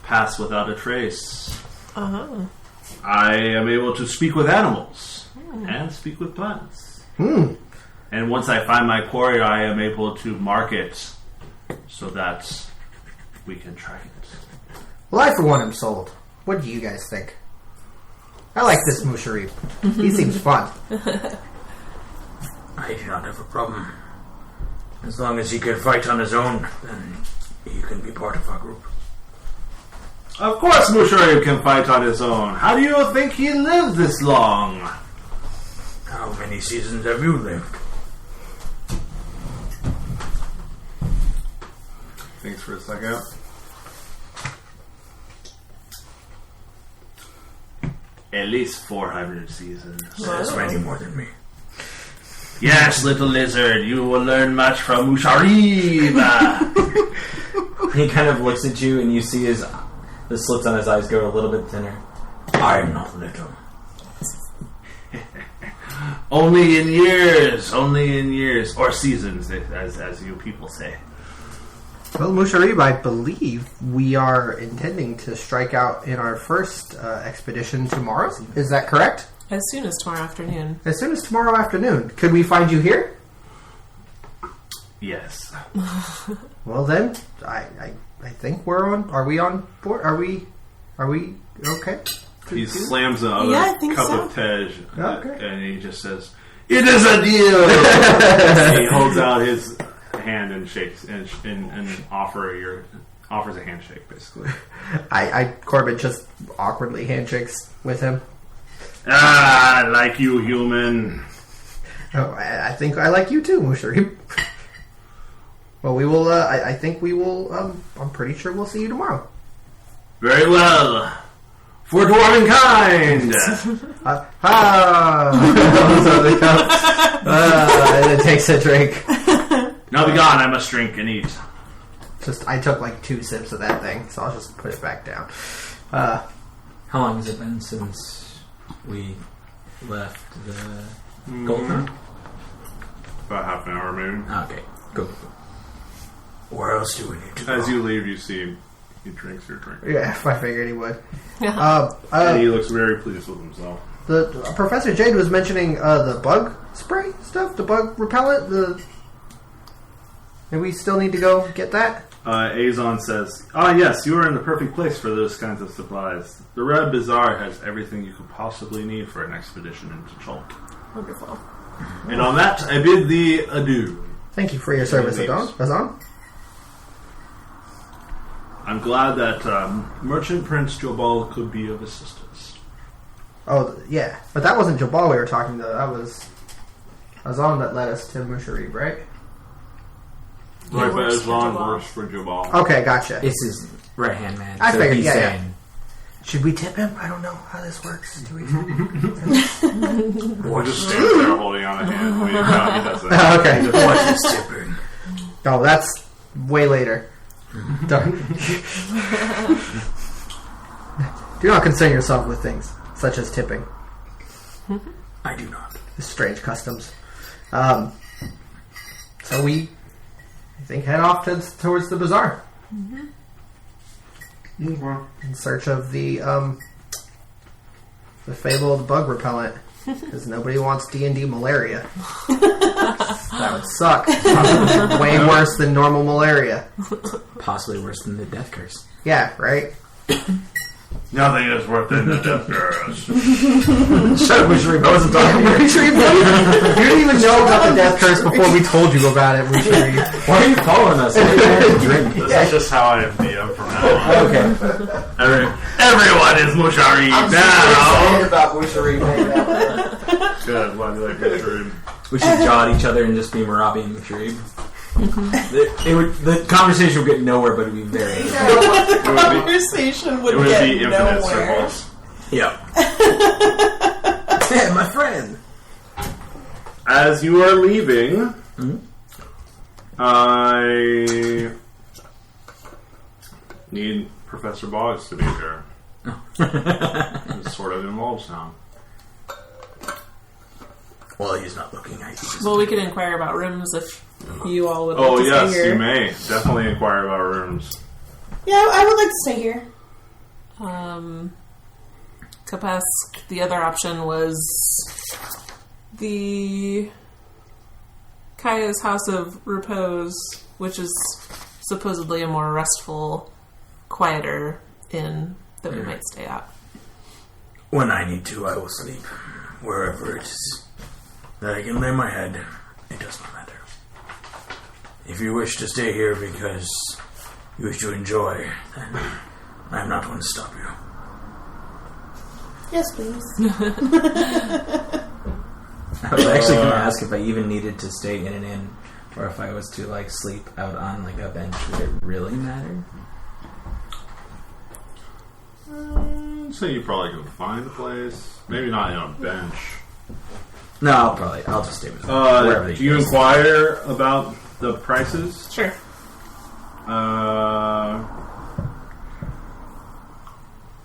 pass without a trace. Uh-huh. I am able to speak with animals and speak with plants. And once I find my quarry, I am able to mark it so that we can track it. Well, I for one am sold. What do you guys think? I like this Musharib. He seems fun. I do not have a problem. As long as he can fight on his own, then he can be part of our group. Of course Musharib can fight on his own. How do you think he lived this long? How many seasons have you lived? Thanks for a second. At least 400 seasons. That's many more than me. Yes, little lizard, you will learn much from Musharib. He kind of looks at you, and you see the slits on his eyes go a little bit thinner. I am not little. Only in years, or seasons, as you people say. Well, Musharib, I believe we are intending to strike out in our first expedition tomorrow. Is that correct? As soon as tomorrow afternoon. As soon as tomorrow afternoon. Could we find you here? Yes. Well then, I think we're on. Are we on board? Are we okay? He slams another Yeah, I think cup so. of tej, Okay. and he just says, "It is a deal." He holds out his hand and shakes and offers a handshake, basically. Corbin just awkwardly handshakes with him. Ah, like you, human. Oh, I think I like you too, Musharib. Well, we will. I think we will. I'm pretty sure we'll see you tomorrow. Very well. For dwarven kind. And it takes a drink. Now be gone. I must drink and eat. I took like 2 sips of that thing, so I'll just put it back down. How long has it been since we left the gold mine? About half an hour, maybe. Okay, go. Where else do we need to go? As you leave, you see he drinks your drink. Yeah, I figured he would. And he looks very pleased with himself. The Professor Jade was mentioning the bug spray stuff, the bug repellent. And we still need to go get that. Azon says, yes, you are in the perfect place for those kinds of supplies. The Red Bazaar has everything you could possibly need for an expedition into Chalk. Wonderful. And on that, I bid thee adieu. Thank you for your service, Azon. I'm glad that Merchant Prince Jobal could be of assistance. Oh, yeah. But that wasn't Jabal we were talking to. That was Azon that led us to Musharib, right? Right, but works for Azon Jabal. works for Jobal. Okay, gotcha. It's his right hand man. I figured, he's yeah. saying, Should we tip him? I don't know how this works. Do we tip him? Or just stands there holding on a hand. He does that. Okay. What is tipping? Oh, that's way later. Darn. Do not concern yourself with things such as tipping. I do not. Strange customs. So we, I think, head off towards the bazaar in search of the fabled bug repellent, because nobody wants D&D malaria. That would suck. Way worse than normal malaria. possibly worse than the death curse. Yeah, right. Nothing is worse than the death curse. Shut up, Musharib. I wasn't talking about Musharib. You didn't even know about the death curse before we told you about it, Musharib. Why are you following us? Drink. This is just how I am DM from now on. Okay. Everyone is Musharib I'm now. excited about Musharib. Good, why do you like Musharib? We should jaw at each other and just be Marabi and Musharib. The conversation would get nowhere, but it would be very interesting. Conversation would It would get be infinite nowhere. circles. Yeah. Yeah, my friend. As you are leaving, I need Professor Boggs to be here. It sort of involves now. Well, he's not looking. Well, we could inquire about rooms if you all would Oh, like to yes, stay here. you may. Definitely inquire about rooms. Yeah, I would like to stay here. Kapesk, the other option was the Kaya's House of Repose, which is supposedly a more restful, quieter inn that we might stay at. When I need to, I will sleep. Wherever it is that I can lay my head, it does not matter. If you wish to stay here because you wish to enjoy, then I'm not going to stop you. Yes, please. I was actually going to ask if I even needed to stay in an inn, or if I was to like sleep out on like a bench. Would it really matter? So you probably can find a place. Maybe not on a bench. No, I'll just stay with you. Wherever Do you inquire about the prices? Sure.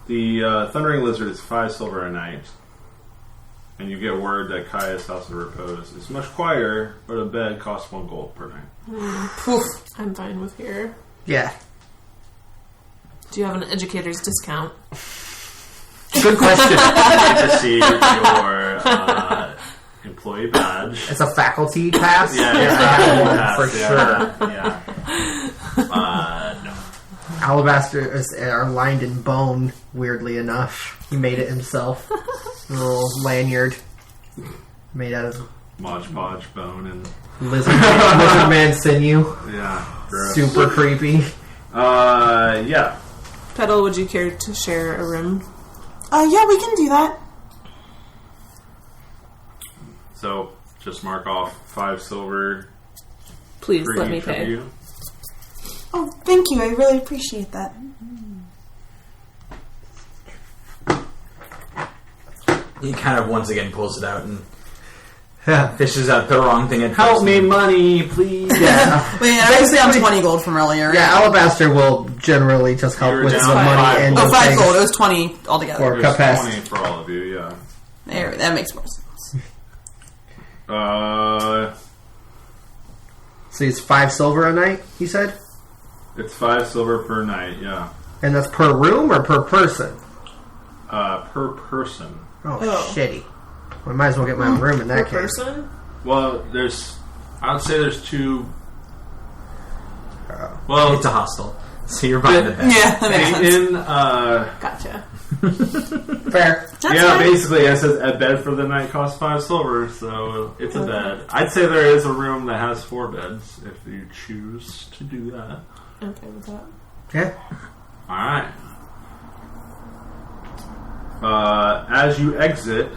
The Thundering Lizard is 5 silver a night. And you get word that Kaya's House of Repose is much quieter, but a bed costs 1 gold per night. I'm fine with here. Yeah. Do you have an educator's discount? Good question. You receive your employee badge. It's a faculty pass? Yeah, For sure. Yeah. No. Alabasters are lined in bone, weirdly enough. He made it himself. A little lanyard made out of Modge Podge bone and lizard man sinew. yeah, gross. Super creepy. Yeah. Petal, would you care to share a room? Yeah, we can do that. So just mark off 5 silver. Please For let me each of pay. you. Oh, thank you. I really appreciate that. He kind of once again pulls it out and Yeah. fishes out the wrong thing at Help first. me, money, please. Yeah. Wait, I was down 20 gold from earlier. Yeah, Alabaster will generally just help You're with down the money 5 and Oh, the 5 things. gold. It was 20 altogether. Or There's Kapesk. 20 for all of you, yeah. There, that makes more sense. So it's 5 silver a night, he said? It's 5 silver per night, yeah. And that's per room or per person? Per person. Oh, Oh. shitty. Well, I might as well get my own room in that Per case. person? Well, I would say there's 2. Well, It's a hostel, so you're buying the bed. Yeah, that makes sense. in Gotcha. Fair. That's yeah, fine. basically, it says a bed for the night costs 5 silver, so it's a bed. I'd say there is a room that has 4 beds if you choose to do that. Okay with that. Yeah. Alright. As you exit,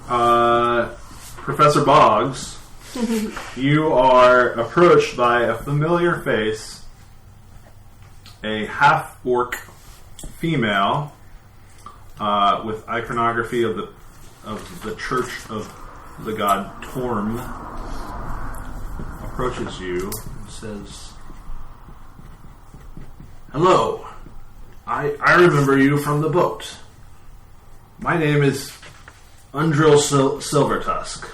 Professor Boggs, you are approached by a familiar face, a half-orc female with iconography of the Church of the God Torm, approaches you and says, "Hello, I remember you from the boat. My name is Undril Silvertusk.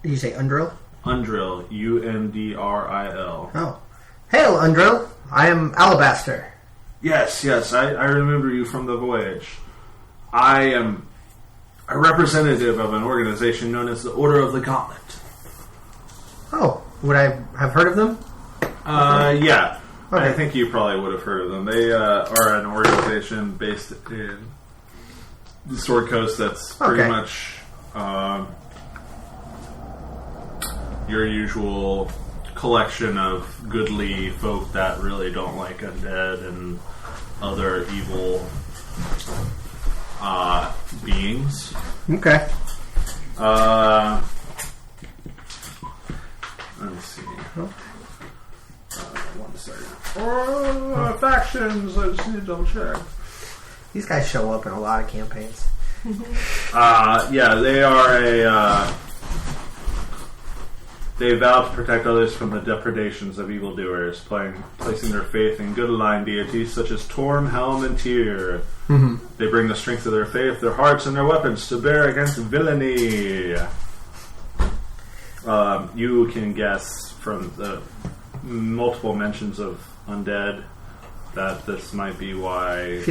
Did you say Undril? Undril, Undril. Oh. Hail, Undril. I am Alabaster. Yes, I remember you from the voyage. I am a representative of an organization known as the Order of the Gauntlet. Oh, would I have heard of them? Yeah. Okay. I think you probably would have heard of them. They are an organization based in the Sword Coast that's pretty Okay. much your usual collection of goodly folk that really don't like undead and other evil beings. Okay. Let me see. 1 second. Factions. I just need to double check. These guys show up in a lot of campaigns. Yeah, they are They vow to protect others from the depredations of evildoers, placing their faith in good aligned deities such as Torm, Helm, and Tyr. They bring the strength of their faith, their hearts, and their weapons to bear against villainy. You can guess from the multiple mentions of undead that this might be why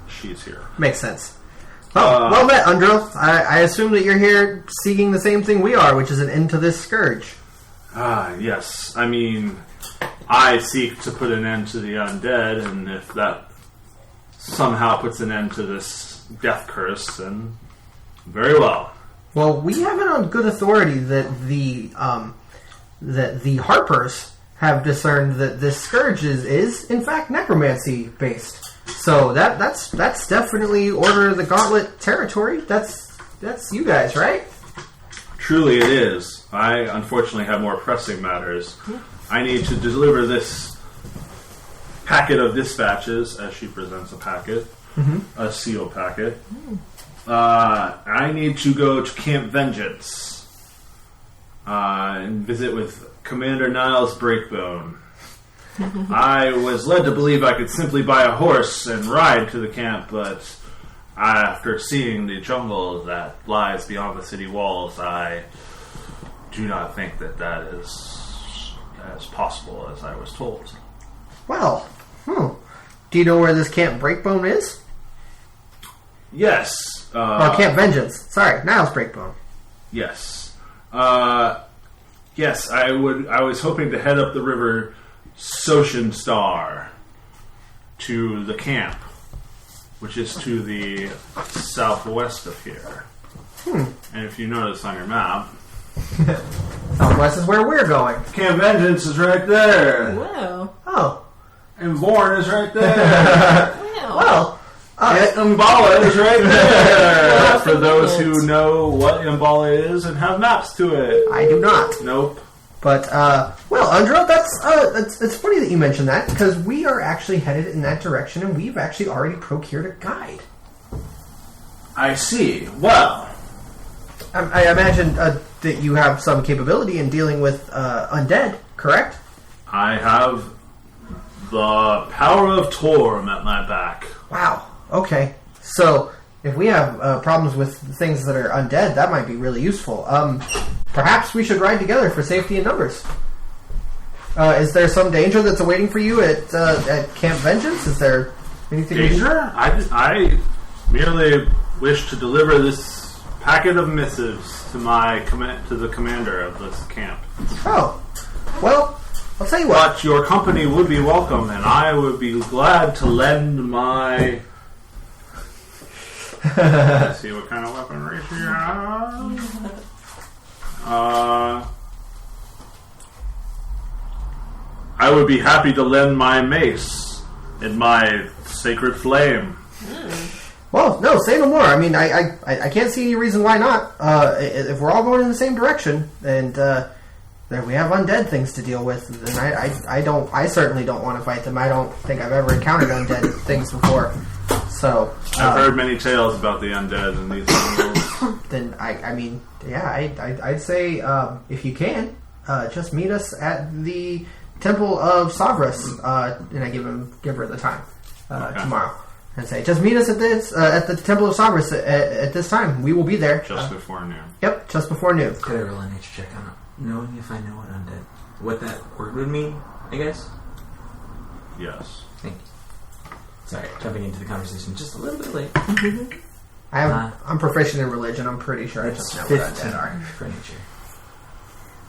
she's here. Makes sense. Well met, Undril. I assume that you're here seeking the same thing we are, which is an end to this scourge. Yes. I mean, I seek to put an end to the undead, and if that somehow puts an end to this death curse, then very well. Well, we have it on good authority that the Harpers have discerned that this scourge is in fact necromancy based. So that's definitely Order of the Gauntlet territory. That's you guys, right? Truly it is. I unfortunately have more pressing matters. I need to deliver this packet of dispatches, as she presents a packet, a seal packet. I need to go to Camp Vengeance and visit with Commander Niles Breakbone. I was led to believe I could simply buy a horse and ride to the camp, but after seeing the jungle that lies beyond the city walls, I do not think that is as possible as I was told. Well, do you know where this Camp Breakbone is? Yes. Or Camp Vengeance. Sorry, Niles Breakbone. Yes. Yes, I was hoping to head up the river Soshin Star to the camp, which is to the southwest of here. And if you notice on your map, Southwest is where we're going. Camp Vengeance is right there. Whoa. Oh. And Vorn is right there. Well, Umbala is right there. For those who know what Umbala is and have maps to it. I do not. Nope. But, well, Andro, it's funny that you mentioned that, because we are actually headed in that direction, and we've actually already procured a guide. I see. Well, I imagine that you have some capability in dealing with undead, correct? I have the power of Torm at my back. Wow. Okay. So, if we have problems with things that are undead, that might be really useful. Perhaps we should ride together for safety in numbers. Is there some danger that's awaiting for you at Camp Vengeance? Is there anything? Danger? I merely wish to deliver this packet of missives to the commander of this camp. Oh, well, I'll tell you what. But your company would be welcome, and I would be glad to lend my. Let's see what kind of weaponry she has. I would be happy to lend my mace and my sacred flame. Well, no, say no more. I mean, I can't see any reason why not. If we're all going in the same direction, and then we have undead things to deal with, then I certainly don't want to fight them. I don't think I've ever encountered undead things before. So I've heard many tales about the undead in these animals. Then I mean, yeah, I'd say if you can, just meet us at the Temple of Savras, and I give her the time tomorrow, and say just meet us at the Temple of Savras at this time. We will be there just before noon. Yep, just before noon. Could I roll a nature check on knowing if I know what that word would mean? I guess. Yes. Thank you. Sorry, jumping into the conversation just a little bit late. I'm proficient in religion. I'm pretty sure I just know what undead are. For nature.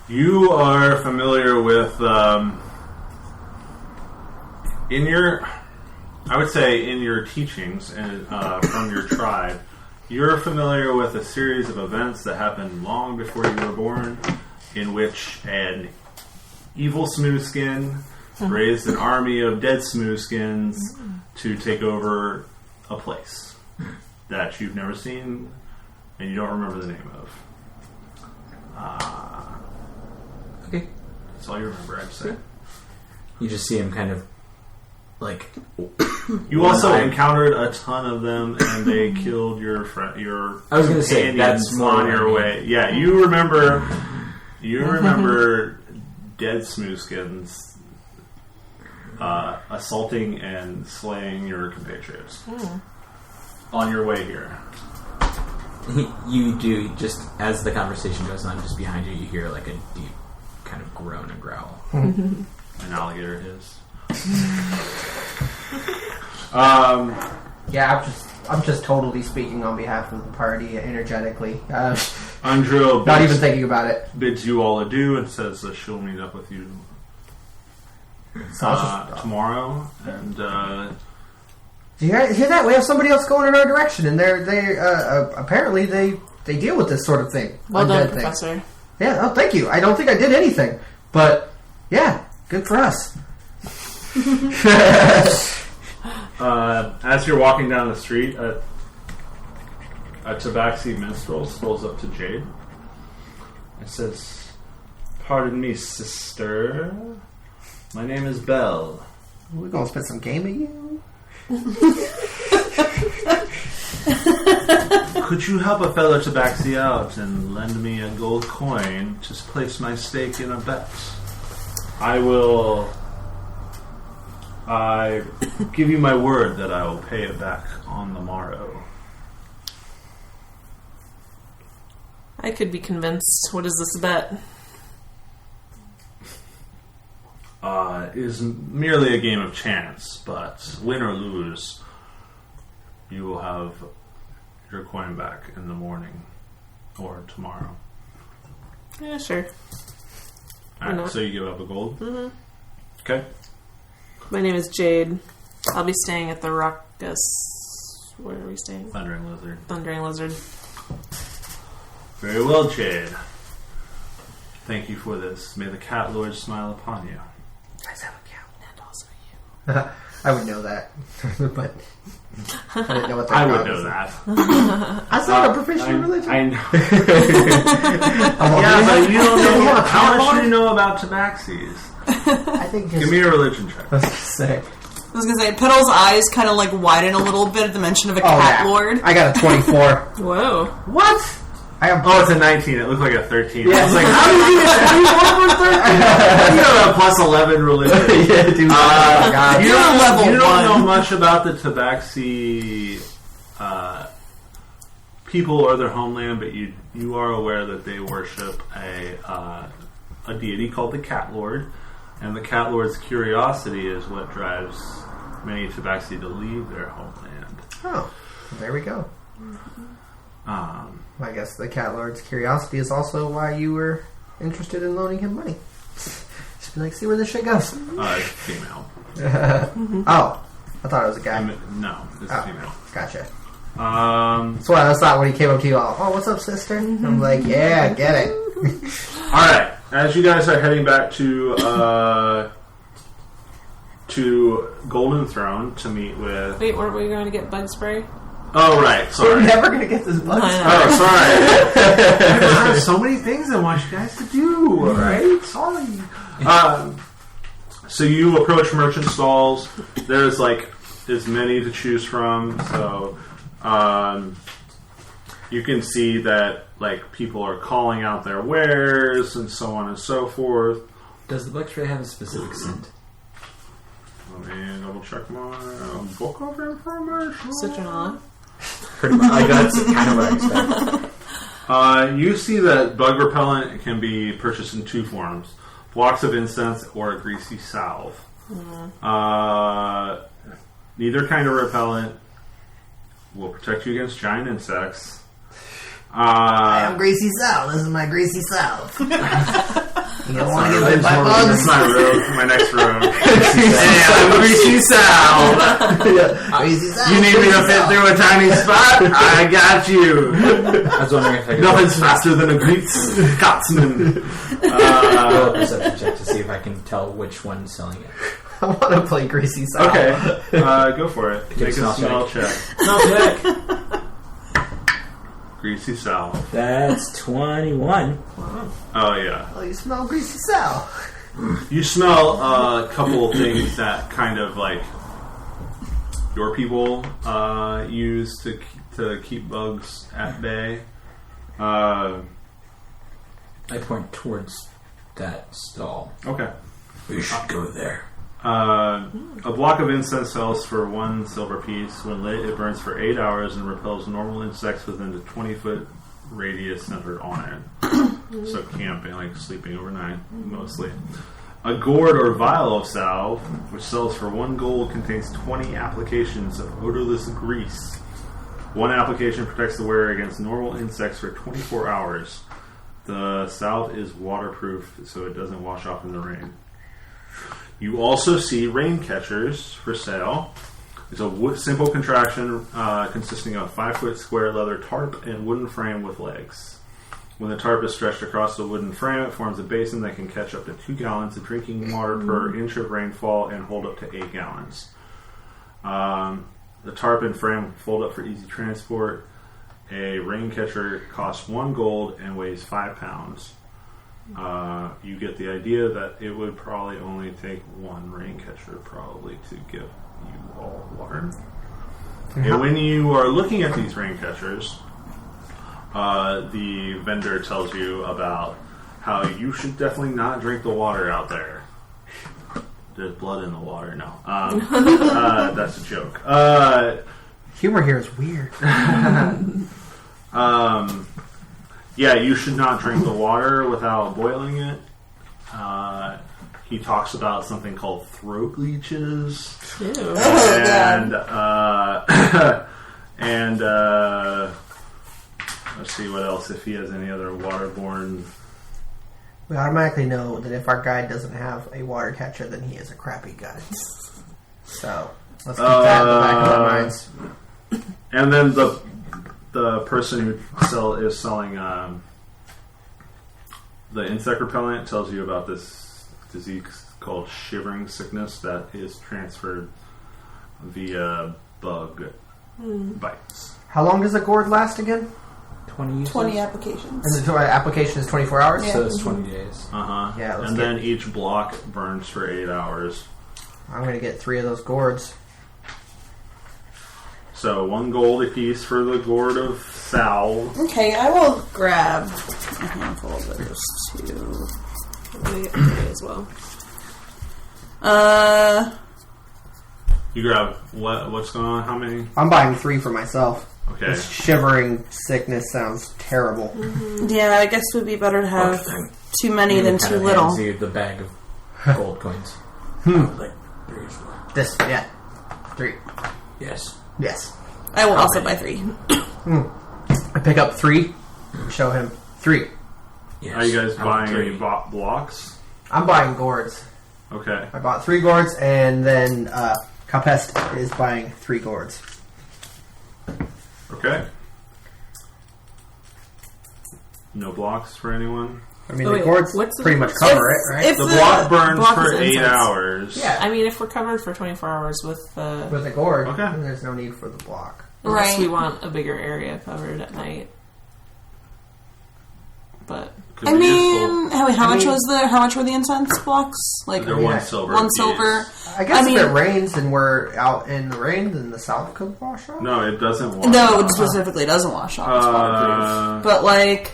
You are familiar with in your teachings and from your tribe, you're familiar with a series of events that happened long before you were born, in which an evil smoothskin raised an army of dead smoothskins to take over a place that you've never seen and you don't remember the name of. Okay. That's all you remember, I'd say. You just see him kind of like. You also encountered a ton of them, and they killed your friend. I was going to say that's more on your way. Yeah, you remember You remember dead smoothskins assaulting and slaying your compatriots on your way here. You do, just as the conversation goes on, just behind you, you hear like a deep kind of groan and growl. An alligator hiss. Yeah, I'm just totally speaking on behalf of the party energetically. Andrew Not even thinking about it. bids you all adieu and says that she'll meet up with you tomorrow. And Do you hear that? We have somebody else going in our direction, and they apparently they deal with this sort of thing. Well done, Undead things. Professor. Yeah. Oh, thank you. I don't think I did anything, but yeah, good for us. as you're walking down the street, a tabaxi minstrel strolls up to Jade and says, "Pardon me, sister. My name is Belle. We're gonna spend some game at you. Could you help a fellow tabaxi out and lend me a gold coin to place my stake in a bet? I give you my word that I will pay it back on the morrow." I could be convinced. What is this bet? Is merely a game of chance, but win or lose, you will have your coin back in the morning or tomorrow. Yeah, sure. Alright, not? so you give up a gold? Mm-hmm. Okay. My name is Jade. I'll be staying at the Raucous... Where are we staying? Thundering Lizard. Thundering Lizard. Very well, Jade. Thank you for this. May the Cat Lord smile upon you. Guys have a cow. And also you. I would know that, but I didn't know what that I would was. know that. That's not a professional religion. I know. Oh, Yeah, really? but you don't Do know. have a How cat much lord? do you know about tabaxis? I think just, Give me a religion check. I was gonna say. I was gonna say, Piddle's eyes kind of like widen a little bit at the mention of a Oh, cat yeah. lord. I got a 24. Whoa. What? I have. Oh, it's a 19. It looked like a 13. Yeah, I was like, how did you get 24 for 13? You have a plus 11 religion. Yeah, dude. Oh, God. You You're don't, level you don't one. know much about the tabaxi people or their homeland, but you are aware that they worship a deity called the Cat Lord, and the Cat Lord's curiosity is what drives many tabaxi to leave their homeland. Oh, there we go. I guess the Cat Lord's curiosity is also why you were interested in loaning him money. Just be like, see where this shit goes. It's female. Oh, I thought it was a guy. No, it's Oh. female. Gotcha. All That's what I thought when he came up to you all. Oh, what's up, sister? I'm like, yeah, get it. right. As you guys are heading back to Golden Throne to meet with. Wait, weren't we going to get bug spray? Oh, right. We're Sorry. never gonna get this bug. I know. Oh, sorry. I have so many things I want you guys to do. All right. Sorry. So you approach merchant stalls. There's like as many to choose from. So you can see that like people are calling out their wares and so on and so forth. Does the bug spray have a specific scent? Let me double check my book of information. Citronella. Pretty much. Like, that's kind of what I expect. You see that bug repellent can be purchased in two forms: blocks of incense or a greasy salve. Neither kind of repellent will protect you against giant insects. I'm Greasy Sal. This is my Greasy Salve. You don't want to get bit by That's bugs? my rogue, my next rogue. I'm Greasy Sal. Greasy Sal. You need me to fit through a tiny spot? I got you. I was wondering if I could Nothing's faster than a great Scotsman. roll a perception check to see if I can tell which one's selling it. I want to play Greasy Sal. Okay, go for it. Give Make a a smell smell check. Smell check. Greasy Sal. That's 21. Oh, yeah. Oh, you smell Greasy Sal. You smell a couple of things that kind of like your people use to keep bugs at bay. I point towards that stall. Okay. We should go there. A block of incense sells for 1 silver piece. When lit, it burns for 8 hours and repels normal insects within the 20-foot radius centered on it. So camping, like sleeping overnight, mostly. A gourd or vial of salve, which sells for 1 gold, contains 20 applications of odorless grease. 1 application protects the wearer against normal insects for 24 hours. The salve is waterproof, so it doesn't wash off in the rain. You also see rain catchers for sale. It's a simple contraption consisting of a 5-foot square leather tarp and wooden frame with legs. When the tarp is stretched across the wooden frame, it forms a basin that can catch up to 2 gallons of drinking water per inch of rainfall and hold up to 8 gallons. The tarp and frame fold up for easy transport. A rain catcher costs 1 gold and weighs 5 pounds. You get the idea that it would probably only take 1 rain catcher probably to give you all water. And when you are looking at these rain catchers, the vendor tells you about how you should definitely not drink the water out there. There's blood in the water. No, that's a joke. Humor here is weird. Yeah, you should not drink the water without boiling it. He talks about something called throat leeches. And let's see what else, if he has any other waterborne. We automatically know that if our guide doesn't have a water catcher, then he is a crappy guide. So let's keep that in the back of our minds. And then the person who is selling the insect repellent tells you about this disease called shivering sickness that is transferred via bug bites. How long does a gourd last again? 20 uses? 20 applications. And the application is 24 hours? So it's 20 days. Yeah, and then each block burns for 8 hours. I'm going to get 3 of those gourds. So 1 gold apiece for the gourd of salve. Okay, I will grab a handful of those too. I'm gonna get 3 as well. You grab what's going on? How many? I'm buying 3 for myself. Okay. This shivering sickness sounds terrible. Yeah, I guess it would be better to have too many than too little. Hands you the bag of gold coins. Like 3 as well. This, yeah. 3. Yes. Yes. I will also buy 3. I pick up 3, show him 3. Yes. Are you guys I buying want any blocks? I'm buying gourds. Okay. I bought 3 gourds, and then Capest is buying 3 gourds. Okay. No blocks for anyone? I mean, Oh, the wait, gourds what's the pretty much difference? cover it, right? If The block burns block for is 8 incense. hours. Yeah. I mean, if we're covered for 24 hours with the... With a gourd, Okay. then there's no need for the block. Unless Right. we want a bigger area covered at night. But... Could I be mean, useful. how much were the incense blocks? Like They're 1 silver. 1 apiece. silver. I guess I mean- if it rains and we're out in the rain, then the south could wash off. No, it doesn't wash No, off. it specifically doesn't wash off. It's waterproof. Uh, But like,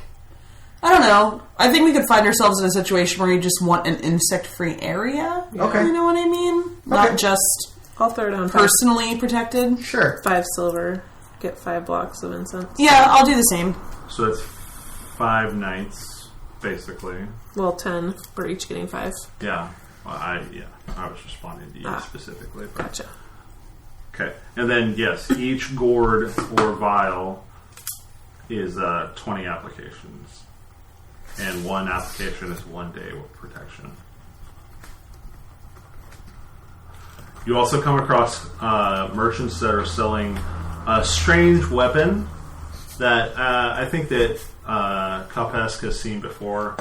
I don't know. I think we could find ourselves in a situation where you just want an insect-free area. Okay. You know what I mean? Not Okay. just I'll throw down 5 personally protected. Sure. silver. Get 5 blocks of incense. Yeah, I'll do the same. So that's 5 nights, basically. Well, 10. We're each getting 5. Yeah. Well, I was responding to you specifically. But. Gotcha. Okay. And then, yes, each gourd or vial is 20 applications. And 1 application is 1 day with protection. You also come across merchants that are selling a strange weapon that I think that Kapesk has seen before.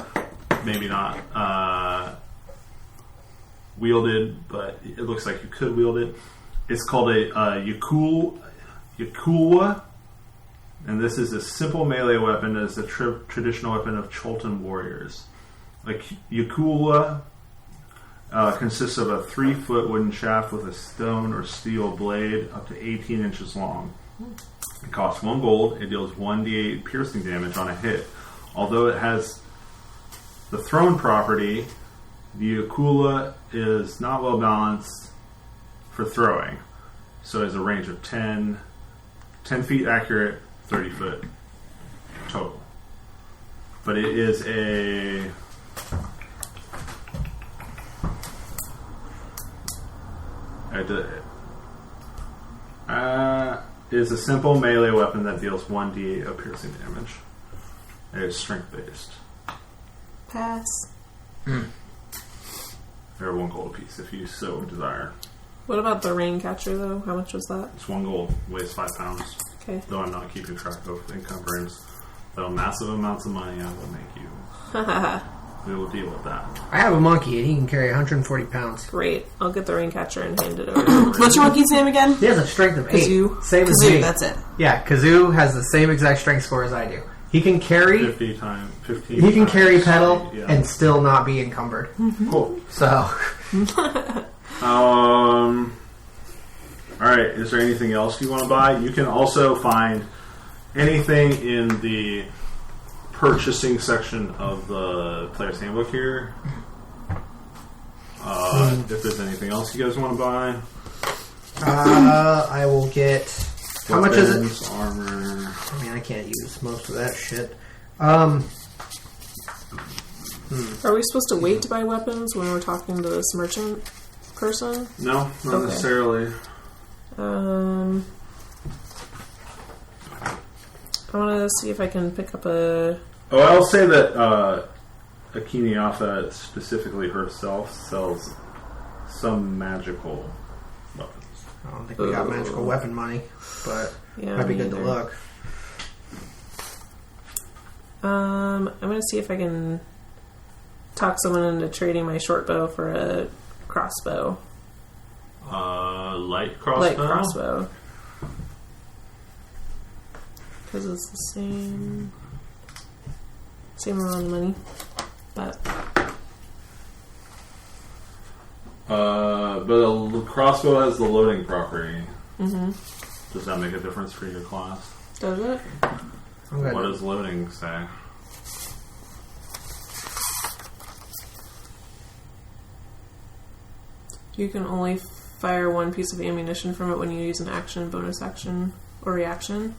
Maybe not wielded, but it looks like you could wield it. It's called a Yakulwa, and this is a simple melee weapon that is the traditional weapon of Cholton warriors. Like Yakulwa consists of a 3-foot wooden shaft with a stone or steel blade up to 18 inches long. It costs 1 gold. It deals 1d8 piercing damage on a hit. Although it has The thrown property, the Akula is not well balanced for throwing. So it has a range of 10 feet accurate, 30 foot total. But it is a... is a simple melee weapon that deals 1d8 of piercing damage. It is strength based. Pass. They're 1 gold apiece if you so desire. What about the rain catcher, though? How much was that? It's 1 gold, weighs 5 pounds. Okay. Though I'm not keeping track of encumbrance, though massive amounts of money I will make you. We will deal with that. I have a monkey, and he can carry 140 pounds. Great. I'll get the rain catcher and hand it over. What's your monkey's name again? He has a strength of 8. Kazoo. Same as Kazoo, me. that's it. Yeah, Kazoo has the same exact strength score as I do. He can carry... 15. He can carry times, pedal yeah. and still not be encumbered. Cool. So... Alright, is there anything else you want to buy? You can also find anything in the purchasing section of the player's handbook here. If there's anything else you guys want to buy. I will get... How much is it? Weapons, armor. I mean, I can't use most of that shit. Are we supposed to wait to buy weapons when we're talking to this merchant person? No, not Okay. necessarily. I want to see if I can pick up a... Oh, I'll say that Akiniafa, specifically herself, sells some magical weapons. I don't think we got magical weapon money, but Yeah, might be me good to either. look. I'm going to see if I can talk someone into trading my short bow for a crossbow. Light crossbow? Light crossbow. Because it's the same amount of money. But But a crossbow has the loading property. mm-hmm. Does that make a difference for your class? Does it? I'm good. What does loading say? You can only fire one piece of ammunition from it when you use an action, bonus action, or reaction.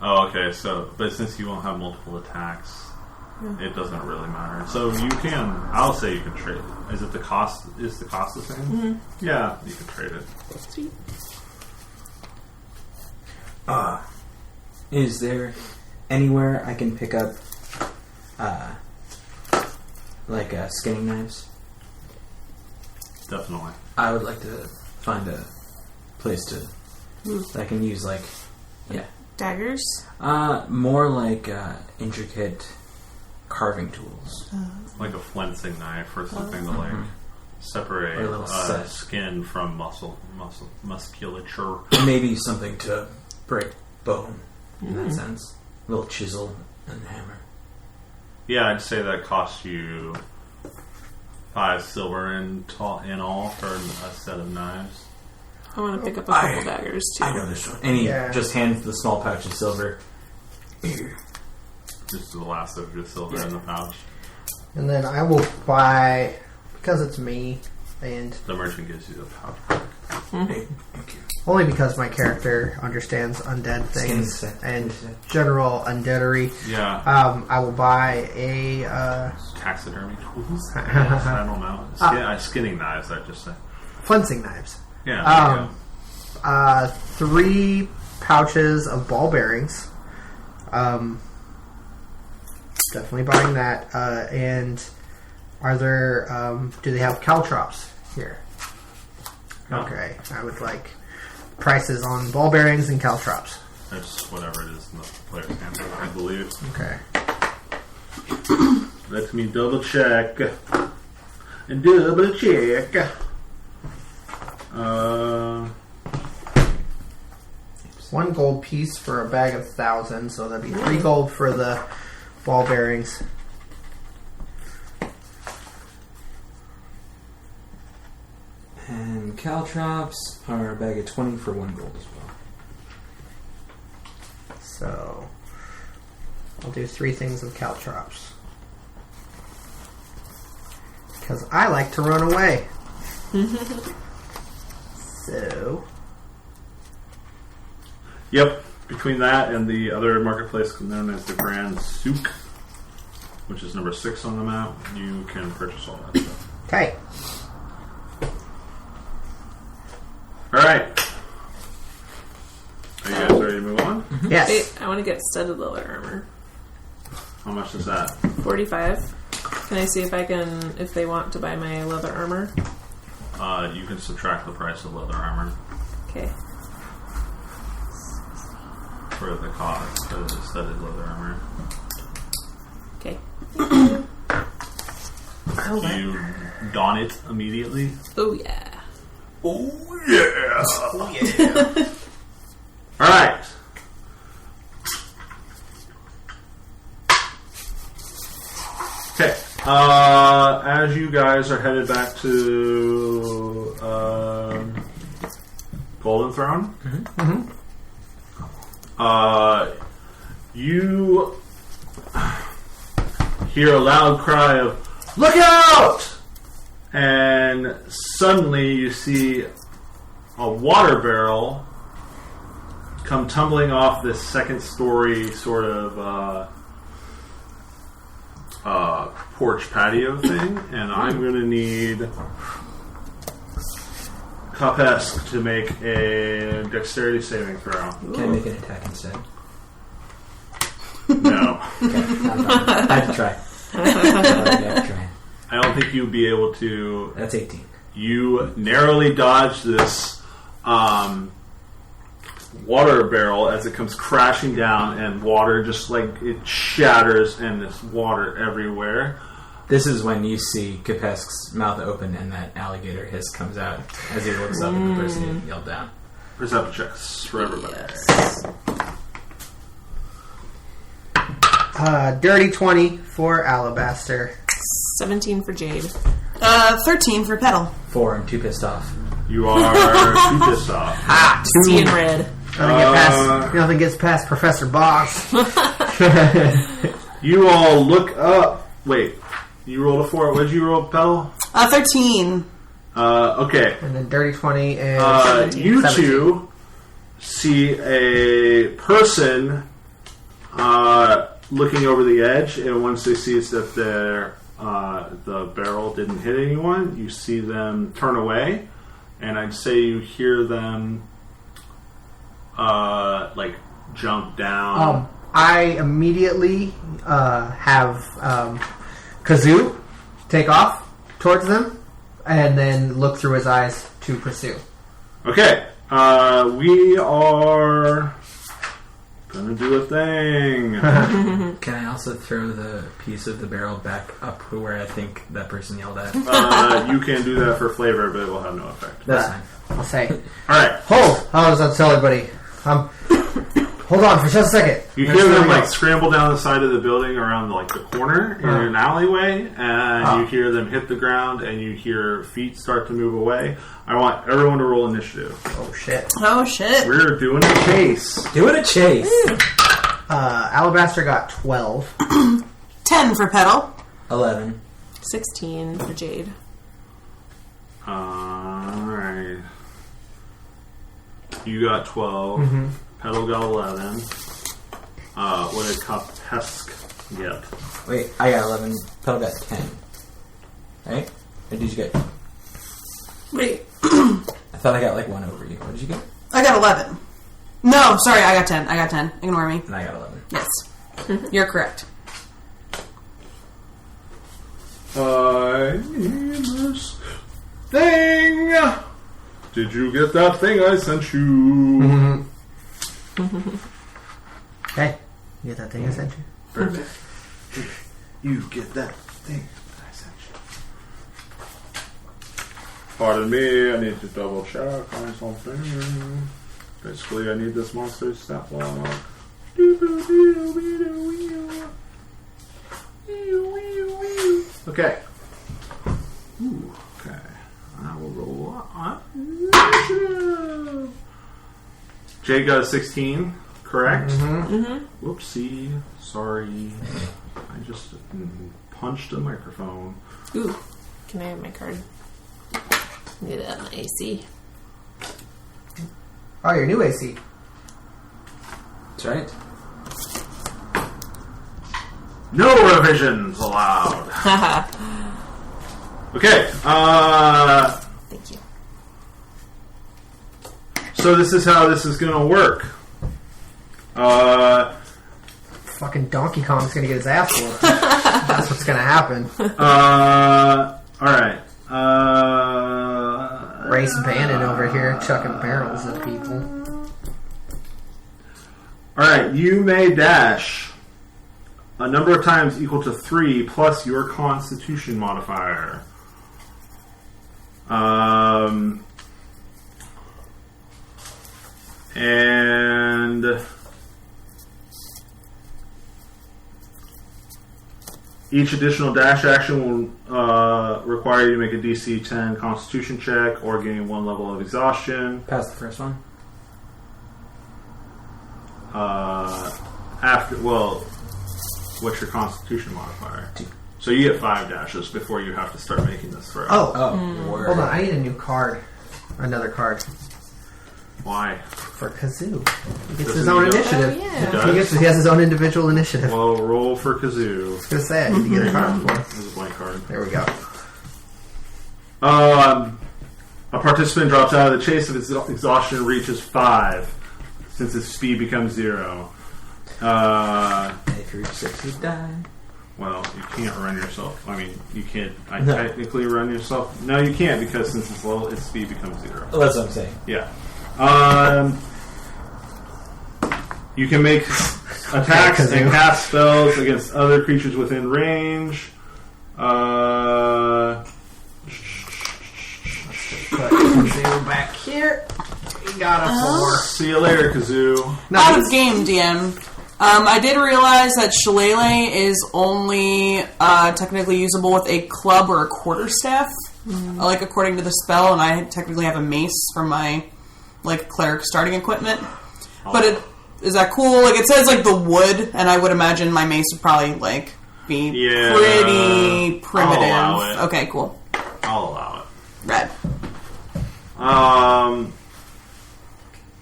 Oh, okay. So, but since you won't have multiple attacks, it doesn't really matter. So you can. I'll say you can trade it. Is it the cost? Is the cost the same? Mm-hmm. Yeah, you can trade it. Sweet. Is there anywhere I can pick up, skinning knives? Definitely. I would like to find a place that I can use, Daggers? more like intricate carving tools. Like a flensing knife or something to like separate Or a little set. skin from musculature. Maybe something to break bone, in that sense. A little chisel and hammer. Yeah, I'd say that costs you 5 silver in all for a set of knives. I want to pick up a couple daggers, too. I know this one. And he just hands the small pouch of silver. Here. Just the last of your silver in the pouch. And then I will buy, because it's me, and The merchant gives you the pouch. Hey, thank you. only because my character understands undead things Skin set. and general undeadery, Yeah. I will buy a Taxidermy tools? I don't know. Skinning knives, I'd just say. flensing knives. Yeah. There you go. 3 pouches of ball bearings. Definitely buying that. And are there? Do they have caltrops here? No. Okay, I would like prices on ball bearings and caltrops. That's whatever it is in the player's handbook, I believe. Okay. Let me double check. And double check. 1 gold piece for a bag of 1,000, so that'd be 3 gold for the ball bearings. And caltrops are a bag of 20 for 1 gold as well. So I'll do 3 things of caltrops. Because I like to run away. So... Yep. Between that and the other marketplace known as the Grand Souk, which is number 6 on the map, you can purchase all that stuff. Okay. Alright. Are you guys ready to move on? Yes. Wait, I want to get studded leather armor. How much is that? 45. Can I see if if they want to buy my leather armor? You can subtract the price of leather armor Okay. for the cost of the studded leather armor. Okay. You don it immediately. Oh, yeah. Oh yeah! Alright. Okay. As you guys are headed back to Golden Throne, you hear a loud cry of "Look out!" And suddenly you see a water barrel come tumbling off this second-story sort of porch patio thing, and I'm going to need Kopesk to make a dexterity saving throw. Can I make an attack instead? No. Okay, I have to try. I have to try. I don't think you'd be able to. That's 18. You narrowly dodge this water barrel as it comes crashing down, and water just like it shatters, and there's water everywhere. This is when you see Kapesk's mouth open and that alligator hiss comes out as he looks up at the person he yelled down. Perception checks for everybody. Yes. Dirty 20 for Alabaster. 17 for Jade. 13 for Petal. 4, I'm too pissed off. You are too pissed off. See in red. Nothing gets past Professor Box. You all look up. Wait, you rolled a 4. What did you roll, Petal? 13. Okay. And then Dirty 20 and You 17. two see a person looking over the edge, and once they see that the barrel didn't hit anyone, you see them turn away, and I'd say you hear them like jump down. I immediately have Kazoo take off towards them and then look through his eyes to pursue. Okay, we are gonna do a thing. Can I also throw the piece of the barrel back up to where I think that person yelled at? You can do that for flavor, but it will have no effect. That's fine. I'll say, Alright. hold! I was on tell everybody. Hold on for just a second. You hear them like scramble down the side of the building around like the corner in an alleyway, and you hear them hit the ground, and you hear feet start to move away. I want everyone to roll initiative. Oh shit. Oh, shit. We're doing a chase. Doing a chase. Alabaster got 12. 10 for Petal. 11. 16 for Jade. Alright. You got 12. Petal got 11. What did Kopesk get? Wait, I got 11. Petal got 10. Right? Or did you get... Wait. I thought I got like 1 over you. What did you get? I got 11. No, sorry, I got 10. I got 10. Ignore me. And I got 11. Yes. You're correct. I need this thing. Did you get that thing I sent you? Hey, you get that thing I sent you? Perfect. You get that thing I sent you. Pardon me, I need to double check on something. Basically, I need this monster's stat log. Okay. Ooh, okay. I will roll on initiative. Jay got a 16. correct? Mm-hmm. Whoopsie. Sorry. I just punched a microphone. Ooh. Can I have my card? Need it at my AC. Oh, your new AC. That's right. No revisions allowed. Haha. Okay. Thank you. So this is how this is going to work. Fucking Donkey Kong's gonna get his ass whooped. That's what's gonna happen. Alright. Race Bannon over here chucking barrels at people. Alright, you may dash a number of times equal to 3 plus your Constitution modifier. And each additional dash action will require you to make a DC 10 Constitution check or gain 1 level of exhaustion. Pass the first one. What's your Constitution modifier? So you get 5 dashes before you have to start making this throw. Oh, Word. hold on. I need a new card. Another card Why? for Kazoo. He gets Does his he own go? initiative. Oh, yeah. It does? He has his own individual initiative. I Well, roll for Kazoo. was gonna say I need to get a card for him. There's a blank card. There we go. A participant drops out of the chase if its exhaustion reaches 5, since its speed becomes 0. If you reach 6, you die. Well, you can't run yourself. I mean, you can't No. technically run yourself. No, you can't, because since it's low, its speed becomes 0. Well, that's what I'm saying. Yeah. You can make attacks Kazoo. and cast spells against other creatures within range. Put Kazoo back here. We got a 4. See you later, Kazoo. Out of game, DM. I did realize that Shillelagh is only technically usable with a club or a quarterstaff, like according to the spell, and I technically have a mace for my cleric starting equipment. But is that cool? Like it says the wood, and I would imagine my mace would probably be pretty primitive. I'll allow it. Okay, cool. I'll allow it. Rad.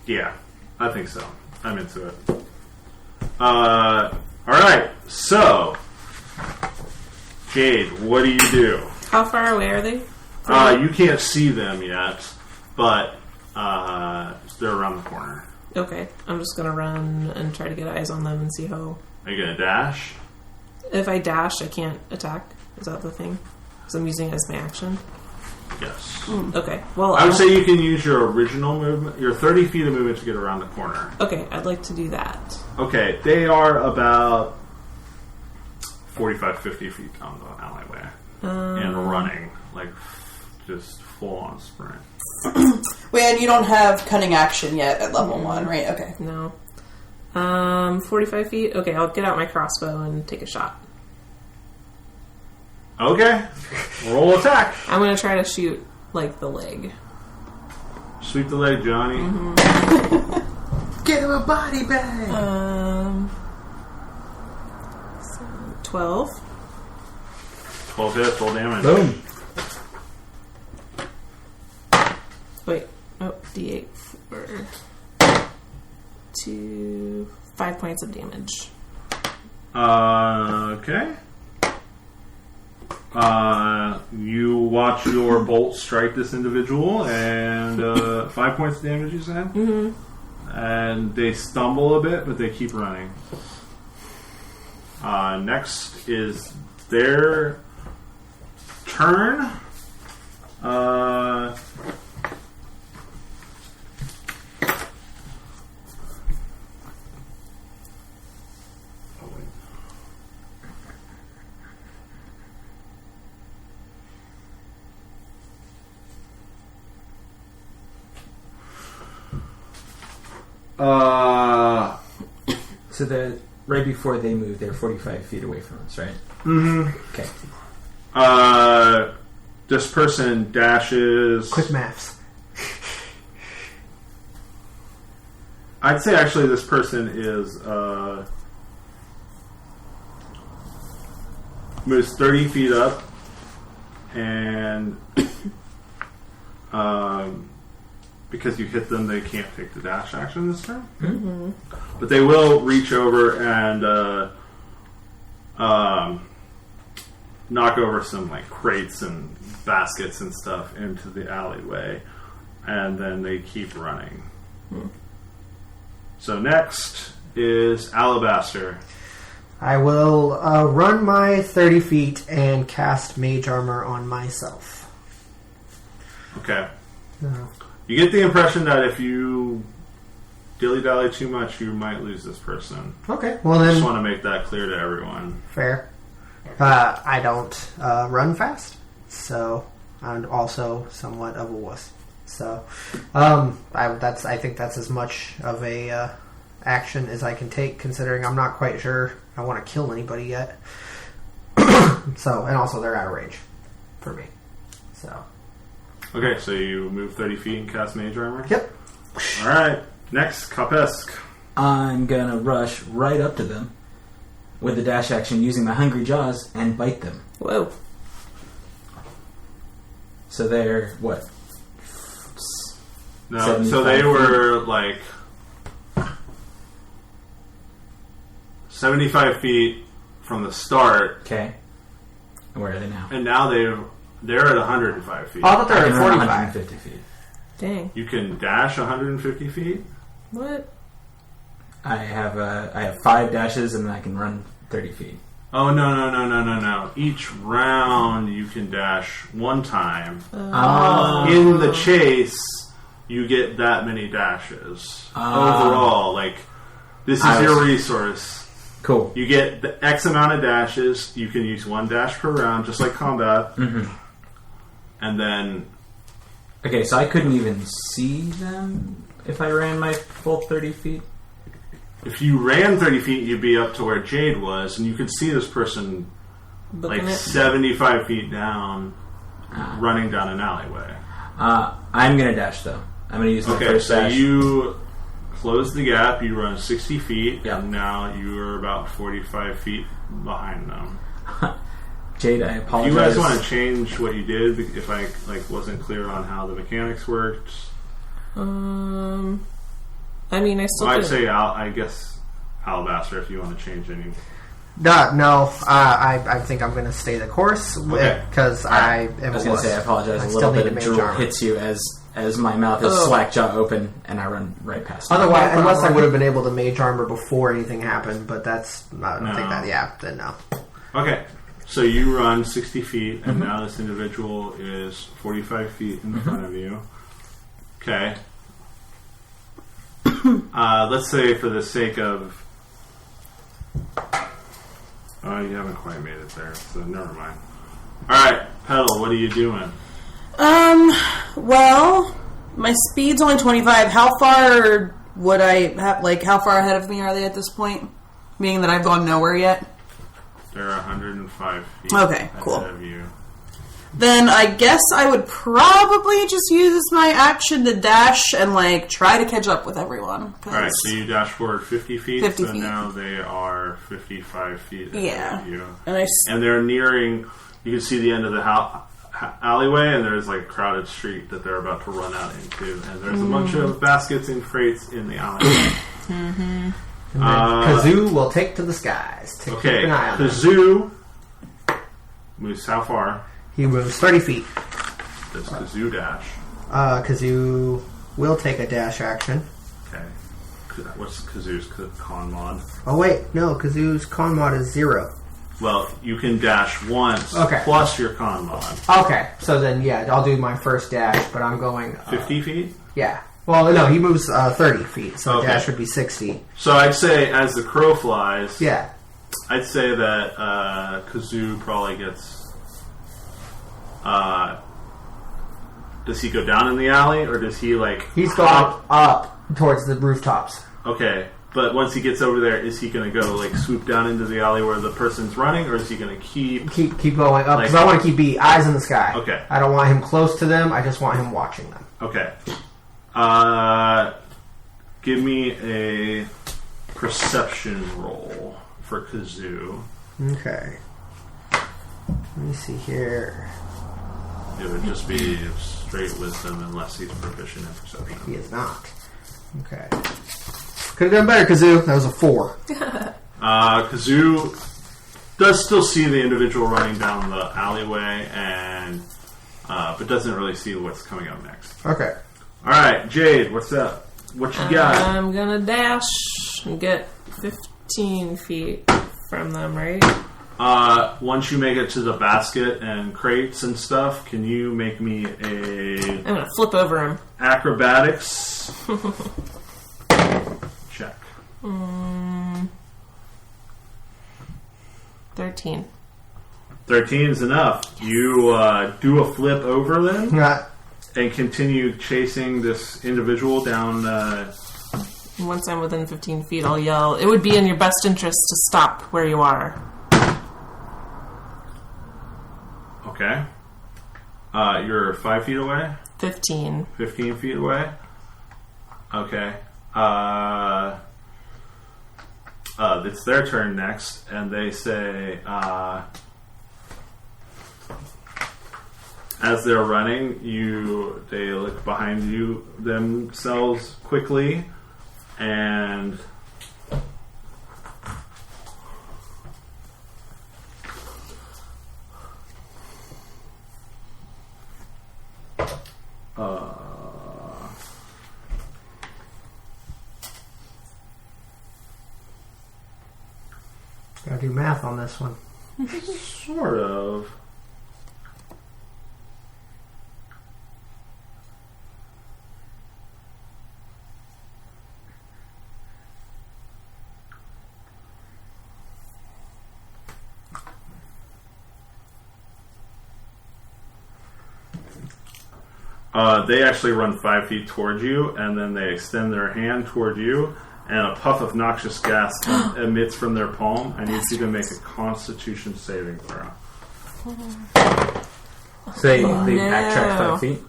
Yeah, I think so. I'm into it. Alright, so Jade, what do you do? How far away are they? You can't see them yet, but they're around the corner. Okay, I'm just gonna run and try to get eyes on them and see how. Are you gonna dash? If I dash, I can't attack. Is that the thing? Because I'm using it as my action. Yes. Okay, well, I would say you can use your original movement, your 30 feet of movement to get around the corner. Okay, I'd like to do that. Okay, they are about 45, 50 feet down the alleyway. And running, just full on sprint. Wait, and you don't have cunning action yet at level 1, right? Okay. No. 45 feet? Okay, I'll get out my crossbow and take a shot. Okay. Roll attack. I'm gonna try to shoot, the leg. Sweep the leg, Johnny. Get him a body bag. 12. 12 hits, roll damage. Boom. Wait. Oh, D8 for 5 points of damage. Okay. You watch your bolt strike this individual, and 5 points of damage, you said? Mm-hmm. And they stumble a bit, but they keep running. Next is their turn. So right before they move, they're 45 feet away from us, right? Mm-hmm. Okay. This person dashes. Quick maths. I'd say actually this person is moves 30 feet up, and because you hit them, they can't take the dash action this turn. Mm-hmm. But they will reach over and knock over some like crates and baskets and stuff into the alleyway, and then they keep running. So next is Alabaster. I will run my 30 feet and cast Mage Armor on myself. Okay. No. You get the impression that if you dilly-dally too much, you might lose this person. Okay, well I then... just want to make that clear to everyone. Fair. I don't run fast, so I'm also somewhat of a wuss. So, I think that's as much of a action as I can take, considering I'm not quite sure I want to kill anybody yet. So, and also they're out of range for me. So. Okay, so you move 30 feet and cast Mage Armor? Yep. Alright, next, Kapesk. I'm gonna rush right up to them with the dash action using my hungry jaws and bite them. Whoa. So they're, what? No, so they 75 were like 75 feet from the start, Okay. Where are they now? and now they're at 105 feet. Oh, I thought they I were can at run 45. 150 feet. Dang. You can dash 150 feet? What? I have 5 dashes and I can run 30 feet. Oh, no. Each round you can dash one time. In the chase, you get that many dashes. Overall, like, this is your resource. Cool. You get the X amount of dashes. You can use 1 dash per round, just like combat. Mm-hmm. And then... Okay, so I couldn't even see them if I ran my full 30 feet? If you ran 30 feet, you'd be up to where Jade was, and you could see this person Booking like it? 75 feet down, running down an alleyway. I'm going to dash, though. I'm going to use my Okay, first so dash. you close the gap, you run 60 feet, Yeah. and now you are about 45 feet behind them. Jade, I If apologize. you guys want to change what you did, if I wasn't clear on how the mechanics worked, I mean, I still I'd could- say I guess Alabaster if you want to change any. No, I think I'm going to stay the course Okay. because I am I was a going wuss. to say, I apologize. I A still little need bit a of mage drool armor. hits you as my mouth is slack jaw open and I run right past it. Otherwise, unless I would have been able to mage armor before anything happened, but that's I don't think that. Yeah, then no. Okay, so you run 60 feet, and now this individual is 45 feet in front of you. Okay. Let's say for the sake of... Oh, you haven't quite made it there, so never mind. Alright, Petal, what are you doing? Well, my speed's only 25. How far would I have, how far ahead of me are they at this point? Meaning that I've gone nowhere yet? They're 105 feet Okay, cool. ahead of you. Then I guess I would probably just use my action to dash and, try to catch up with everyone. Alright, so you dash forward 50 feet, 50 so feet. now they are 55 feet ahead Yeah. of you. And And they're nearing... You can see the end of the alleyway, and there's a crowded street that they're about to run out into. And there's a bunch of baskets and crates in the alleyway. And then Kazoo will take to the skies. To Okay, keep an eye on him. Kazoo moves how far? He moves 30 feet. Does Kazoo dash? Kazoo will take a dash action. Okay. What's Kazoo's con mod? Oh wait, no, Kazoo's con mod is 0. Well, you can dash once plus your con mod. Okay, so then I'll do my first dash, but I'm going 50 feet? Yeah. Well, no, he moves 30 feet, so Okay. dash would be 60. So I'd say as the crow flies, Yeah. I'd say that Kazoo probably gets... does he go down in the alley, or does he He's going up towards the rooftops. Okay, but once he gets over there, is he going to go swoop down into the alley where the person's running, or is he going to keep... Keep going up, because I want to keep eyes in the sky. Okay. I don't want him close to them, I just want him watching them. Okay. give me a perception roll for Kazoo. Okay. Let me see here. It would just be straight wisdom unless he's proficient in perception. He is not. Okay. Could have done better, Kazoo. That was a 4. Kazoo does still see the individual running down the alleyway, and but doesn't really see what's coming up next. Okay. All right, Jade, what's up? What you got? I'm gonna dash and get 15 feet from them, right? Once you make it to the basket and crates and stuff, can you make me a I'm gonna flip over him. acrobatics check? 13. 13 is enough. You do a flip over them Not. and continue chasing this individual down. Once I'm within 15 feet, I'll yell, "It would be in your best interest to stop where you are." Okay. You're 5 feet away? 15. 15 feet away? Okay. It's their turn next, and they say, as they're running, they look behind you themselves quickly, and Gotta do math on this one. sort of. They actually run 5 feet towards you, and then they extend their hand toward you, and a puff of noxious gas emits from their palm. I need you to make a Constitution saving throw. So they backtrack 5 feet?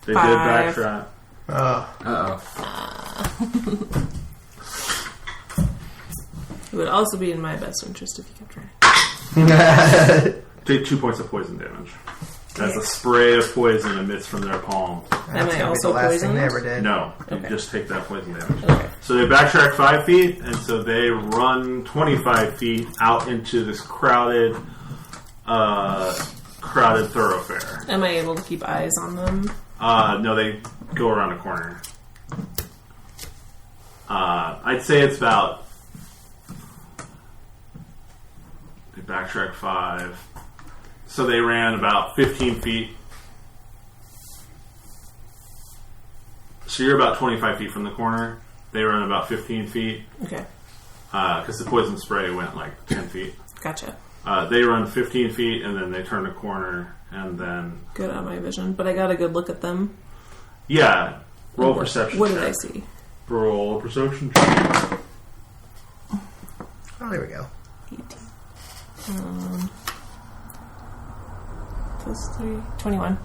They 5. did backtrack. Uh-oh. It would also be in my best interest if you kept trying. Take 2 points of poison damage. As a spray of poison emits from their palm. Am I also the last thing poisoned? they ever did. No, you Okay. just take that poison damage. Okay. So they backtrack 5 feet, and so they run 25 feet out into this crowded thoroughfare. Am I able to keep eyes on them? No, they go around a corner. I'd say it's about... They backtrack 5. So they ran about 15 feet. So you're about 25 feet from the corner. They run about 15 feet. Okay. Because the poison spray went like 10 feet. Gotcha. They run 15 feet, and then they turn a corner, and then... Good on my vision. But I got a good look at them. Yeah. Roll perception What check. did I see? Roll a perception check. Oh, there we go. 18. Plus 3. 21.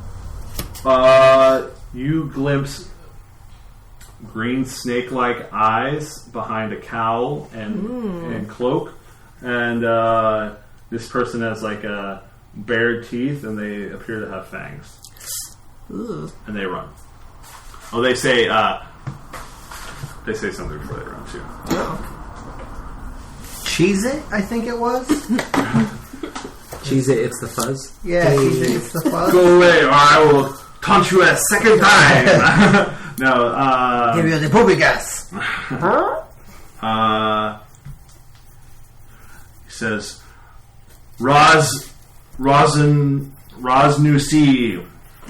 You glimpse green snake-like eyes behind a cowl and cloak, and this person has like bared teeth, and they appear to have fangs. Ooh. And they run. Oh, they say something before they run too. Oh. Cheese It, I think it was. Cheese it, it's the fuzz. Yeah, Cheese It, it's the fuzz. Go away, or I will taunt you a second time. No, Give you the poopy gas. he says, Rosnusi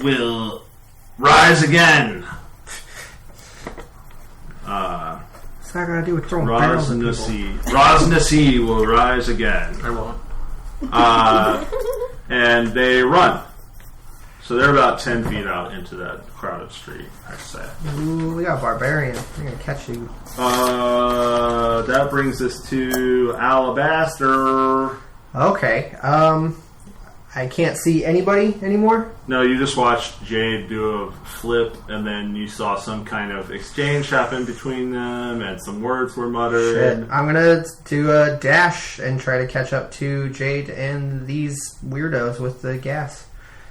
will rise again. What's that got to do with throwing barrels at people? Rosnusi will rise again. I won't. And they run. So they're about 10 feet out into that crowded street, I'd say. Ooh, we got barbarian. They're gonna catch you. That brings us to Alabaster. Okay. I can't see anybody anymore? No, you just watched Jade do a flip, and then you saw some kind of exchange happen between them, and some words were muttered. Shit. I'm gonna do a dash and try to catch up to Jade and these weirdos with the gas.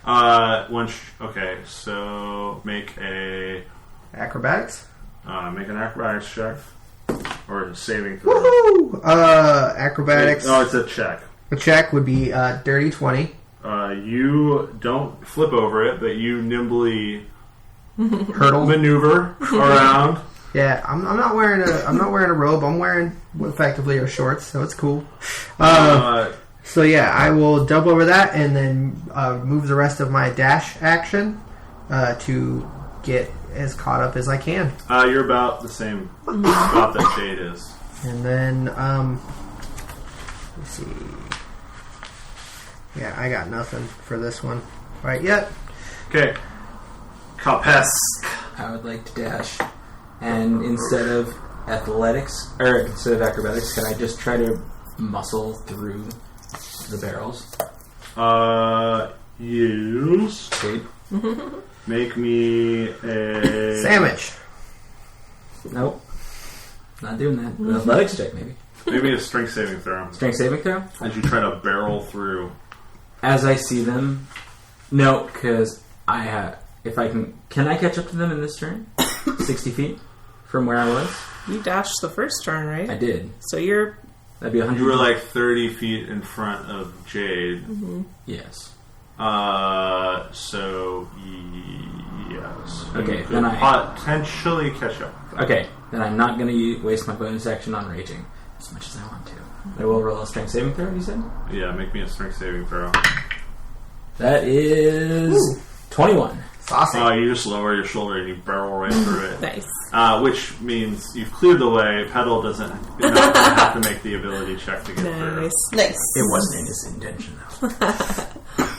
Okay, so make a... Acrobatics? Make an acrobatics check. Or a saving throw. Woohoo! Acrobatics. Oh, it's a check. A check would be dirty 20. You don't flip over it, but you nimbly Hurdle. maneuver around. Yeah, I'm not wearing a robe. I'm wearing what effectively are shorts, so it's cool. So yeah, I will jump over that and then move the rest of my dash action to get as caught up as I can. You're about the same spot that Jade is. And then let's see. Yeah, I got nothing for this one right yet. Okay. Kapesk. I would like to dash, and instead of acrobatics, can I just try to muscle through the barrels? Use. Sweet. Make me a... Sandwich. Nope. Not doing that. An athletics check, maybe. Maybe a strength saving throw. Strength saving throw? As you try to barrel through. As I see them, no, because I have. If I can I catch up to them in this turn? 60 feet from where I was. You dashed the first turn, right? I did. So you're... That'd be 100. You were like 30 feet in front of Jade. Mm-hmm. Yes. So yes. Okay, You could then I potentially catch up. Okay, then I'm not going to waste my bonus action on raging as much as I want to. I will roll a strength saving throw. You said? Yeah, make me a strength saving throw. That is 21. Saucy. You just lower your shoulder and you barrel right through it. Nice. Which means you've cleared the way. Petal doesn't not have to make the ability check to get through. Nice. It wasn't in his intention, though.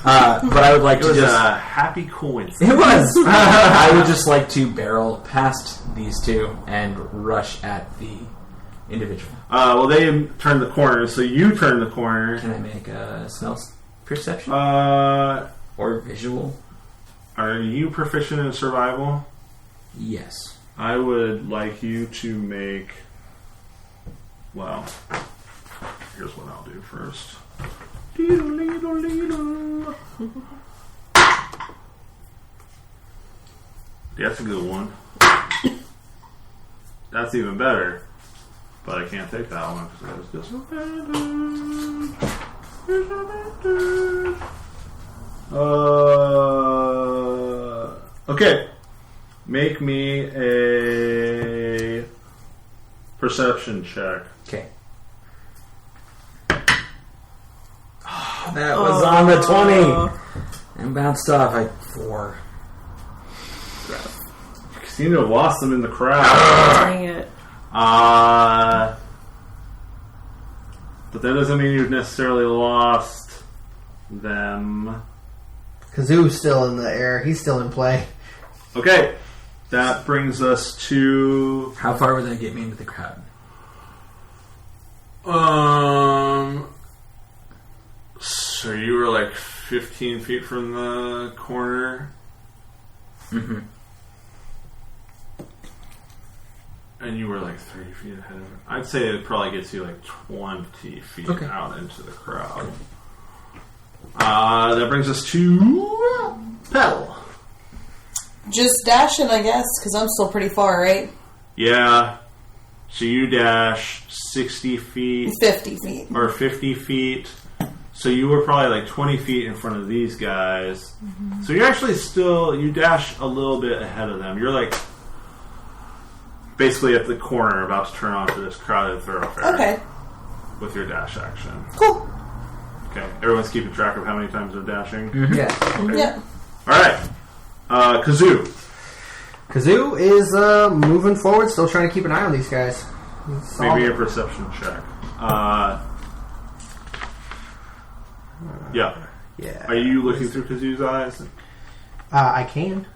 But I would like It to was just... a happy coincidence. It was! I would just like to barrel past these two and rush at the individual. Well, they turned the corner, so you turn the corner. Can I make a smell perception? Are or visual? you proficient in survival? Yes. I would like you to make... Well, here's what I'll do first. That's a good one. That's even better. But I can't take that one because it was disadvantage. Okay. Make me a perception check. Okay. That was on the 20. And bounced off at 4. You seem to have lost them in the crowd. Dang it. But that doesn't mean you've necessarily lost them. Kazoo's still in the air. He's still in play. Okay. That brings us to... How far would that get me into the crowd? So you were like 15 feet from the corner. Mm-hmm. And you were like 30 feet ahead of it. I'd say it probably gets you like 20 feet out into the crowd. That brings us to Petal. Just dashing, I guess, because I'm still pretty far, right? Yeah. So you dash 60 feet. 50 feet. Or 50 feet. So you were probably like 20 feet in front of these guys. Mm-hmm. So you're actually still... You dash a little bit ahead of them. You're like... basically at the corner, about to turn onto this crowded thoroughfare. Okay. With your dash action. Cool. Okay. Everyone's keeping track of how many times they're dashing? Mm-hmm. Yeah. Okay. Yep. Alright. Kazoo. Kazoo is moving forward, still trying to keep an eye on these guys. Maybe a perception check. Yeah. Yeah. Are you looking through Kazoo's eyes? I can.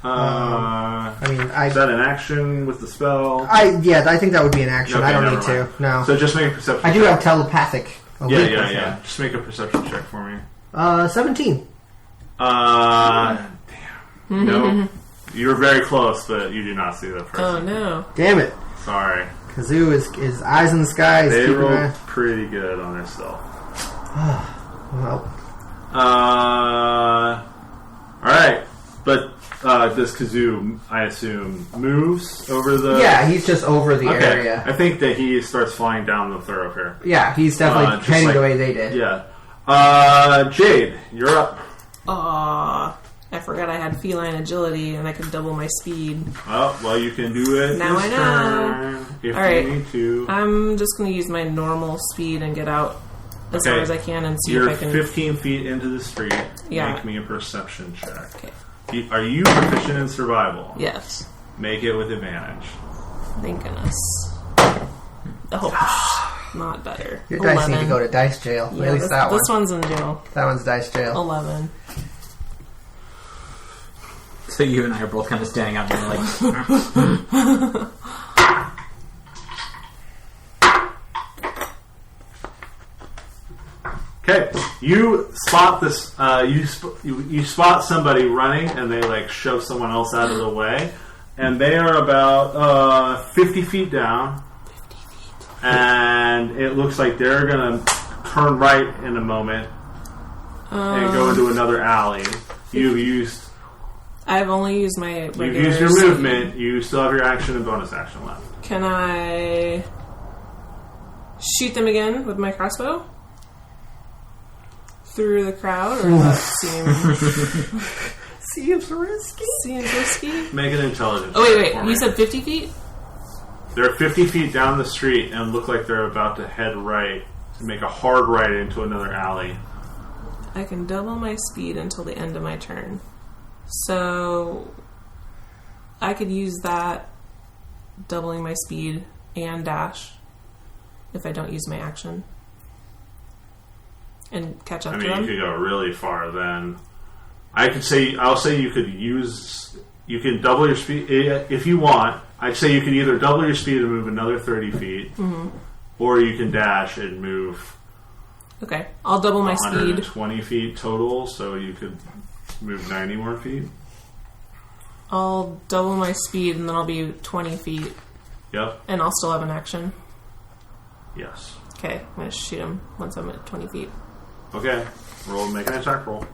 I mean, is that an action with the spell? I think that would be an action. Okay, I don't never need mind. to. No. So just make a perception I check. do have telepathic. Yeah. Just make a perception check for me. 17. Damn. No. You're very close, but you do not see that person. Oh no. Damn it. Sorry. Kazoo is eyes in the sky. He's They keeping rolled an pretty good on their stealth. well, Alright. But does Kazoo, I assume, moves over the... yeah, he's just over the Okay. area. I think that he starts flying down the thoroughfare. Yeah, he's definitely just heading like- the way they did. Yeah. Jade, you're up. I forgot I had feline agility and I could double my speed. Oh, well, you can do it Now this I know. turn if All right. you need to. I'm just going to use my normal speed and get out as Okay. far as I can and see You're if I can... 15 feet into the street. Yeah. Make me a perception check. Okay. Are you proficient in survival? Yes. Make it with advantage. Thank goodness. Oh, not better. Your dice need to 11. go to dice jail. Yeah, At least that one. This one's in jail. That one's dice jail. 11. So you and I are both kind of standing out there like... Okay, you spot this. You spot somebody running, and they like shove someone else out of the way, and they are about 50 feet down. 50 feet. And it looks like they're gonna turn right in a moment and go into another alley. I've only used my regular You've used your speed. movement. You still have your action and bonus action left. Can I shoot them again with my crossbow? Through the crowd? Or does that Seems risky. seems risky? Make an intelligence. Oh, check wait. for You me. said 50 feet? They're 50 feet down the street and look like they're about to head right, to make a hard right into another alley. I can double my speed until the end of my turn. So I could use that doubling my speed and dash if I don't use my action. And catch up I to mean, them. you could go really far then. I'll say you can double your speed if you want. I'd say you can either double your speed and move another 30 feet, or you can dash and move Okay, I'll double my speed. 120 feet total, so you could move 90 more feet. I'll double my speed and then I'll be 20 feet. Yep. And I'll still have an action. Yes. Okay, I'm going to shoot him once I'm at 20 feet. Okay. Make an attack roll.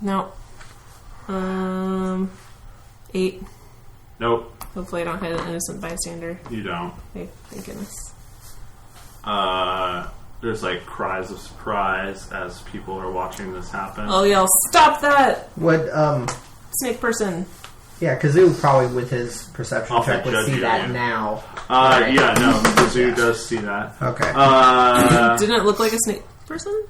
No. 8. Nope, Hopefully I don't hit an innocent bystander. you don't. Okay, thank goodness. There's like cries of surprise as people are watching this happen. I'll yell, stop that! Would Snake person. yeah, Kazoo probably with his perception Off the check would judge see area. that now. Yeah, no, the zoo does see that. Okay. Didn't it look like a snake person?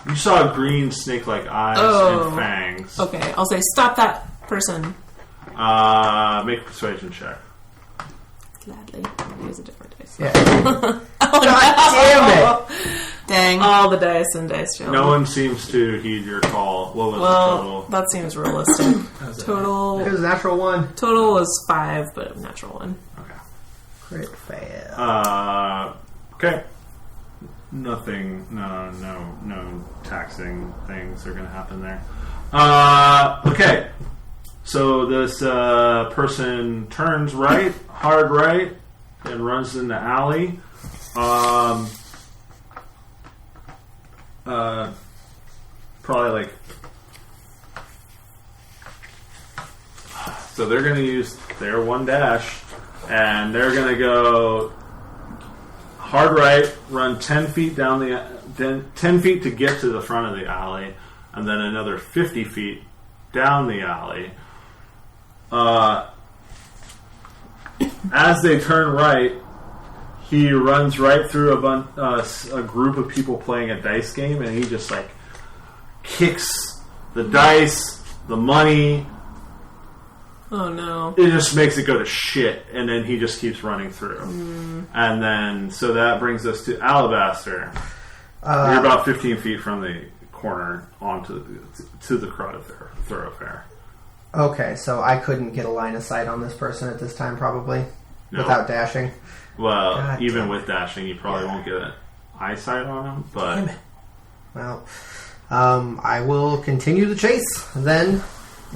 You saw green snake-like eyes Oh. and fangs. Okay, I'll say, stop that person. Make a persuasion check. Gladly. Use a different dice. Yeah. Oh, God damn it! Dang. All the dice and dice jail. No one seems to heed your call. What was the Well, total? that seems realistic. It was Total a natural one. was 5, but natural 1. Okay. Crit fail. Okay. Nothing. No taxing things are going to happen there. Okay. So this person turns right, hard right, and runs in the alley. Probably like. So they're going to use their one dash, and they're going to go hard right, run 10 feet down the 10 feet to get to the front of the alley, and then another 50 feet down the alley. As they turn right, he runs right through a group of people playing a dice game, and he just like kicks the dice, the money. Oh no. It just makes it go to shit, and then he just keeps running through. And then, so that brings us to Alabaster. You're about 15 feet from the corner to the crowded thoroughfare. Okay, so I couldn't get a line of sight on this person at this time, probably, No. without dashing. Well, God even damn with dashing, you probably Yeah. won't get an eyesight on him, but Damn it. Well, I will continue the chase then.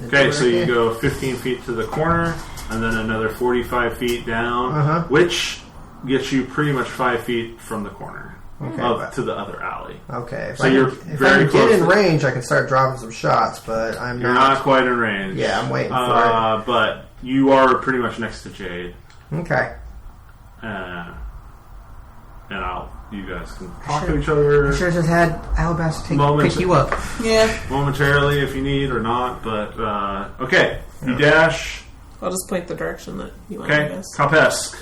Okay, so you go 15 feet to the corner, and then another 45 feet down, which gets you pretty much 5 feet from the corner to the other alley. Okay, so you're very close. If I get in range, I can start dropping some shots, but You're not quite in range. Yeah, I'm waiting for it. But you are pretty much next to Jade. Okay. And you guys can talk to each other. I should have just had Alabaster pick you up. Yeah. Momentarily if you need or not, but okay. You dash. I'll just point the direction that you want. Okay. Kopesk.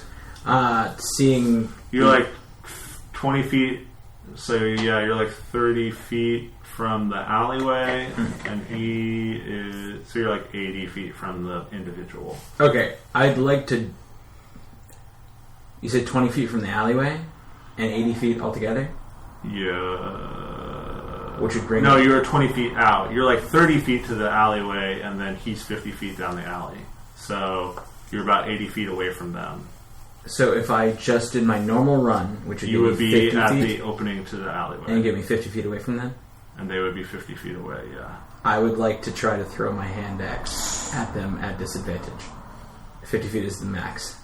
Seeing You're like 20 feet, so yeah, you're like 30 feet from the alleyway, and he is, so you're like 80 feet from the individual. Okay, I'd like to. You said 20 feet from the alleyway, and 80 feet altogether. Yeah. Which would bring. No, you're 20 feet out. You're like 30 feet to the alleyway, and then he's 50 feet down the alley. So you're about 80 feet away from them. So if I just did my normal run, which would you would be 50 at feet, the opening to the alleyway, and get me 50 feet away from them, and they would be 50 feet away. Yeah. I would like to try to throw my hand axe at them at disadvantage. 50 feet is the max.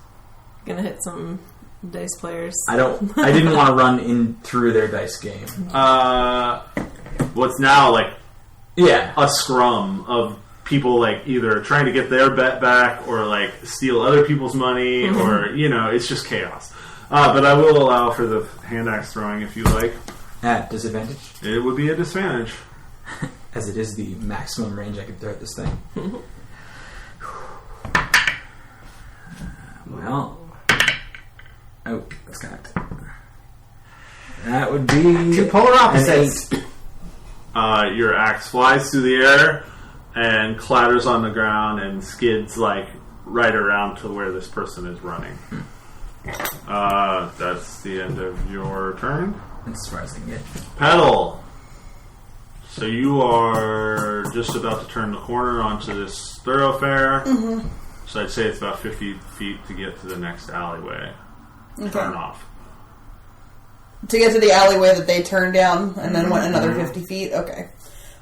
Gonna hit some dice players. I didn't want to run in through their dice game. What's now like Yeah. a scrum of people like either trying to get their bet back or like steal other people's money or it's just chaos. But I will allow for the hand axe throwing if you like. At disadvantage? It would be a disadvantage. As it is the maximum range I could throw at this thing. Well. Oh, that's cocked. That would be... Two polar opposites. Your axe flies through the air and clatters on the ground and skids like right around to where this person is running. That's the end of your turn. As far as I can get. Petal. So you are just about to turn the corner onto this thoroughfare. So I'd say it's about 50 feet to get to the next alleyway. Okay. Turn off. To get to the alleyway that they turned down and then went another 50 feet? Okay.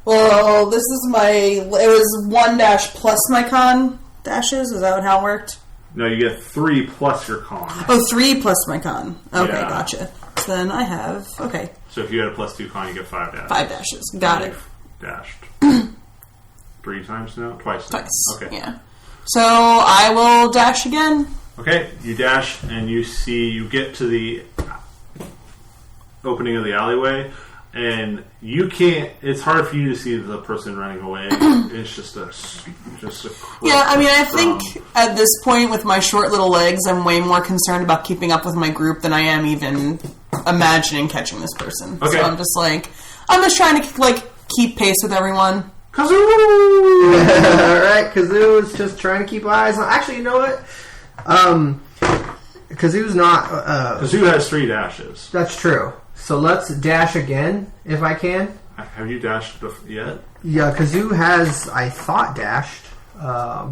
Well, this is it was 1 dash plus my con dashes? Is that how it worked? No, you get 3 plus your con. Oh, 3 plus my con. Okay, Yeah. gotcha. So then I have, okay, So if you had a plus 2 con, you get 5 dashes. 5 dashes. Got it. Dashed. 3 times now? Twice now. Twice. Okay. Yeah. So I will dash again. Okay, you dash and you get to the opening of the alleyway, and you can't. It's hard for you to see the person running away. It's just a quick Yeah, I mean, I scrum. think at this point with my short little legs, I'm way more concerned about keeping up with my group than I am even imagining catching this person. Okay. So I'm just trying to keep pace with everyone. Kazoo! Alright, Kazoo's just trying to keep eyes on... Actually, you know what? Kazoo's not... Kazoo has 3 dashes. That's true. So let's dash again, if I can. Have you dashed yet? Yeah, Kazoo has, I thought, dashed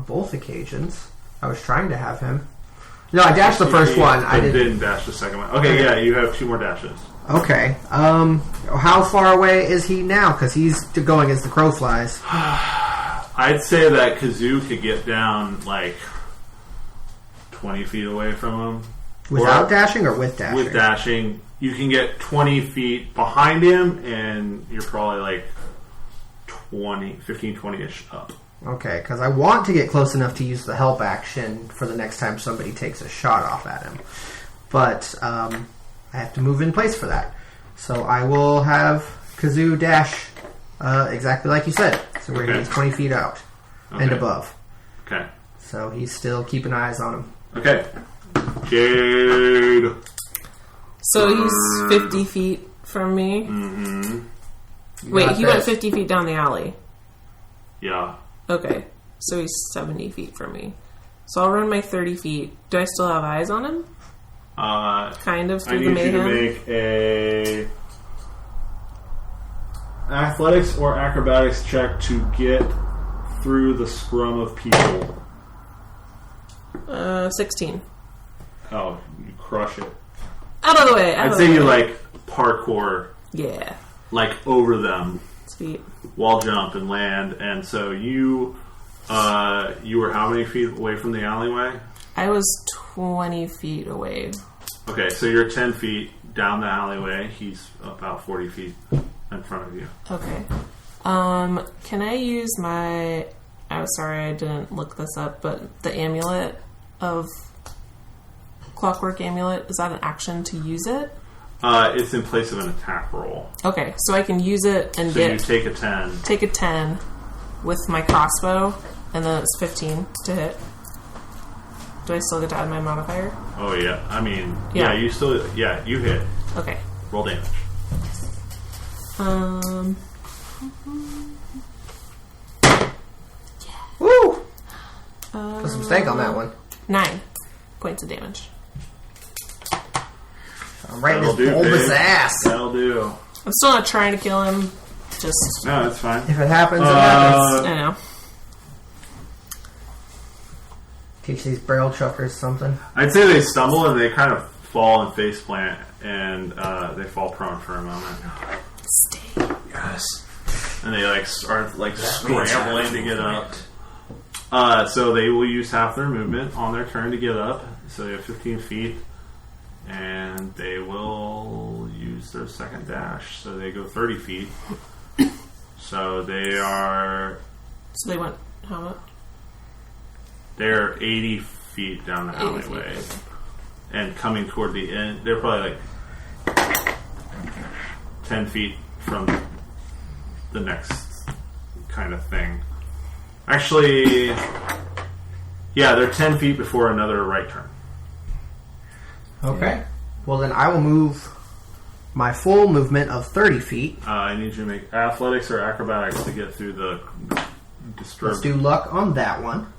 both occasions. I was trying to have him. No, I dashed the first one. I didn't dash the second one. Okay, yeah, you have 2 more dashes. Okay. How far away is he now? Because he's going as the crow flies. I'd say that Kazoo could get down like 20 feet away from him. Without dashing or with dashing? With dashing. You can get 20 feet behind him, and you're probably like 15, 20-ish up. Okay, because I want to get close enough to use the help action for the next time somebody takes a shot off at him. But I have to move in place for that. So I will have Kazoo dash exactly like you said. So where he's 20 feet out and above. Okay. So he's still keeping eyes on him. Okay. Jade. So he's 50 feet from me. Mm-hmm. Wait, he went 50 feet down the alley. Yeah. Okay. So he's 70 feet from me. So I'll run my 30 feet. Do I still have eyes on him? Kind of I through need the mayhem. you to make a athletics or acrobatics check to get through the scrum of people. 16. Oh, you crush it. Out of the way. I'd say you like parkour. Yeah. over them, Sweet. wall jump and land. And so you were how many feet away from the alleyway? I was 20 feet away. Okay, so you're 10 feet down the alleyway. He's about 40 feet in front of you. Okay. Can I use my... I'm sorry, I didn't look this up, but the amulet of... Clockwork amulet, is that an action to use it? It's in place of an attack roll. Okay, so I can use it and So you take a 10. take a 10 with my crossbow, and then it's 15 to hit. Do I still get to add my modifier? Oh, yeah. I mean, Yeah. you hit. Okay. Roll damage. Woo! Put some steak on that one. 9 points of damage. I'm right in his That'll do, bulbous babe. ass. That'll do. I'm still not trying to kill him. Just, No, that's fine. If it happens, it happens. I know. Teach these barrel chuckers something. I'd say they stumble and they kind of fall and face plant, and they fall prone for a moment. Stay. Yes. And they start That means scrambling I to get up. movement. So they will use half their movement on their turn to get up. So they have 15 feet. And they will use their second dash. So they go 30 feet. So they are... So they went, how much? They're 80 feet down the 80 feet, alleyway. okay. And coming toward the end, they're probably 10 feet from the next kind of thing. Actually, yeah, they're 10 feet before another right turn. Okay. Well, then I will move my full movement of 30 feet. I need you to make athletics or acrobatics to get through the Let's disturbed do luck on that one.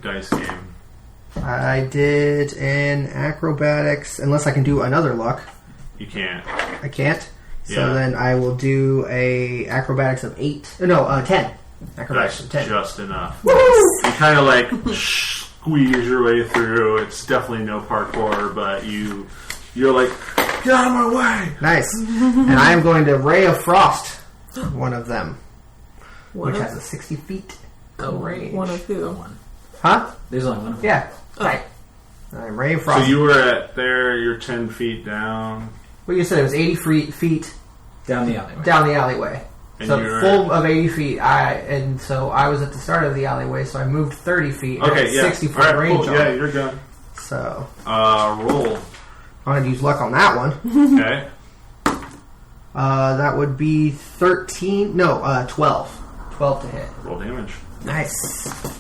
dice game. I did an acrobatics, unless I can do another luck. You can't. I can't. Yeah. So then I will do a acrobatics of 8. No, 10. Acrobatics That's of 10. just enough. Woo! You kind of squeeze your way through. It's definitely no parkour, but you're like, get out of my way! Nice. And I am going to Ray of Frost one of them, which has a 60 feet range. One of who? Huh? There's only one of them. Yeah. Right. I'm Ray of Frost. So you were at there, you're 10 feet down. Well, you said it was 80 feet Down the alleyway. down the alleyway. And So you're full of 80 feet. So I was at the start of the alleyway, so I moved 30 feet. and Okay, had yeah. 60 foot All right, range cool. on Yeah, it. you're good. So Roll. I'm going to use luck on that one. Okay. That would be 13. No, 12. 12 to hit. Roll damage. Nice.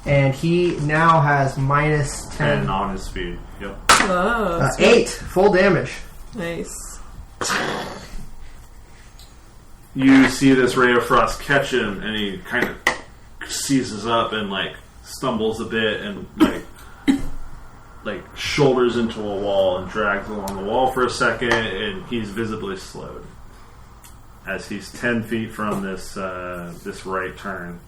And he now has minus 10. 10 on his speed. Yep. Oh, that's 8 full damage. nice. You see this ray of frost catch him, and he kind of seizes up and stumbles a bit and shoulders into a wall and drags along the wall for a second, and he's visibly slowed as he's 10 feet from this right turn.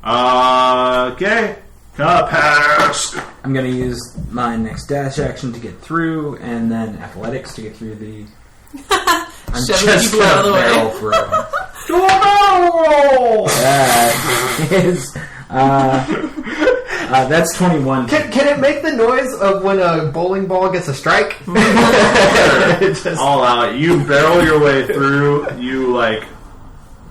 Okay, Capask. I'm going to use my next dash action to get through, and then athletics to get through the... I'm Shoving just people out of the gonna way. barrel through. Do a barrel roll! That is... that's 21. Can it make the noise of when a bowling ball gets a strike? All out. You barrel your way through. You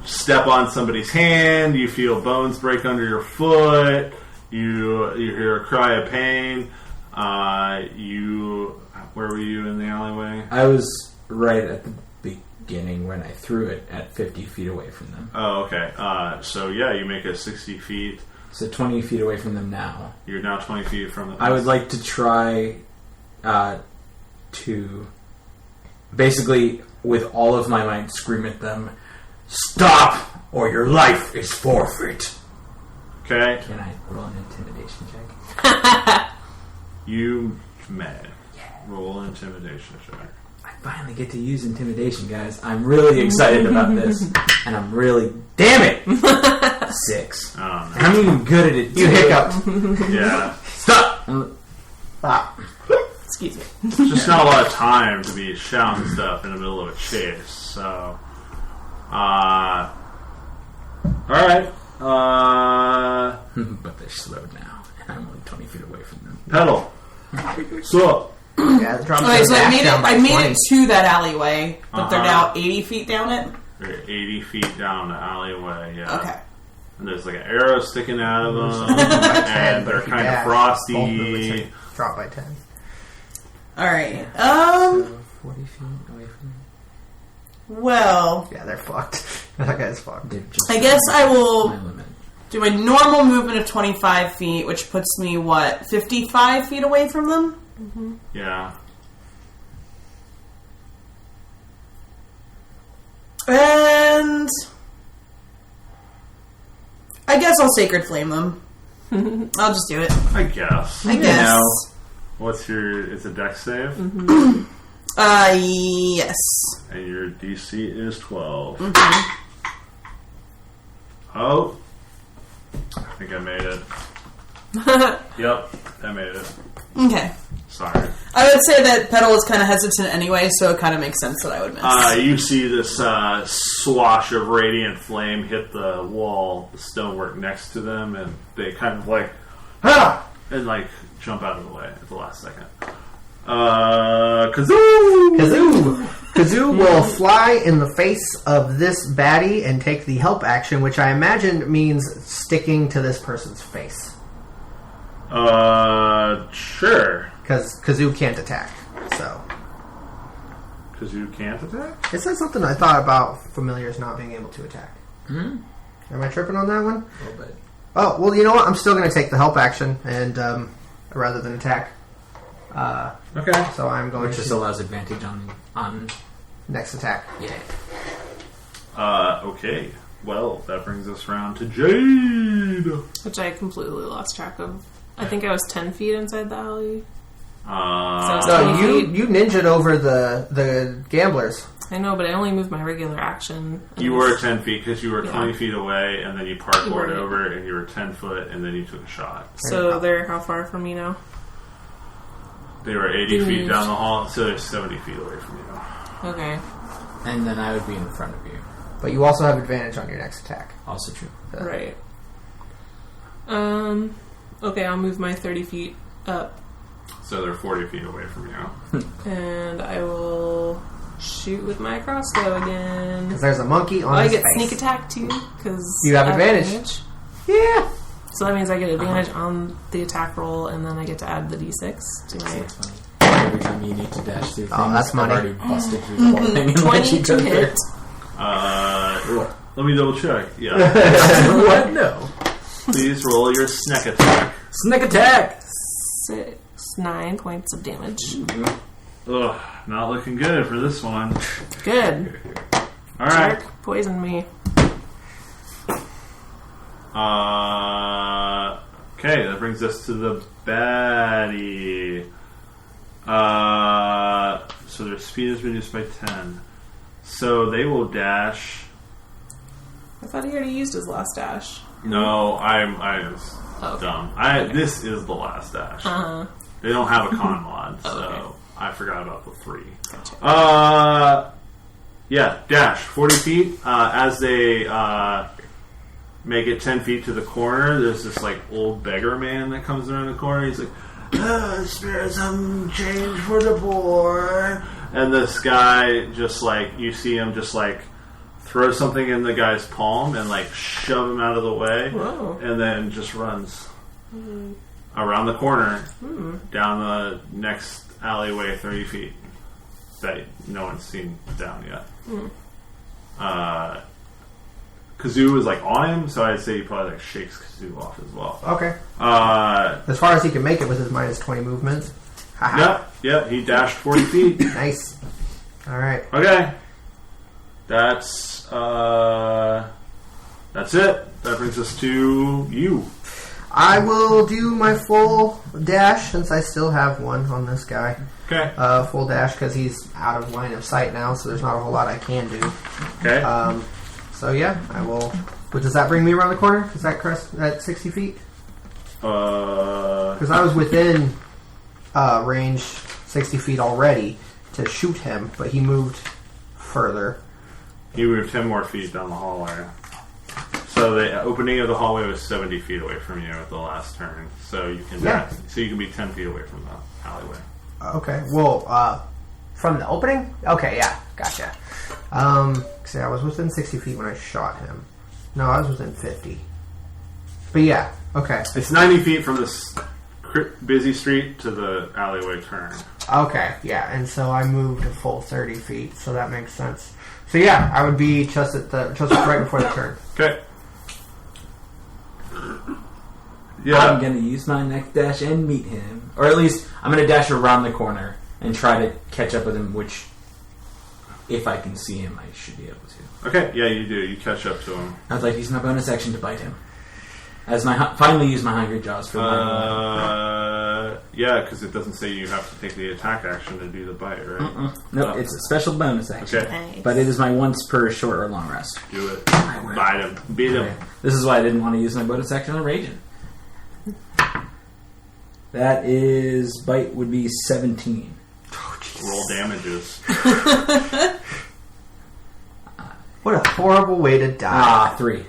step on somebody's hand. You feel bones break under your foot. You hear a cry of pain. Where were you in the alleyway? I was right at the beginning when I threw it at 50 feet away from them. Oh, okay. So yeah, you make it 60 feet. So 20 feet away from them now. You're now 20 feet from the. I would like to try to basically, with all of my might, scream at them, Stop, or your life is forfeit. Okay. can I roll an intimidation check? You may roll an intimidation check. I finally get to use intimidation, guys. I'm really excited about this. And I'm really... Damn it! 6. Oh, no. I'm even good at it. You hiccuped. Yeah. Stop! Ah. Excuse Excuse me. There's just not a lot of time to be shouting stuff in the middle of a chase. So, alright. But they're slowed now, and I'm only 20 feet away from them. Pedal. So, Yeah, it drops Okay, the so I dash made down by it 20. to that alleyway, but they're Uh-huh. now 80 feet down it. we're 80 feet down the alleyway, yeah. Okay. And there's like an arrow sticking out of them, By 10, and but they're if you kind of dash, frosty. both movements drop by 10. Alright. So 40 feet away from them. Well, Yeah, they're fucked. That guy's fucked. They're just I guess I will my limit. do my normal movement of 25 feet, which puts me, 55 feet away from them? Yeah. And I guess I'll Sacred Flame them. I'll just do it. I guess. I guess. know. What's your... It's a dex save, Yes. and your DC is 12. Mm-hmm. Oh. I think I made it. Yep, I made it. Okay. Sorry. I would say that Petal is kind of hesitant anyway, so it kind of makes sense that I would miss. You see this swash of radiant flame hit the wall, the stonework next to them, and they kind of like, ah! And like jump out of the way at the last second. Kazoo! Kazoo! Kazoo will fly in the face of this baddie and take the help action, which I imagine means sticking to this person's face. Sure. Because Kazoo can't attack. So Kazoo can't attack? it says something I thought about familiars not being able to attack. Hmm? Am I tripping on that one? A little bit. Oh, well, you know what? I'm still going to take the help action and rather than attack. Okay. So I'm going Which just to allows advantage on next attack. yeah. Okay. Well, that brings us round to Jade. Which I completely lost track of. I think I was 10 feet inside the alley. Uh, So- No, 20 you ninja'd over the gamblers. I know, but I only moved my regular action. and you this- were 10 feet because you were Yeah. 20 feet away, and then you parkoured Right. over, and you were 10 foot, and then you took a shot. So they're how far from me now? They were 80 feet Moved. down the hall, so they're 70 feet away from you. Okay. And then I would be in front of you. But you also have advantage on your next attack. Also true. Right. Okay, I'll move my 30 feet up, So they're 40 feet away from you. and I will shoot with my crossbow again. Because there's a monkey on I his get face. sneak attack too, because You have advantage. Yeah. So that means I get advantage on the attack roll, and then I get to add the d6 to my That's funny. Every time you need to dash through things, Oh, that's money. I've already busted through the whole thing and let 20 you go to through. hit. Let me double check. Yeah. What? No. Please roll your snack attack. Sneak attack! 9 points of damage. Ugh, not looking good for this one. Good. Alright. Shark poisoned me. Okay, that brings us to the baddie. So their speed is reduced by 10. So they will dash. I thought he already used his last dash. No, I was Oh. dumb. Okay. This is the last dash. Uh-huh. They don't have a con mod, so okay. I forgot about the 3. Gotcha. Yeah, dash 40 feet. As they make it 10 feet to the corner, there's this like old beggar man that comes around the corner. He's like, "Spare some change for the poor." And this guy just like, you see him just like throw something in the guy's palm and like shove him out of the way. Whoa. And then just runs around the corner down the next alleyway 30 feet that no one's seen down yet. Kazoo is like on him, so I'd say he probably like shakes Kazoo off as well. Okay. As far as he can make it with his minus 20 movement. Haha. Yep, he dashed 40 feet. Nice. All right. Okay. That's it. That brings us to you. I will do my full dash since I still have one on this guy. Okay. Full dash because he's out of line of sight now, so there's not a whole lot I can do. Okay. So yeah, I will. But does that bring me around the corner? Is that crest at 60 feet? Because I was within range 60 feet already to shoot him, but he moved further. You moved 10 more feet down the hallway. So the opening of the hallway was 70 feet away from you at the last turn. So you can be 10 feet away from the alleyway. Okay, well, from the opening? Okay, yeah, gotcha. See, I was within 60 feet when I shot him. No, I was within 50. But yeah, okay. It's 90 feet from this busy street to the alleyway turn. Okay, yeah, and so I moved a full 30 feet, so that makes sense. So yeah, I would be just right before the turn. Okay. Yeah. I'm going to use my next dash and meet him. Or at least, I'm going to dash around the corner and try to catch up with him, which, if I can see him, I should be able to. Okay, yeah, you do. You catch up to him. I'd like to use my bonus action to bite him. As finally use my Hungry Jaws for biting. Yeah, because it doesn't say you have to take the attack action to do the bite, right? Nope, it's a special bonus action. Okay. Nice. But it is my once per short or long rest. Do it. Bite him. Beat him. Okay. This is why I didn't want to use my bonus action on Raging. That is, bite would be 17. Roll damages. What a horrible way to die. 3.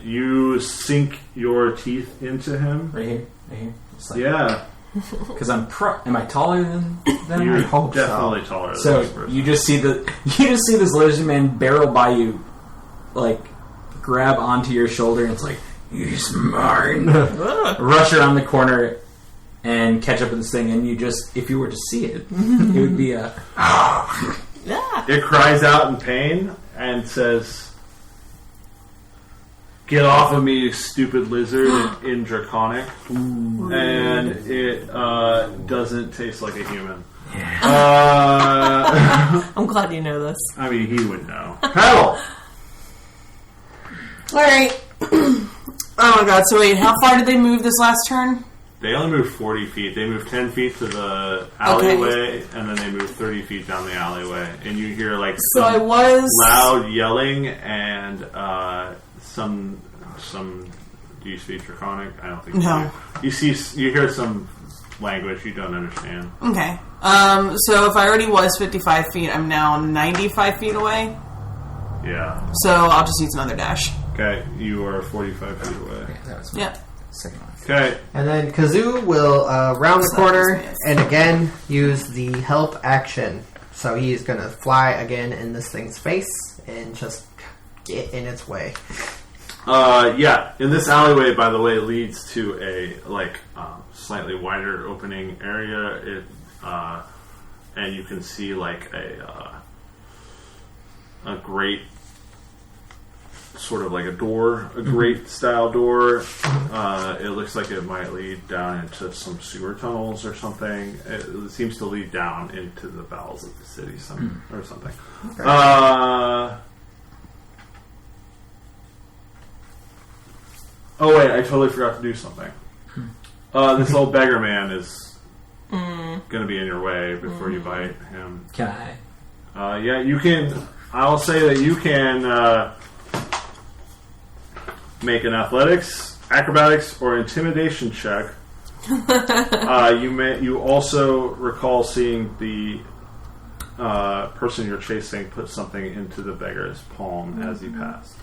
You sink your teeth into him. Right here. It's like, Yeah. Because am I taller than You're him? hope so. definitely taller than So this person. you just see this lizard man barrel by you, like grab onto your shoulder, and it's like, he's mine. Rush around the corner and catch up with this thing, and you just, if you were to see it, it would be a. It cries out in pain and says, "Get off of me, you stupid lizard!" in Draconic, and it doesn't taste like a human. I'm glad you know this. I mean, he would know. Hell! Alright. Oh my god, so wait, how far did they move this last turn? They only moved 40 feet. They moved 10 feet to the alleyway, and then they moved 30 feet down the alleyway. And you hear, like, So I was... loud yelling and some... Do you speak Draconic? I don't think No. you do. You hear some language you don't understand. Okay. So if I already was 55 feet, I'm now 95 feet away. Yeah. So I'll just use another dash. Okay, you are 45 feet away. Okay, that was my Yep. second one. Okay. And then Kazoo will round the So corner that was and again use the help action. So he's going to fly again in this thing's face and just get in its way. Yeah, in this alleyway, by the way, leads to a slightly wider opening area. It and you can see like a great sort of like a door, a grate style door. It looks like it might lead down into some sewer tunnels or something. It seems to lead down into the bowels of the city, or something. Okay. Oh wait, I totally forgot to do something. This old beggar man is going to be in your way before you bite him. Can I? Yeah, you can. I'll say that you can make an athletics, acrobatics, or intimidation check. You also recall seeing the person you're chasing put something into the beggar's palm as he passed.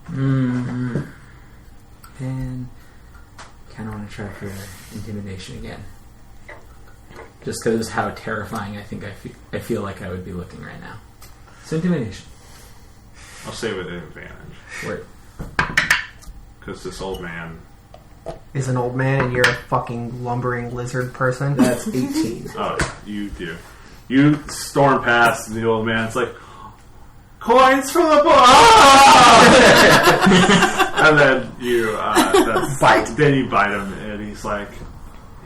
And kind of want to try for intimidation again, just because how terrifying I feel like I would be looking right now. So intimidation. I'll say with an advantage. Word. Because this old man... Is an old man and you're a fucking lumbering lizard person? That's 18. Oh, you do. You storm past the old man. It's like, coins for the boy! And then you bite. Then you bite him, and he's like,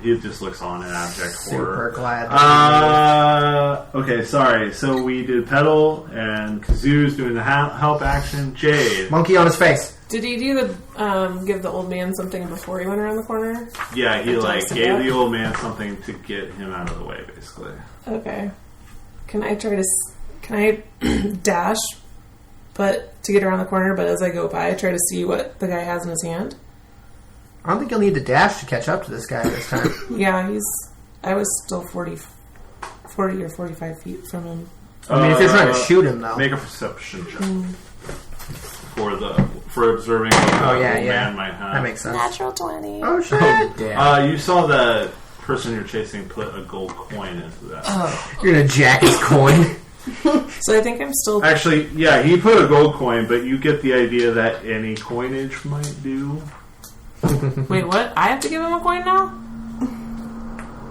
he just looks on in abject horror. Super glad. Okay, sorry. So we did pedal, and Kazoo's doing the help action. Jade. Monkey on his face. Did he do the give the old man something before he went around the corner? Yeah, he like Adjusted gave that? the old man something to get him out of the way, basically. Okay. Can I dash, but to get around the corner? But as I go by, I try to see what the guy has in his hand. I don't think you'll need to dash to catch up to this guy this time. Yeah, I was still 40 or 45 feet from him. I mean, if you're trying to shoot him, though. Make a perception check for observing what the old man might have. That makes sense. Natural 20. Oh, shit. Oh, damn. You saw the person you're chasing put a gold coin into that. You're going to jack his coin. So I think I'm still... Actually, yeah, he put a gold coin, but you get the idea that any coinage might do. Wait, what? I have to give him a coin now?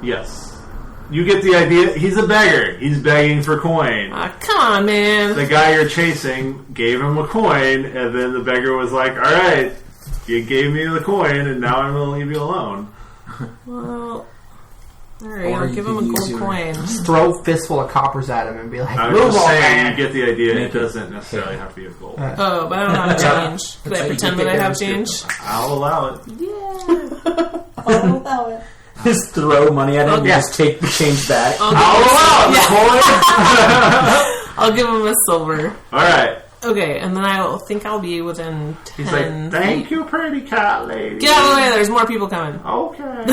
Yes. You get the idea. He's a beggar. He's begging for coin. Come on, man. The guy you're chasing gave him a coin, and then the beggar was like, all right, you gave me the coin, and now I'm going to leave you alone. Well, alright, Or I'll you give could him a use gold your- coin. Throw a fistful of coppers at him and be like, I'm move just on, saying, man. you get the idea. Make It it- doesn't necessarily have to be a gold. Oh, but I don't have change. Could I like you pretend get that I have the change? I'll allow it. Yeah. I'll allow it. Just throw money at him and Yeah. just take the change back. I'll give him a silver. All right. Okay, and then I think I'll be within 10 He's like, thank feet. you, pretty cat lady. Get out of the way, there's more people coming. Okay.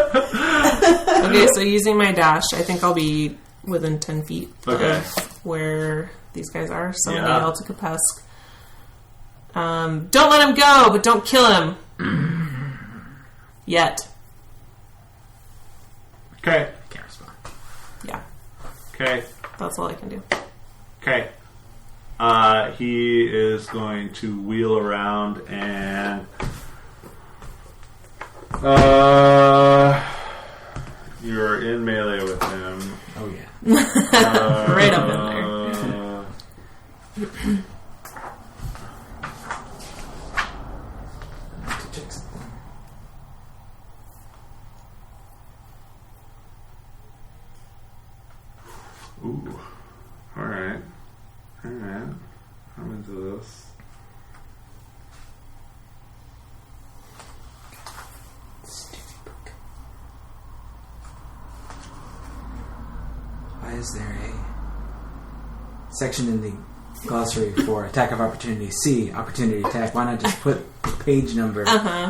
Okay, so using my dash, I think I'll be within 10 feet Okay. of where these guys are. So I'm Yeah. going to yell to Kapesk. Don't let him go, but don't kill him. Yet. Okay. Can't respond. Yeah, Okay. that's all I can do. Okay. He is going to wheel around and you're in melee with him. Oh, yeah. Right up in there. Check something. Ooh. Alright. Alright. I'm into this. Why is there a section in the glossary for attack of opportunity? C, opportunity attack. Why not just put the page number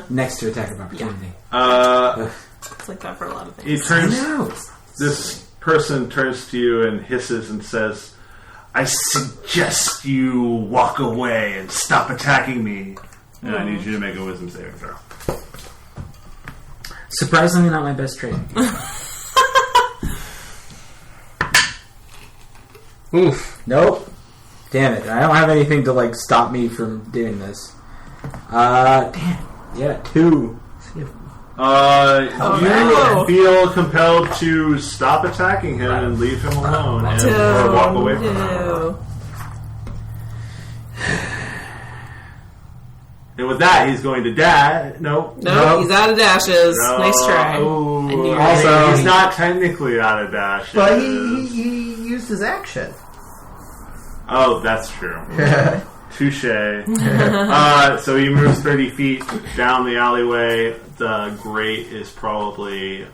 next to attack of opportunity? It's like that for a lot of He things. turns. I know. This person turns to you and hisses and says, I suggest you walk away and stop attacking me. And I need you to make a wisdom saving throw. Surprisingly, not my best trait. Oof. Nope. Damn it. I don't have anything to, like, stop me from doing this. Damn. Yeah, 2. You feel compelled to stop attacking him and leave him alone or walk away from him. No. And with that, he's going to dash. Nope. Nope, he's out of dashes. No. Nice try. Ooh. I knew you were Also, gonna he's not technically out of dash. But he used his action. Oh, that's true. Touche. So he moves 30 feet down the alleyway. The grate is probably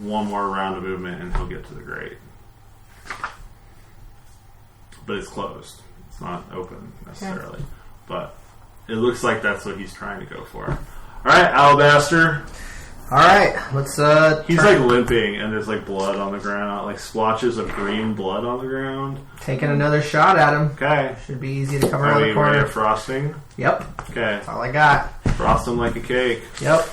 one more round of movement, and he'll get to the grate. But it's closed. It's not open necessarily. But it looks like that's what he's trying to go for. All right, Alabaster. Alright, let's, He's like limping, and there's like blood on the ground, like splotches of green blood on the ground. taking another shot at him. Okay. Should be easy to cover Are around we the ready corner. for frosting? Yep, Okay. that's all I got. Frost him like a cake. Yep.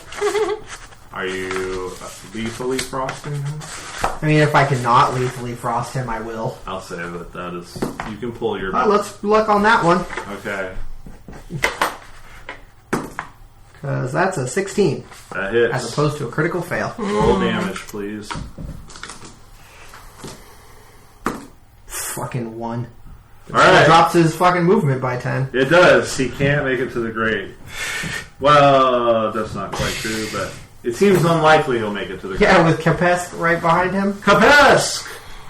Are you lethally frosting him? I mean, if I cannot lethally frost him, I will. I'll say that is... You can pull your... Let's look on that one. Okay. Because that's a 16, That hits. as opposed to a critical fail. Roll damage, please. Fucking 1. Alright. Drops his fucking movement by 10. It does. He can't make it to the grate. Well, that's not quite true, but it seems unlikely he'll make it to the grate. Yeah, with Kapesk right behind him. Kapesk!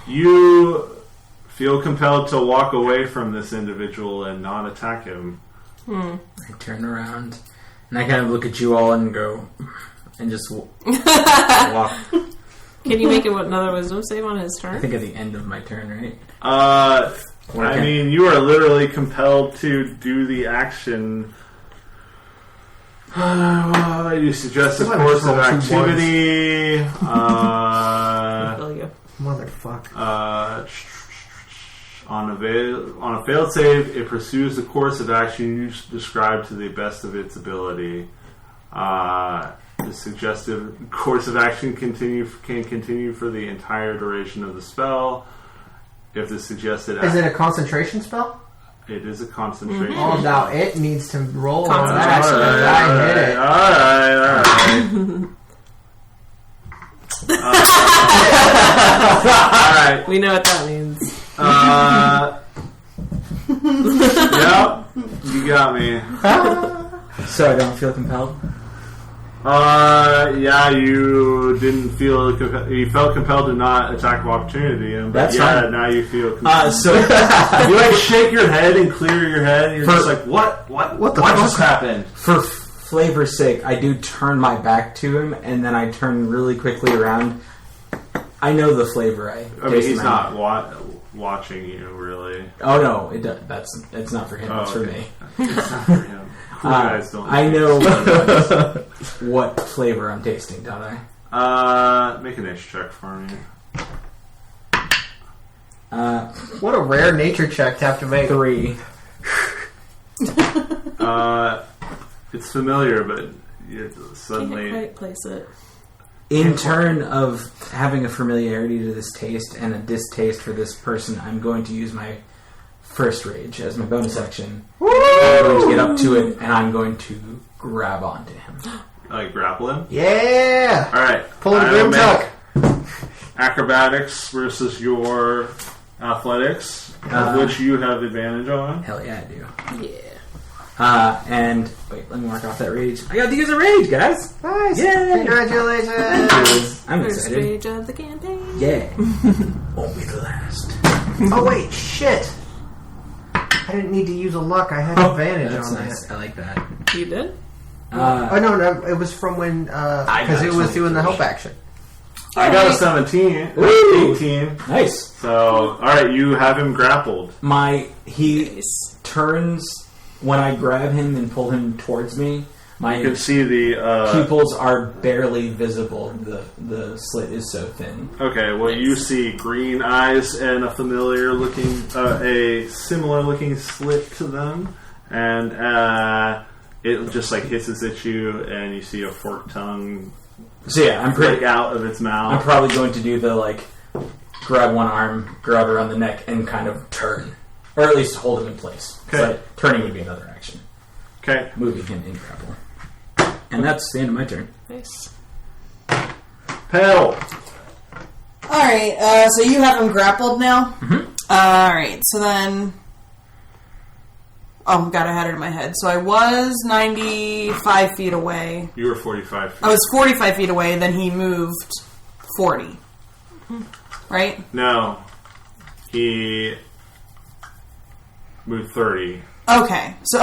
You feel compelled to walk away from this individual and not attack him. I turn around and I kind of look at you all and go, and just walk. Can you make it another wisdom save on his I turn? think at the end of my turn, right? I mean, you are literally compelled to do the action. You suggest a course of activity. Motherfucker. On a failed save, it pursues the course of action you described to the best of its ability. The suggested course of action can continue for the entire duration of the spell. If the suggested Is it a concentration spell? It is a concentration. Oh, now it needs to roll on Concentration. that. I hit it. Alright. We know what that means. Yep. You got me. So I don't feel compelled? Yeah, you didn't feel... You felt compelled to not attack of opportunity. But That's yeah, fine. now you feel compelled. So You like shake your head and clear your head. And you're just like, what the just fuck? happened? for flavor's sake, I do turn my back to him, and then I turn really quickly around. I know the flavor. I mean, he's not watching you, really. Oh no, it's not for him. It's for okay. me. It's not for him. Cool guys don't. I know what flavor I'm tasting, don't I? Make a nature check for me. What a rare nature check to have to make. 3. It's familiar, but you Can't suddenly. quite place it. In turn of having a familiarity to this taste and a distaste for this person, I'm going to use my first rage as my bonus action. I'm going to get up to it, and I'm going to grab onto him. Like grapple him? Yeah! Alright. Pull the grim tuck. Acrobatics versus your athletics, of which you have advantage on. Hell yeah, I do. Yeah. And wait, let me mark off that rage. I got to use a rage, guys. Nice! Yay! Congratulations! I'm First excited. rage of the campaign. Yeah. Won't be the last. Oh wait, shit! I didn't need to use a luck. I had advantage That's on nice. that. I like that. You did? Oh no, it was from when because it was doing the help action. I got a 17. Ooh. 18. Nice. So, alright, you have him grappled. He turns when I grab him and pull him towards me. My You can see the... pupils are barely visible. The slit is so thin. Okay, well, you see green eyes and a similar looking slit to them, and it just like hisses at you, and you see a forked tongue So yeah, break out of its mouth. I'm probably going to do the grab one arm, grab around the neck, and kind of turn, or at least hold him in place. Okay. So turning would be another action. Okay, Moving him in grapple, and that's the end of my turn. Nice. Pale. Alright, so you have him grappled now? Mhm. Alright, so then... Oh, God, I had it in my head. So I was 95 feet away. You were 45 feet. I was 45 feet away, then he moved 40. Right? No, he moved 30. Okay. So,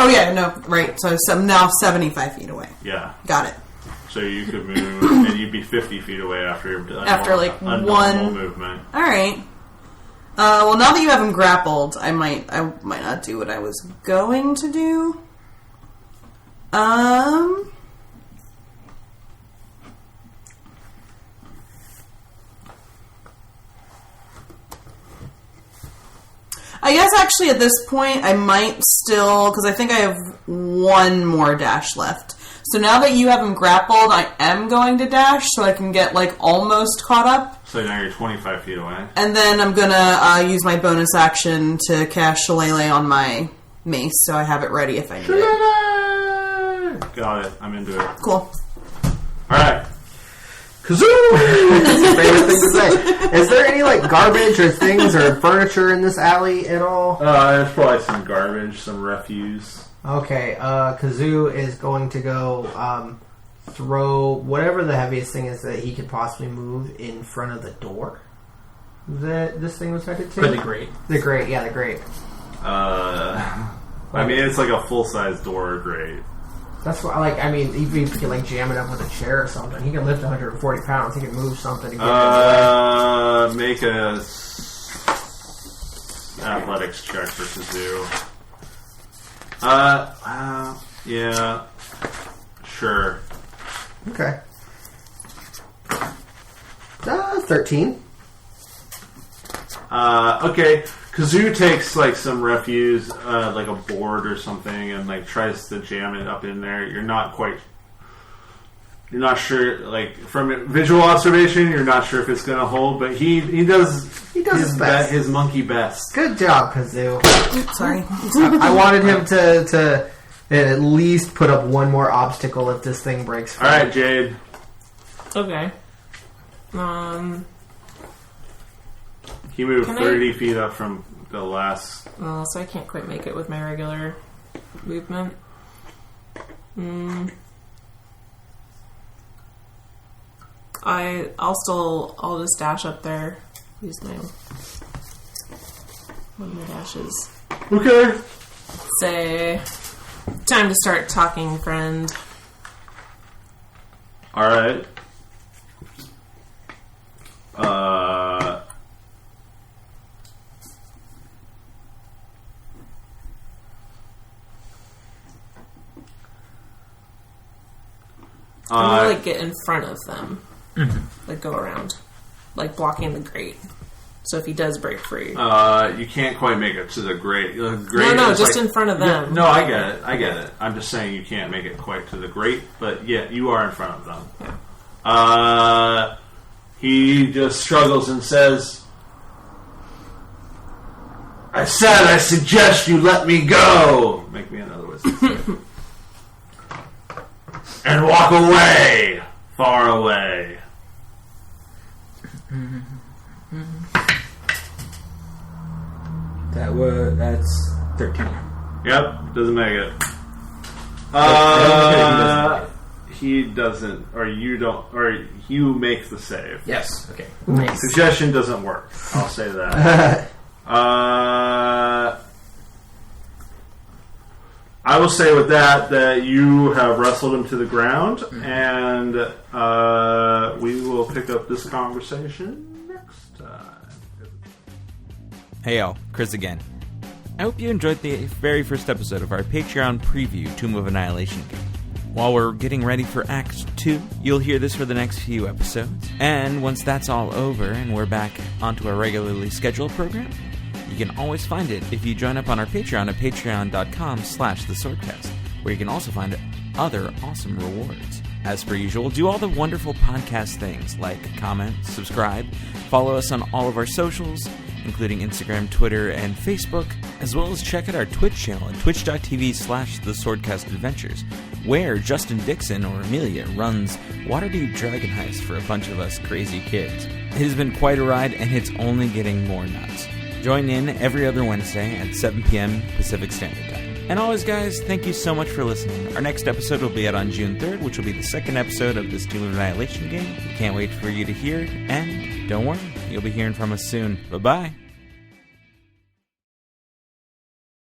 right. So I'm now 75 feet away. Yeah. Got it. So you could move, and you'd be 50 feet away after you're done. After, like, a normal one- movement. Alright. Well, now that you have him grappled, I might not do what I was going to do. I guess actually at this point I might still, because I think I have one more dash left. So now that you have him grappled, I am going to dash so I can get almost caught up. So now you're 25 feet away. And then I'm gonna use my bonus action to cast Shillelagh on my mace, so I have it ready if I need it. Got it. I'm into it. Cool. Alright. Kazoo! That's your favorite thing to say. Is there any garbage or things or furniture in this alley at all? There's probably some garbage, some refuse. Okay, Kazoo is going to go throw whatever the heaviest thing is that he could possibly move in front of the door that this thing was headed to. For the grate. The grate, yeah, the grate. I mean, it's like a full-size door grate. That's why, even if he could jam it up with a chair or something, he can lift 140 pounds. He can move something. To get Make a athletics check for Kazoo. Yeah. Sure. Okay. 13. Okay. Kazoo takes like some refuse, like a board or something, and like tries to jam it up in there. You're not sure, like from visual observation, you're not sure if it's going to hold, but he does his best. His monkey best. Good job, Kazoo. Sorry. I wanted him to at least put up one more obstacle if this thing breaks free. All right, Jade. Okay. He moved Can 30 feet up from the last. Well, so I can't quite make it with my regular movement. I'll just dash up there. Use one of my dashes. Okay. Say, time to start talking, friend. All right. I'm gonna like get in front of them, like go around, like blocking the grate. So if he does break free, you can't quite make it to the grate. The grate no, is just like, in front of them. Yeah, no, I get it. I'm just saying you can't make it quite to the grate, but yeah, you are in front of them. Yeah. He just struggles and says, I suggest you let me go. Make me another wisdom save. And walk away. Far away. That's 13. Yep, doesn't make it. He doesn't, or you don't, or you make the save. Yes. Okay. Nice. Suggestion doesn't work. I'll say that. I will say with that you have wrestled him to the ground, and we will pick up this conversation next time. Hey y'all, Chris again. I hope you enjoyed the very first episode of our Patreon preview Tomb of Annihilation game. While we're getting ready for Act 2, you'll hear this for the next few episodes. And once that's all over and we're back onto our regularly scheduled program, you can always find it if you join up on our Patreon at patreon.com/theswordcast, where you can also find other awesome rewards. As per usual, do all the wonderful podcast things like comment, subscribe, follow us on all of our socials, including Instagram, Twitter, and Facebook, as well as check out our Twitch channel at twitch.tv/theswordcastadventures, where Justin Dixon or Amelia runs Waterdeep Dragon Heist for a bunch of us crazy kids. It has been quite a ride, and it's only getting more nuts. Join in every other Wednesday at 7 p.m. Pacific Standard Time. And always, guys, thank you so much for listening. Our next episode will be out on June 3rd, which will be the second episode of this Tomb of Annihilation game. We can't wait for you to hear it, and don't worry, you'll be hearing from us soon. Bye-bye.